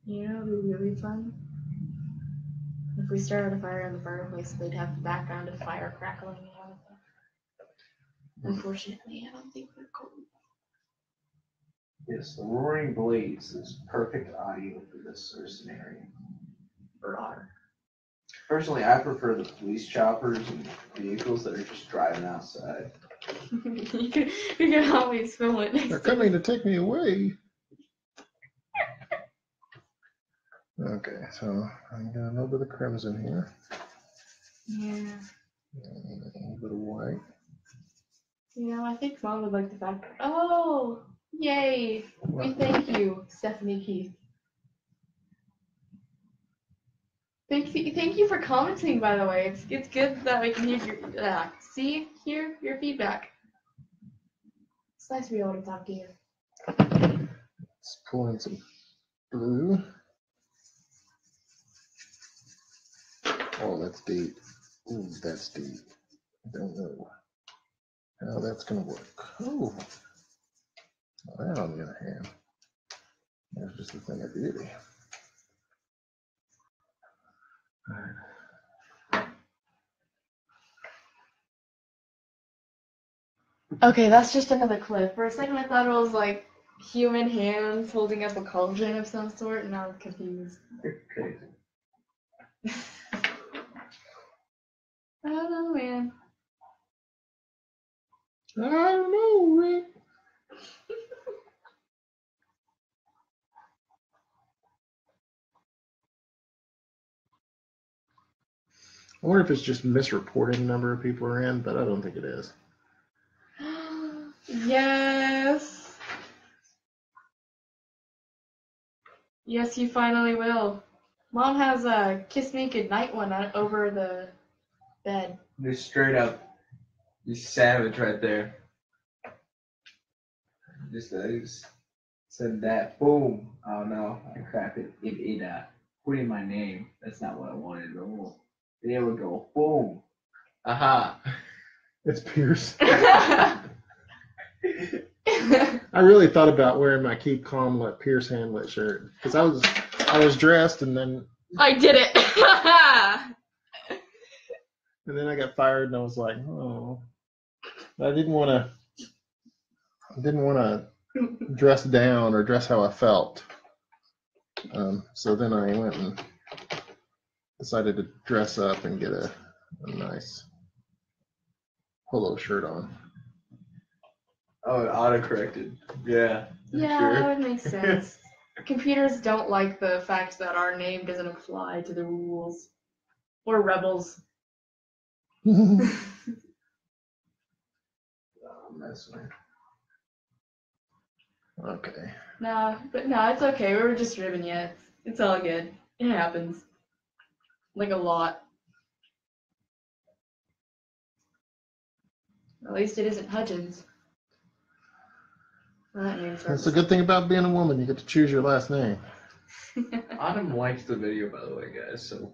You know, it'd be really fun. If we started a fire in the fireplace, they'd have the background of fire crackling and everything. Unfortunately, I don't think we're cold. Yes, the roaring blaze is perfect audio for this sort of scenario. Rawr. Personally, I prefer the police choppers and vehicles that are just driving outside. you can always film it next They're to coming to take me away. Okay, so I got a little bit of crimson here. Yeah. And a little bit of white. You know, I think Mom would like the fact. Oh, yay! We thank you, Stephanie Keith. Thank you for commenting. By the way, it's good that we can hear your your feedback. It's nice to be able to talk to you. Let's pull in some blue. Oh, that's deep. Ooh, that's deep. I don't know how that's gonna work. Oh, that on the other hand, that's just a thing of beauty. All right. Okay, that's just another clip. For a second, I thought it was like human hands holding up a cauldron of some sort, and I was confused. Crazy. I don't know, man. I don't know, Rick. I wonder if it's just misreporting the number of people are in, but I don't think it is. Yes. Yes, you finally will. Mom has a kiss me goodnight one over the bed. Just straight up. You savage right there. Just said that. Boom. Oh no, I cracked it. It put in my name. That's not what I wanted. Oh, there we go. Boom. Aha. It's Pierce. I really thought about wearing my Keep Calm, Let Pierce Handle It shirt because I was dressed and then I did it. I got fired and I was like, oh, I didn't want to dress down or dress how I felt. So then I went and decided to dress up and get a nice polo shirt on. Oh, it auto-corrected. Yeah. Yeah, Sure. that would make sense. Computers don't like the fact that our name doesn't apply to the rules. We're rebels. Oh, mess with. Okay. No, it's okay. We were just ribbing you. It's all good. It happens. Like a lot. At least it isn't Hudgens. Well, that name's hard That's to the good thing about being a woman. You get to choose your last name. say. Autumn liked the video, by the way, guys. So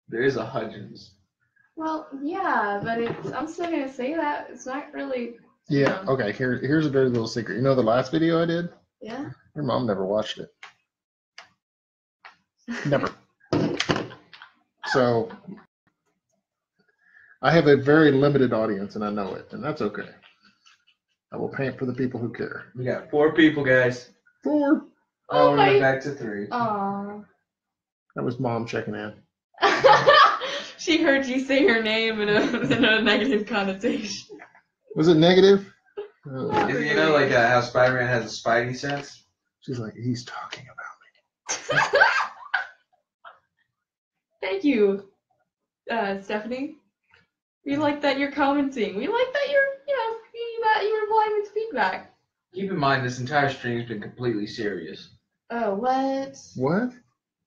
there is a Hudgens. Well, yeah, but I'm still gonna say that. It's not really. Yeah. Okay. Here's a dirty little secret. You know the last video I did? Yeah? Your mom never watched it. Never. So I have a very limited audience, and I know it, and that's okay. I will paint for the people who care. We got 4 people, guys. 4. Oh, Oh we my. went back to 3. Aw. That was mom checking in. She heard you say her name in a negative connotation. Was it negative? You know, like how Spider-Man has a spidey sense? She's like, he's talking about me. Thank you, Stephanie. We like that you're commenting. We like that you're replying with feedback. Keep in mind, this entire stream's been completely serious. Oh, what? What?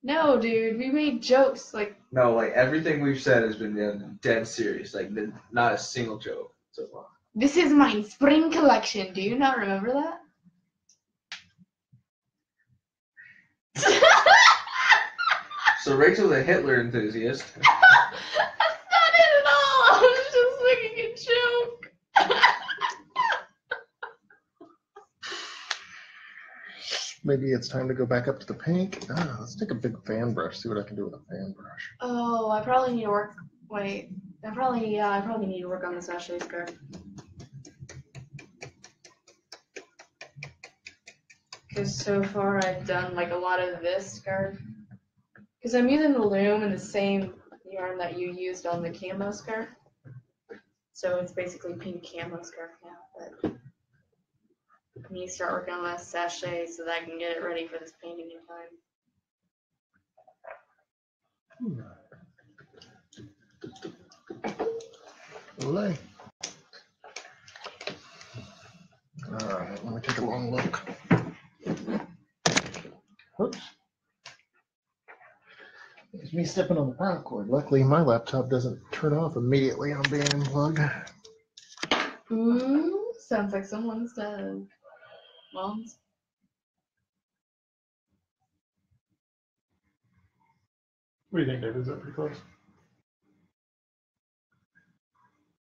No, dude. We made jokes like. No, like everything we've said has been dead serious. Like not a single joke so far. This is my spring collection. Do you not remember that? So Rachel's a Hitler enthusiast. That's not it at all. I was just making a joke. Maybe it's time to go back up to the pink. Let's take a big fan brush, see what I can do with a fan brush. Oh, I probably need to work. Wait. I probably need to work on this Ashley skirt. Because so far I've done like a lot of this skirt. Because I'm using the loom and the same yarn that you used on the camo skirt. So it's basically pink camo skirt now. But I need to start working on that sachet so that I can get it ready for this painting in time. Olay. All right, let me take a long look. Whoops. It's me stepping on the power cord. Luckily, my laptop doesn't turn off immediately on being unplugged. Ooh, sounds like someone's mom's. What do you think, David? Is that pretty close?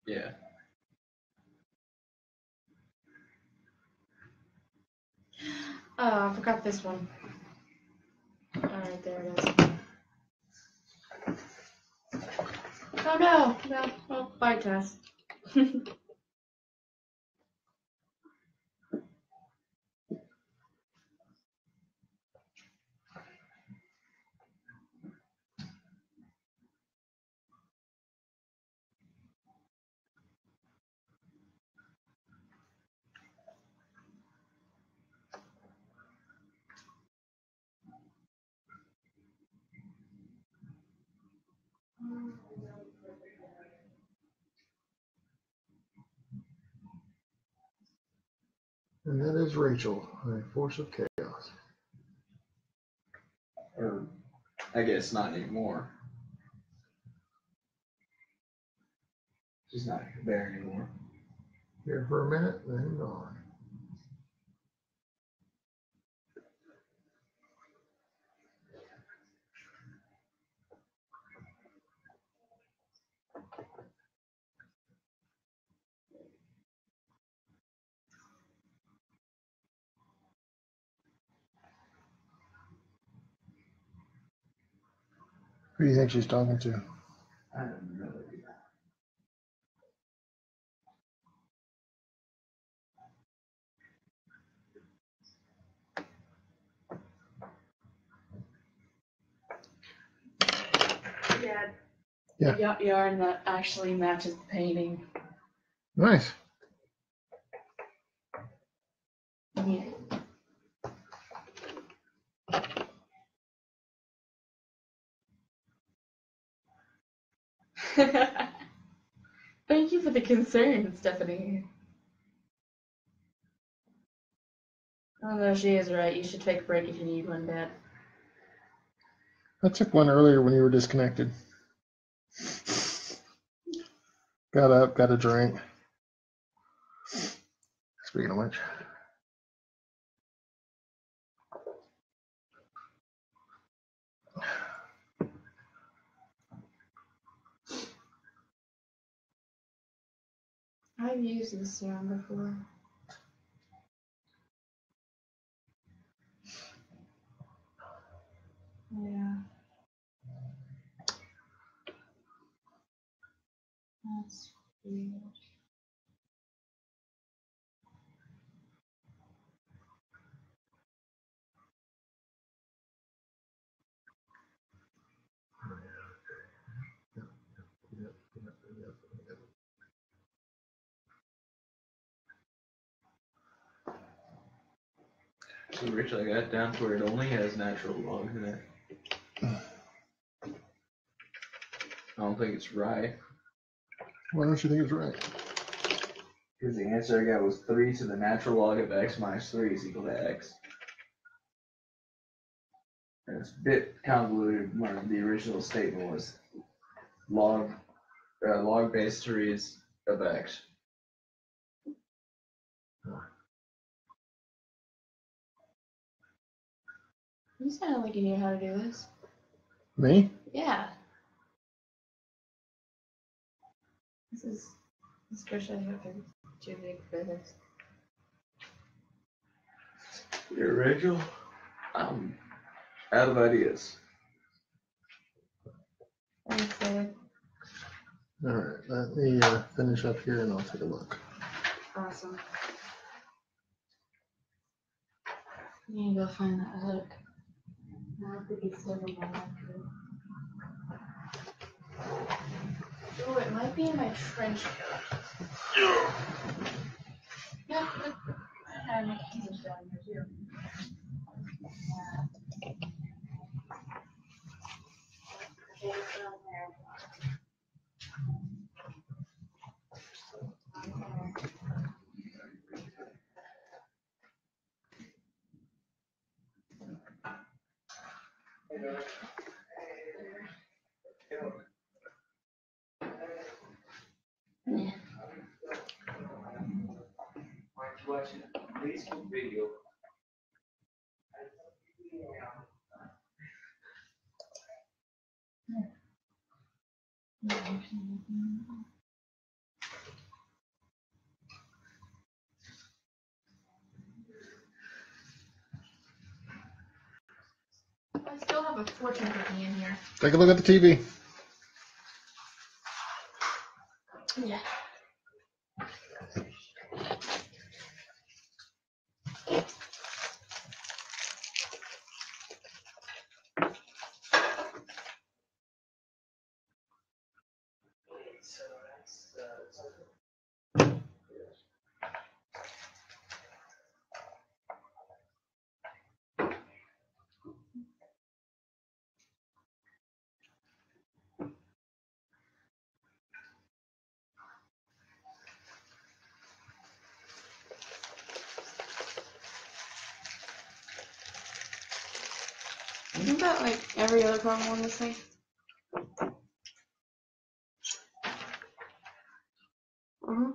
Yeah. Oh, I forgot this one. Alright, there it is. Oh no! No. Oh, bye, Tess. And that is Rachel, a force of chaos. Or, I guess not anymore. She's not there anymore. Here for a minute, then gone. Who do you think she's talking to? I have no idea. Dad. Yeah. I got yarn that actually matches the painting. Nice. Yeah. Thank you for the concern, Stephanie. Oh no, she is right. You should take a break if you need one, Dad. I took one earlier when you were disconnected. Got up, got a drink. Speaking of which. I've used this serum before. Yeah. That's weird. So Rich, I got down to where it only has natural logs in it. I don't think it's right. Why don't you think it's right? Because the answer I got was 3 to the natural log of x minus 3 is equal to x. And it's a bit convoluted. The original statement was log base 3 is of x. You sound like you knew how to do this. Me? Yeah. This question I hope is too big for this. Here, Rachel, I'm out of ideas. Thanks, Dad. All right, let me finish up here and I'll take a look. Awesome. I need to go find that hook. I don't think it's over my actually. Oh, it might be in my trench coat. Yeah, look. I have my keys down here too. Okay, it's down there. Yeah. Aren't you watching a Facebook video? I still have a fortune cookie in here. Take a look at the TV. Yeah. Isn't that like every other problem on this thing? Uh-huh.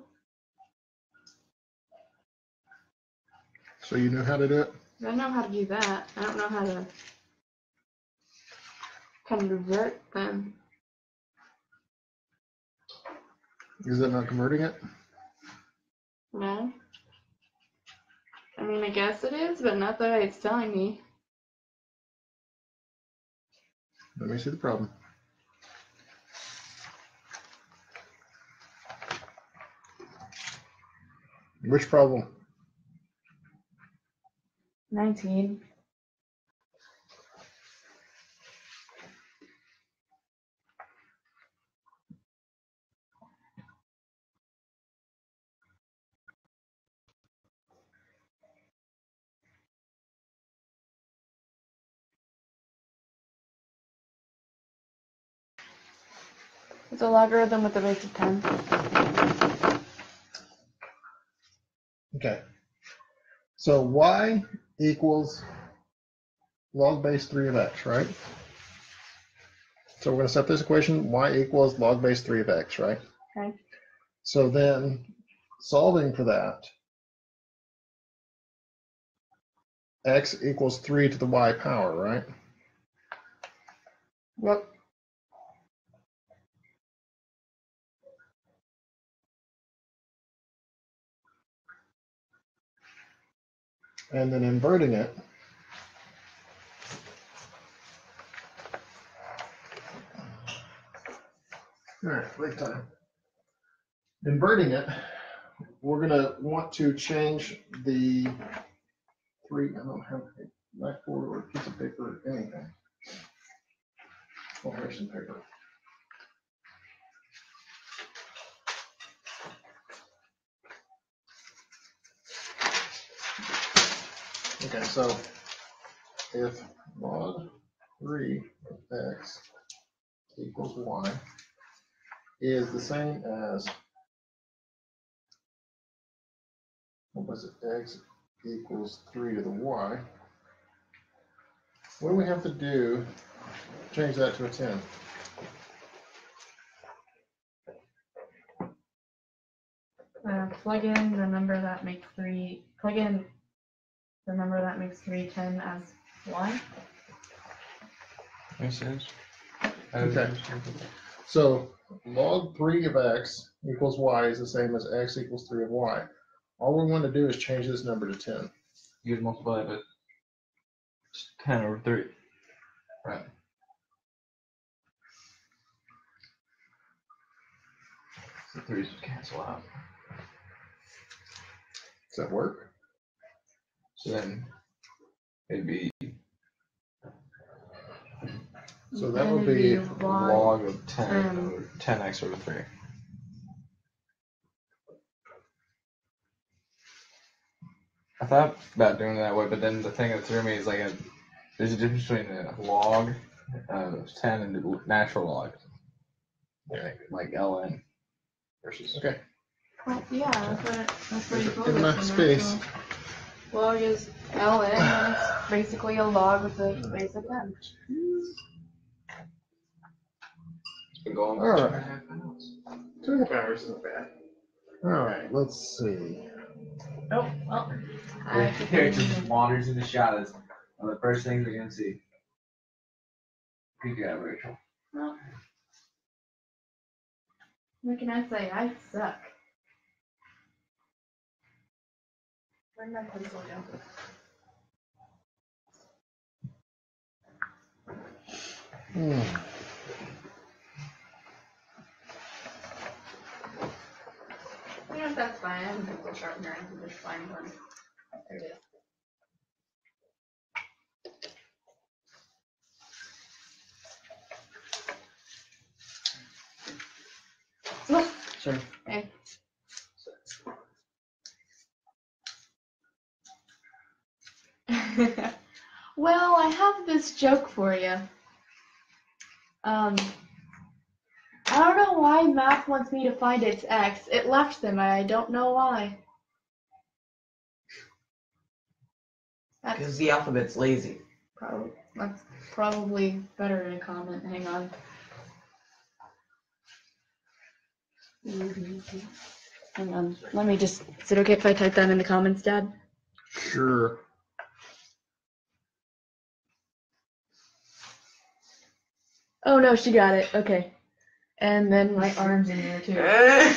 So you knew how to do it? I know how to do that. I don't know how to convert them. Is it not converting it? No. I mean, I guess it is, but not the way it's telling me. Let me see the problem. Which problem? 19. It's a logarithm with a base of 10. Okay. So y equals log base 3 of x, right? So we're going to set this equation, y equals log base 3 of x, right? Okay. So then solving for that, x equals 3 to the y power, right? Yep. And then inverting it, all right, break time. Inverting it, we're going to want to change the 3, I don't have a blackboard or a piece of paper or anything. I'll have some paper. Okay, so if log 3 of x equals y is the same as, what was it, x equals 3 to the y, what do we have to do to change that to a 10? Plug in the number that makes 3, plug in the number that makes 3 10 as y. Makes sense. Okay. So log 3 of x equals y is the same as x equals 3 of y. All we want to do is change this number to 10. You would multiply it by 10 over 3. Right. So 3's would cancel out. Does that work? So then it'd be So that would be log of 10 over 10x over 3. I thought about doing it that way, but then the thing that threw me is like there's a difference between a log of 10 and the natural log. Like ln versus. Okay. Well, yeah, that's what you told Give us. them a space. Log is ln, and it's basically a log with a base of 10. It's been going All for right. 2.5 hours. 2.5 hours isn't bad. All right, let's see. Oh, well. It just wanders in the shadows. One of the first things we're gonna see. Good job, Rachel. Well, what can I say? I suck. Where'd my pencil go? You know, that's fine. I have a pencil sharpener. I can just find one. There it is. Sure. Okay. Well, I have this joke for you. I don't know why math wants me to find its x. It left them, and I don't know why. Because the alphabet's lazy. That's probably better in a comment. Hang on. Hang on. Let me just. Is it okay if I type that in the comments, Dad? Sure. Oh no, she got it. Okay. And then my arm's in there too.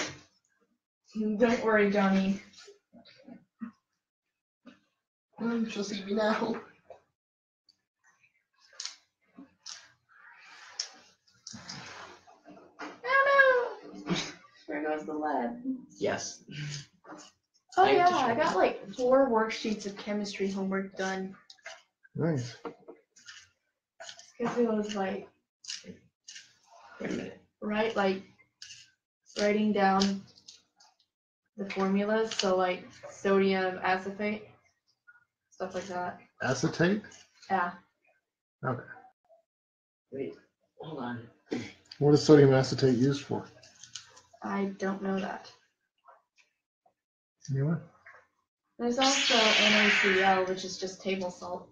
Don't worry, Johnny. She'll see me now. Oh no! There goes the lead. Yes. Oh Time to yeah, show I got me. like 4 worksheets of chemistry homework done. Nice. Because it was like, Wait a minute. writing down the formulas, so like sodium acetate, stuff like that. Acetate? Yeah. Okay. Wait. Hold on. What is sodium acetate used for? I don't know that. Anyway. There's also NaCl, which is just table salt.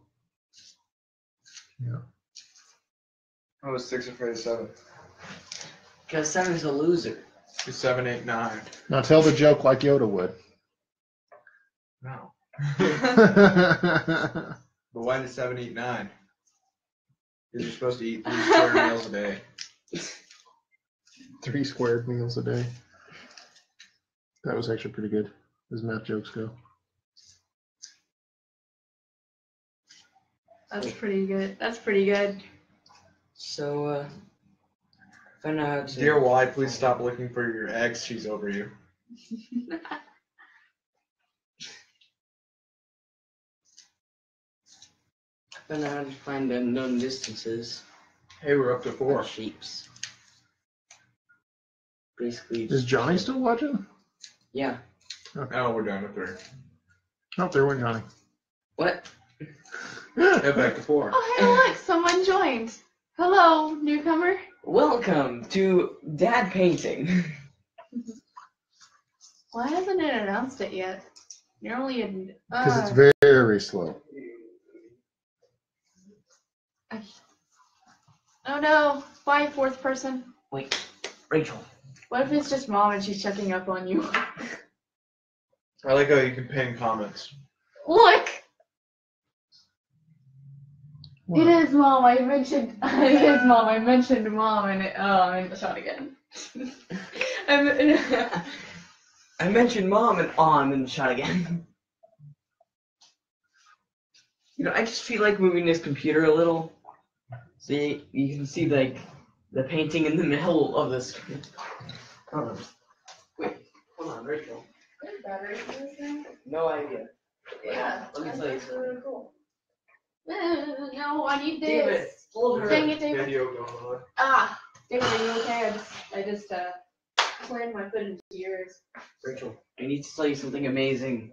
Yeah. I was 6 afraid of 7. Because 7's a loser. 7, 8, 9. Now tell the joke like Yoda would. No. But why did 7 eat 9? Because you're supposed to eat 3 square meals a day. 3 squared meals a day. That was actually pretty good, as math jokes go. That's pretty good. That's pretty good. So, find out how to... Dear Y, please stop looking for your ex. She's over you. Find out how to find unknown distances. Hey, we're up to 4. Of shapes. Basically. Is Johnny still watching? Yeah. Oh, we're down to 3. Oh, there went Johnny. What? Head back to 4. Oh, hey, look, someone joined. Hello, newcomer. Welcome to Dad Painting. Why hasn't it announced it yet? You're only in. Because it's very, very slow. Oh no! Bye, 4th person. Wait, Rachel. What if it's just mom and she's checking up on you? I like how you can pin comments. Look! What? It is mom. I mentioned. It is mom. I mentioned mom, and I'm in the shot again. I mentioned mom and I'm in the shot again. You know, I just feel like moving this computer a little. So you can see like the painting in the middle of the screen. Hold on. Wait, hold on, Rachel. Battery for this thing? No idea. Yeah, Let me that's tell you actually really cool. No, I need Damn it. this. Hold her. Dang it, David. Video going on. Ah, David, are you okay? I just slammed my foot into yours. Rachel, I need to tell you something amazing.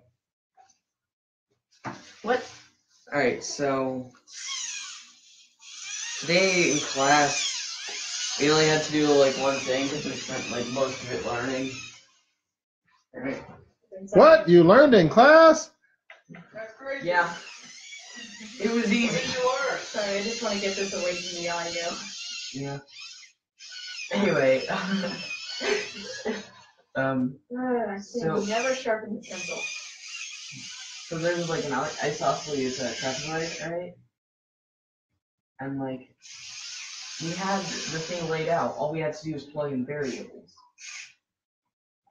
What? Alright, so today in class, we only had to do like one thing because we spent like most of it learning. Alright. What? You learned in class? Yeah. It was easy. Sorry, I just want to get this away from the audio. Yeah. Anyway, So- never sharpen the pencil. so there was like an isosceles trapezoid, right? And like, we had the thing laid out. All we had to do was plug in variables.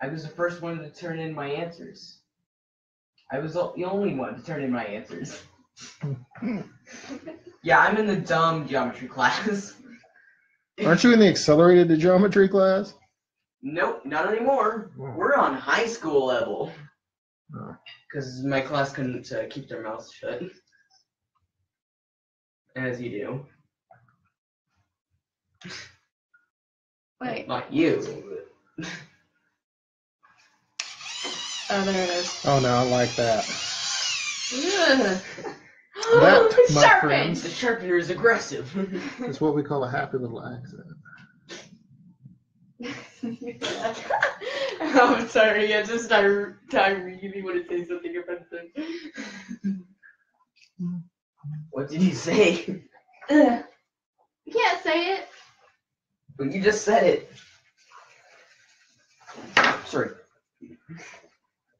I was the first one to turn in my answers. I was the only one to turn in my answers. Yeah, I'm in the dumb geometry class. Aren't you in the accelerated geometry class? Nope, not anymore. We're on high school level. Oh. Because my class couldn't keep their mouths shut. As you do. Wait. Not you. Oh, there it is. Oh, no, I like that. Ugh. That, It's my sharpened. friends, The sharpener is aggressive. is what we call a happy little accident. Oh, I'm sorry. I really want to say something offensive. What What did you say? Ugh. You can't say it. But you just said it. Sorry.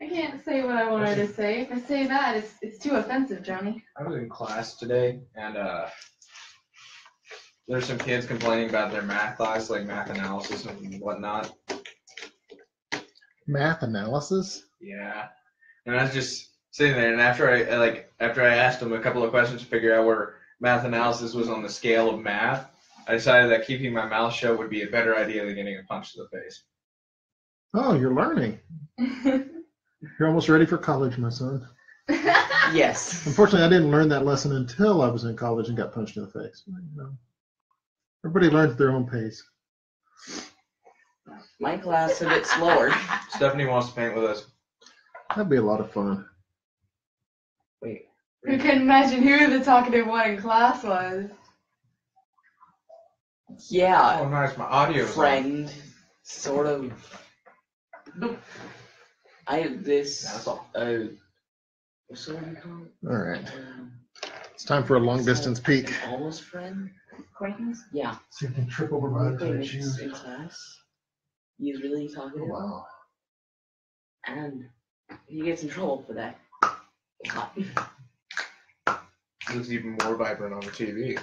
I can't say what I wanted to say. If I say that, it's too offensive, Johnny. I was in class today, and there's some kids complaining about their math class, like math analysis and whatnot. Math analysis? Yeah. And I was just sitting there, and after I asked them a couple of questions to figure out where math analysis was on the scale of math, I decided that keeping my mouth shut would be a better idea than getting a punch to the face. Oh, you're learning. You're almost ready for college, my son. Yes. Unfortunately, I didn't learn that lesson until I was in college and got punched in the face. You know, everybody learns at their own pace. My class a bit slower. Stephanie wants to paint with us. That'd be a lot of fun. Wait. You can imagine who the talkative one in class was. Yeah. Oh, nice. My audio's on. Friend. Sort of. I have this. That's all. What's the one called? All right. It's time for a long distance peek. Almost friend? Acquaintance? Yeah. See if I can trip over We my play tight shoes. in class. He's really talkative. Wow. And he gets in trouble for that. A lot. It looks even more vibrant on the TV.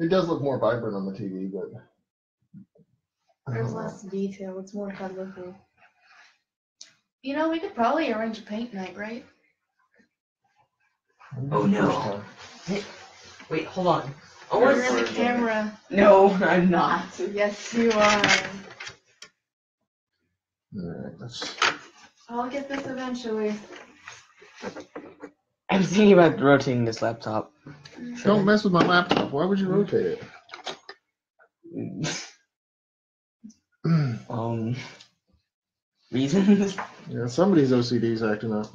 It does look more vibrant on the TV, but There's less detail. It's more colorful. You know, we could probably arrange a paint night, right? Oh, no. Wait, hold on. Oh, You're in the camera. No, I'm not. Yes, you are. Alright, let's. I'll get this eventually. I'm thinking about rotating this laptop. Don't mess with my laptop. Why would you rotate it? Reasons? Yeah, somebody's OCD's acting up.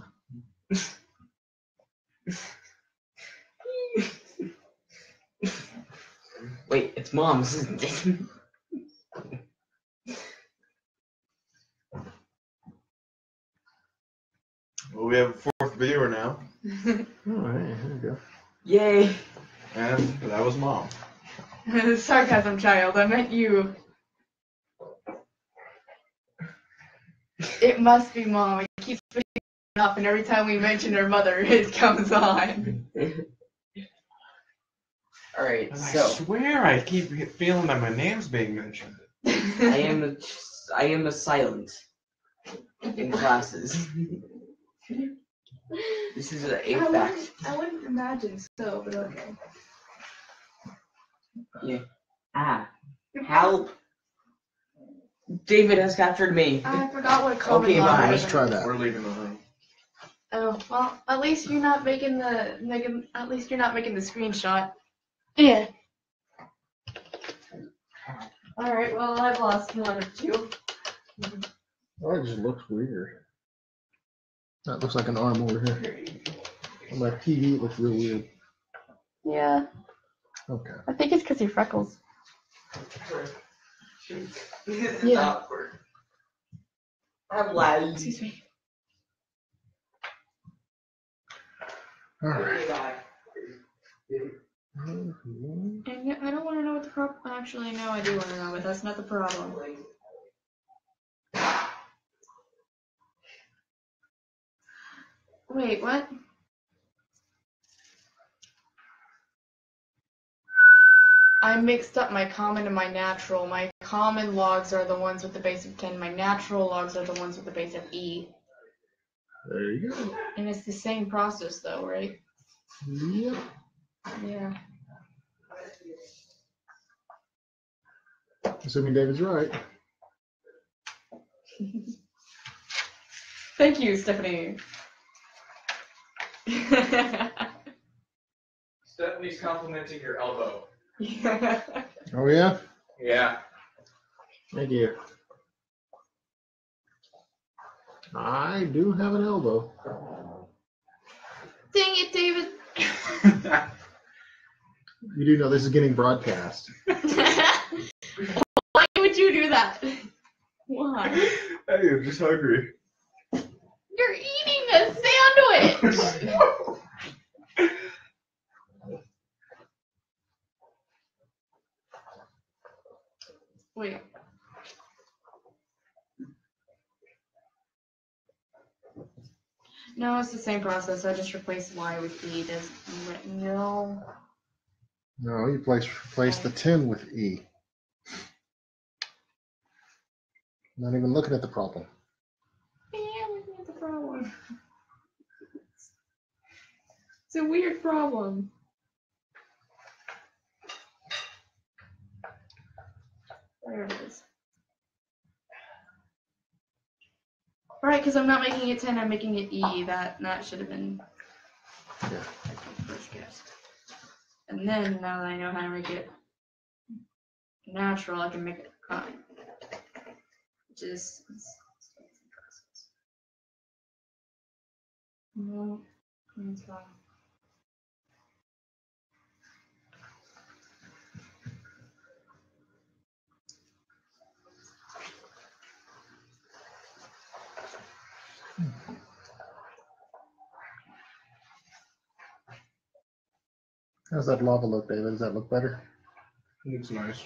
Wait, it's mom's, isn't it? Well, we have a fourth viewer now, Alright, here we go. Yay! and that was Mom. Sarcasm, child. I meant you. It must be Mom. It keeps picking up, and every time we mention her mother, it comes on. Alright, I so swear I keep feeling that my name's being mentioned. I am a silent in classes. This is a fact. I wouldn't imagine so, but okay. Yeah. Ah. Help! David has captured me. I forgot what common Okay, law bye. was. Let's try that. We're leaving the room. Oh well, at least you're not making the screenshot. Yeah. All right. Well, I've lost one of two. Oh, it just looks weird. That looks like an arm over here. On my TV, it looks real weird. Yeah. Okay. I think it's because your freckles. It's Yeah. awkward. I'm loud. Excuse me. Alright. And yet, I don't want to know what the problem. Actually, no, I do want to know, but that's not the problem. Wait, what? I mixed up my common and my natural. My common logs are the ones with the base of 10. My natural logs are the ones with the base of E. There you go. And it's the same process, though, right? Yep. Yeah. Assuming David's right. Thank you, Stephanie. Stephanie's complimenting your elbow. Oh, yeah? Yeah. Thank you. I do have an elbow. Dang it, David. You do know this is getting broadcast. Why would you do that? Why? Hey, I'm just hungry. You're eating a sandwich! No, it's the same process. I just replaced Y with E. Does no? No, you replace the 10 with E. Not even looking at the problem. Yeah, looking at the problem. It's a weird problem. There it is. Right, because I'm not making it 10, I'm making it E. That should have been Yeah. my first guess. And then, now that I know how to make it natural, I can make it prime. Which is... No, that's fine. How's that lava look, David? Does that look better? Looks nice.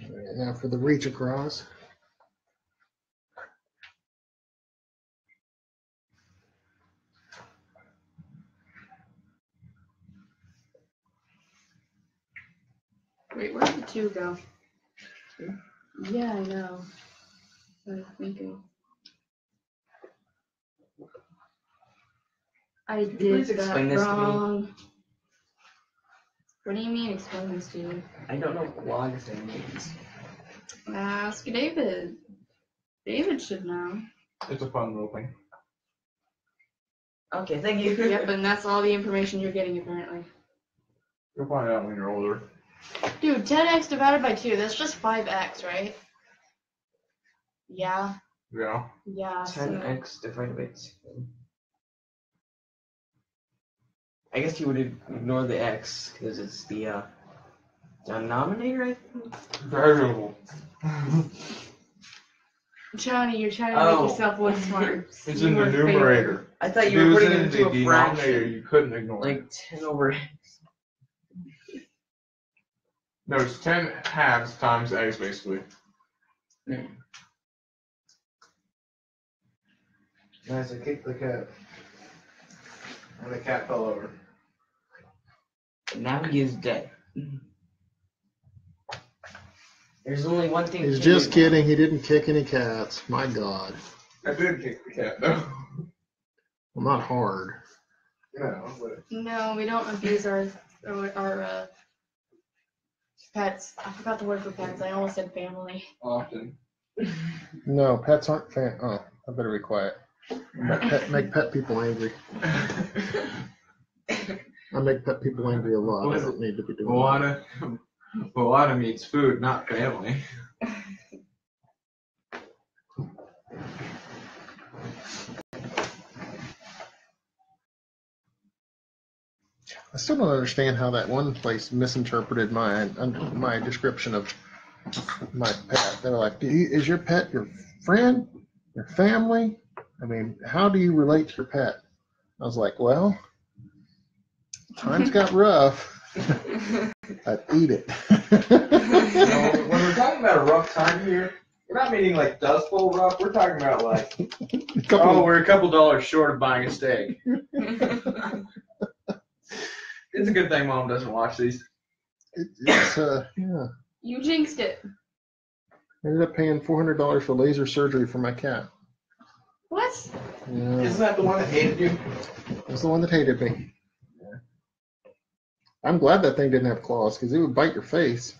Alright, now for the reach across. Wait, where did the 2 go? Yeah, I know. I'm thinking. I you did please that explain this to me? wrong. What do you mean explain this to you? I don't know what log thing means. Ask David. David should know. It's a fun little thing. Okay, thank you. Yep, and that's all the information you're getting apparently. You'll find out when you're older. Dude, 10x divided by 2, that's just 5x, right? Yeah. Yeah. Yeah, so 10x divided by 2. I guess you would ignore the x because it's the denominator, I think. Variable. Johnny, you're trying to make yourself look smart. It's in the numerator. I thought If you it were was putting it in the into a denominator, fraction. you couldn't ignore it. Like 10 over x. No, it's 10 halves times x, basically. Nice, I kicked the cat. And the cat fell over. Now he is dead. There's only one thing. He's to just do. kidding. He didn't kick any cats. My God. I did kick the cat, though. Well, not hard. No, but No, we don't abuse our pets. I forgot the word for pets. I almost said family. often. No, pets aren't Oh, I better be quiet. Make pet people angry. I make pet people angry a lot. I don't need to be doing that. Moana means food, not family. I still don't understand how that one place misinterpreted my description of my pet. They're like, is your pet your friend, your family? I mean, how do you relate to your pet? I was like, well, times got rough. I'd eat it. No, when we're talking about a rough time here, we're not meaning like Dust Bowl rough. We're talking about like, we're a couple dollars short of buying a steak. It's a good thing Mom doesn't watch these. It's yeah. You jinxed it. I ended up paying $400 for laser surgery for my cat. What? Yeah. Isn't that the one that hated you? It was the one that hated me. I'm glad that thing didn't have claws because it would bite your face.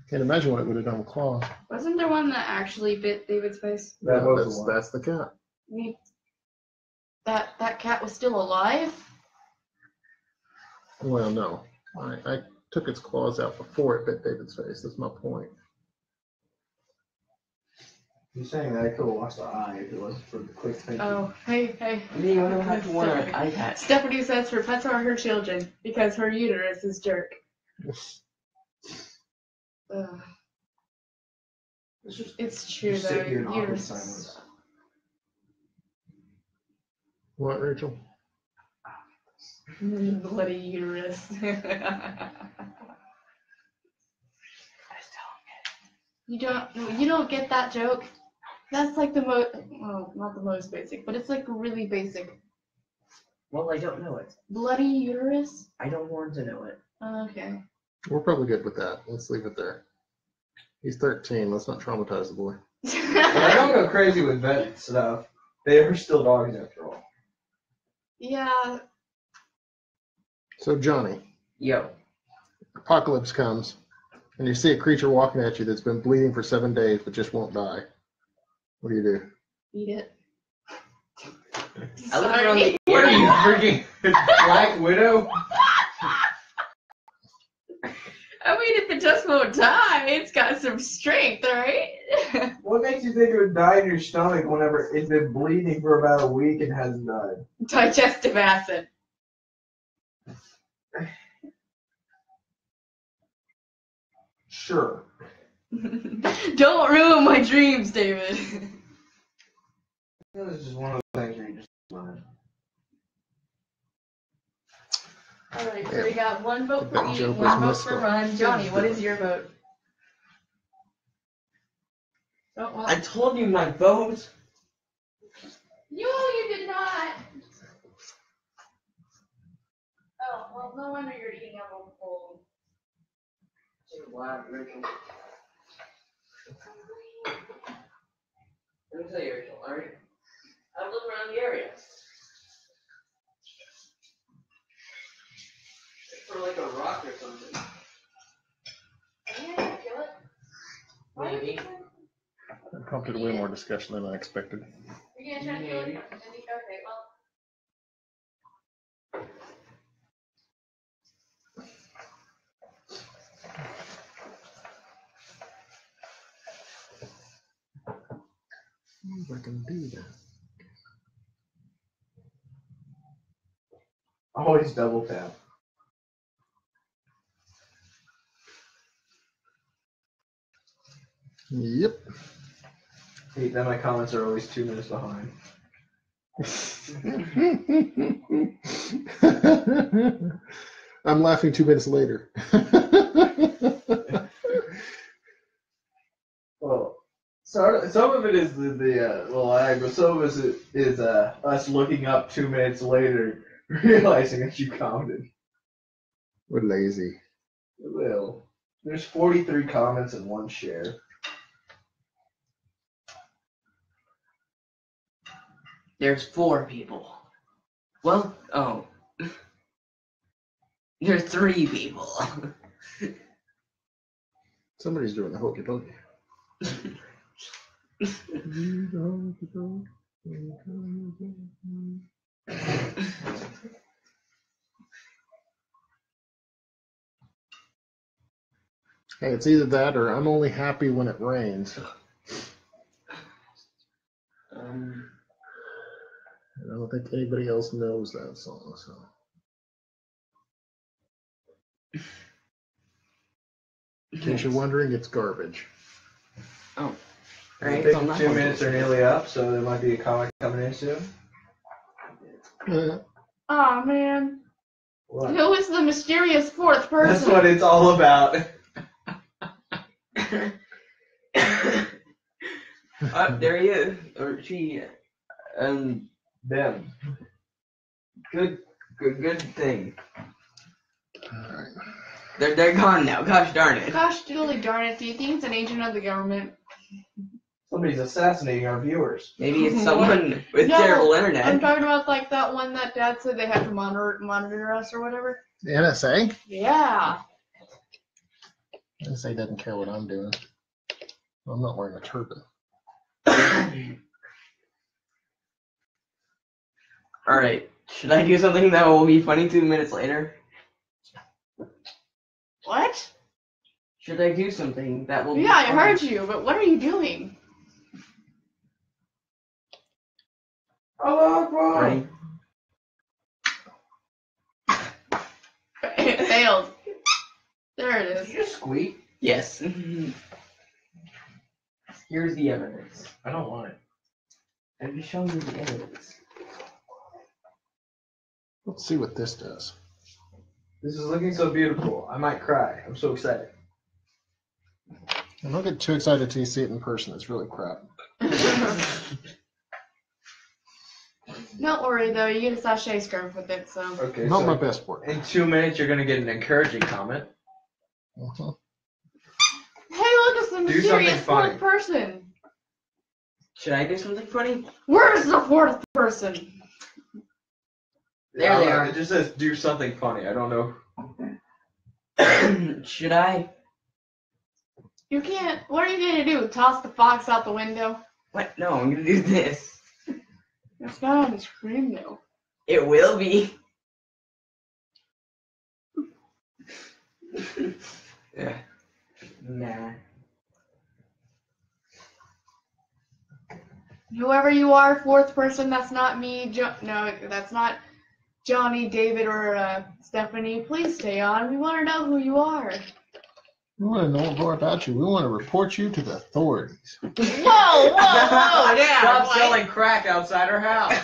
Can't imagine what it would have done with claws. Wasn't there one that actually bit David's face? That was the one. That's the cat. That cat was still alive? Well, no. I took its claws out before it bit David's face. That's my point. You're saying that I could have lost an eye if it wasn't for the quick thinking. Oh, hey. Maybe you don't have to want an iPad. Stephanie says her pets are her children because her uterus is jerk. It's true just though. sit here in awkward Uterus. silence. What, Rachel? Bloody uterus. You don't get that joke? That's like the most, well, not the most basic, but it's like really basic. Well, I don't know it. Bloody uterus? I don't want to know it. Okay. We're probably good with that. Let's leave it there. He's 13. Let's not traumatize the boy. But I don't go crazy with vet stuff. They are still dogs after all. Yeah. So, Johnny, Yo. apocalypse comes, and you see a creature walking at you that's been bleeding for 7 days but just won't die. What do you do? Eat it. I look around the What are you, area. freaking Black Widow? I mean, if it just won't die, it's got some strength, alright? What makes you think it would die in your stomach whenever it's been bleeding for about a week and hasn't died? Digestive acid. Sure. Don't ruin my dreams, David. This is just one of those things where you just Alright, so we got one vote for That eat, joke one vote was for missed. run. Johnny, what is your vote? Oh, well. I told you my vote. You did not. Oh, well, no wonder you're eating out of a bowl. Let me tell you, Rachel, alright? I look around the area. For like a rock or something. Are you gonna kill it? Why would you Maybe. try- That prompted way more discussion than I expected. Are you gonna try to kill it? Maybe. Okay, well. If I can do that. always double tap. Yep. Hey, then my comments are always 2 minutes behind. I'm laughing 2 minutes later. Well, some of it is the lag, but some of it is us looking up 2 minutes later, realizing that you counted. We're lazy. Well, there's 43 comments and 1 share. There's 4 people. Well, oh. There's 3 people. Somebody's doing the hokey pokey. Hey, it's either that or I'm only happy when it rains. And I don't think anybody else knows that song, so. In case you're wondering, it's garbage. Oh. I Alright, think so I'm not 2 going to minutes are nearly up, so there might be a comic coming in soon. Aw, man. What? Who is the mysterious fourth person? That's what it's all about. There he is. Or she. Them. Good thing. Alright. They're gone now. Gosh darn it. Gosh diddly darn it, do you think it's an agent of the government? Somebody's assassinating our viewers. Maybe it's someone with No, terrible internet. I'm talking about like that one that Dad said they had to monitor us or whatever. The NSA? Yeah. NSA doesn't care what I'm doing. I'm not wearing a turban. Alright. Should I do something that will be funny 2 minutes later? What? Should I do something that will be Yeah, I funny? heard you, but what are you doing? Oh, Ready? It failed. There it Did is. you just squeak? Yes. Here's the evidence. I don't want it. I'm just showing you the evidence. Let's see what this does. This is looking so beautiful. I might cry. I'm so excited. And don't get too excited till you see it in person. It's really crap. Don't worry though, you get a sachet scarf with it, so. Okay, Not so my best work. in 2 minutes you're gonna get an encouraging comment. Mhm. Hey, look, it's the Do mysterious something funny. fourth person. Should I do something funny? Where's the fourth person? There they are. It just says do something funny. I don't know. Should I? You can't. What are you gonna do? Toss the fox out the window? What? No, I'm gonna do this. It's not on the screen though. It will be. Yeah. Nah. Whoever you are, fourth person, that's not me. No, that's not Johnny, David, or Stephanie. Please stay on. We want to know who you are. We want to know more about you. We want to report you to the authorities. Whoa, yeah. Stop like- selling crack outside our house.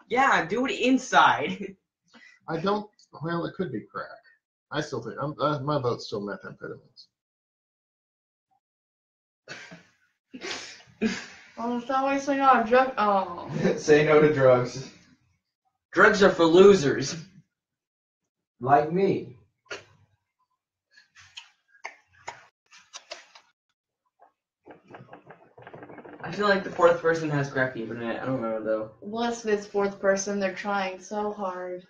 Yeah, do it inside. I don't. Well, it could be crack. I still think my vote's still methamphetamines. Oh, stop wasting on drug. Oh. Say no to drugs. Drugs are for losers. Like me. I feel like the fourth person has crack fever in it. I don't know though. Bless this fourth person. They're trying so hard.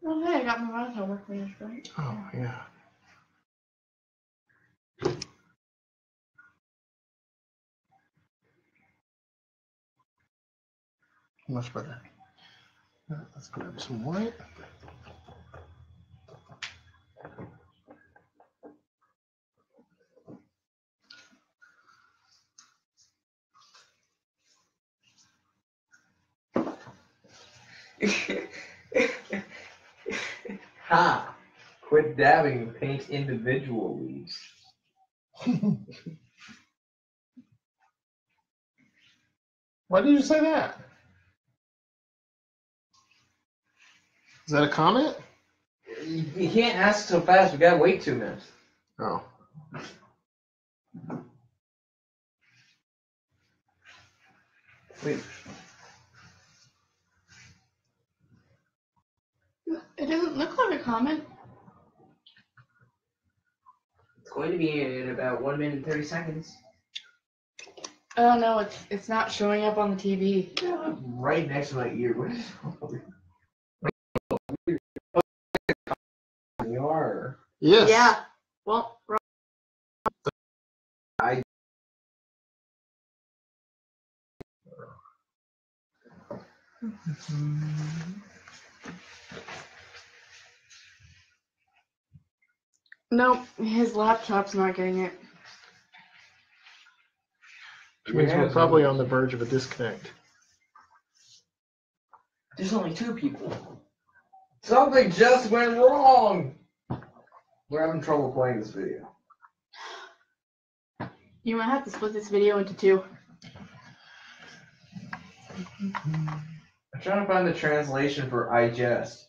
Oh, hey, I got my mouth homework finished, right? Oh yeah. Much better. Let's grab some white. Ha! Quit dabbing and paint individual leaves. Why did you say that? Is that a comment? You can't ask so fast. We gotta wait 2 minutes. Oh. Wait. It doesn't look like a comment. It's going to be in about 1 minute and 30 seconds. Oh no, it's not showing up on the TV. Right next to my ear. What is you are. Yes. Yeah. Well, nope, his laptop's not getting it. Which means we're probably on the verge of a disconnect. There's only 2 people. Something just went wrong. We're having trouble playing this video. You might have to split this video into 2. I'm trying to find the translation for I jest.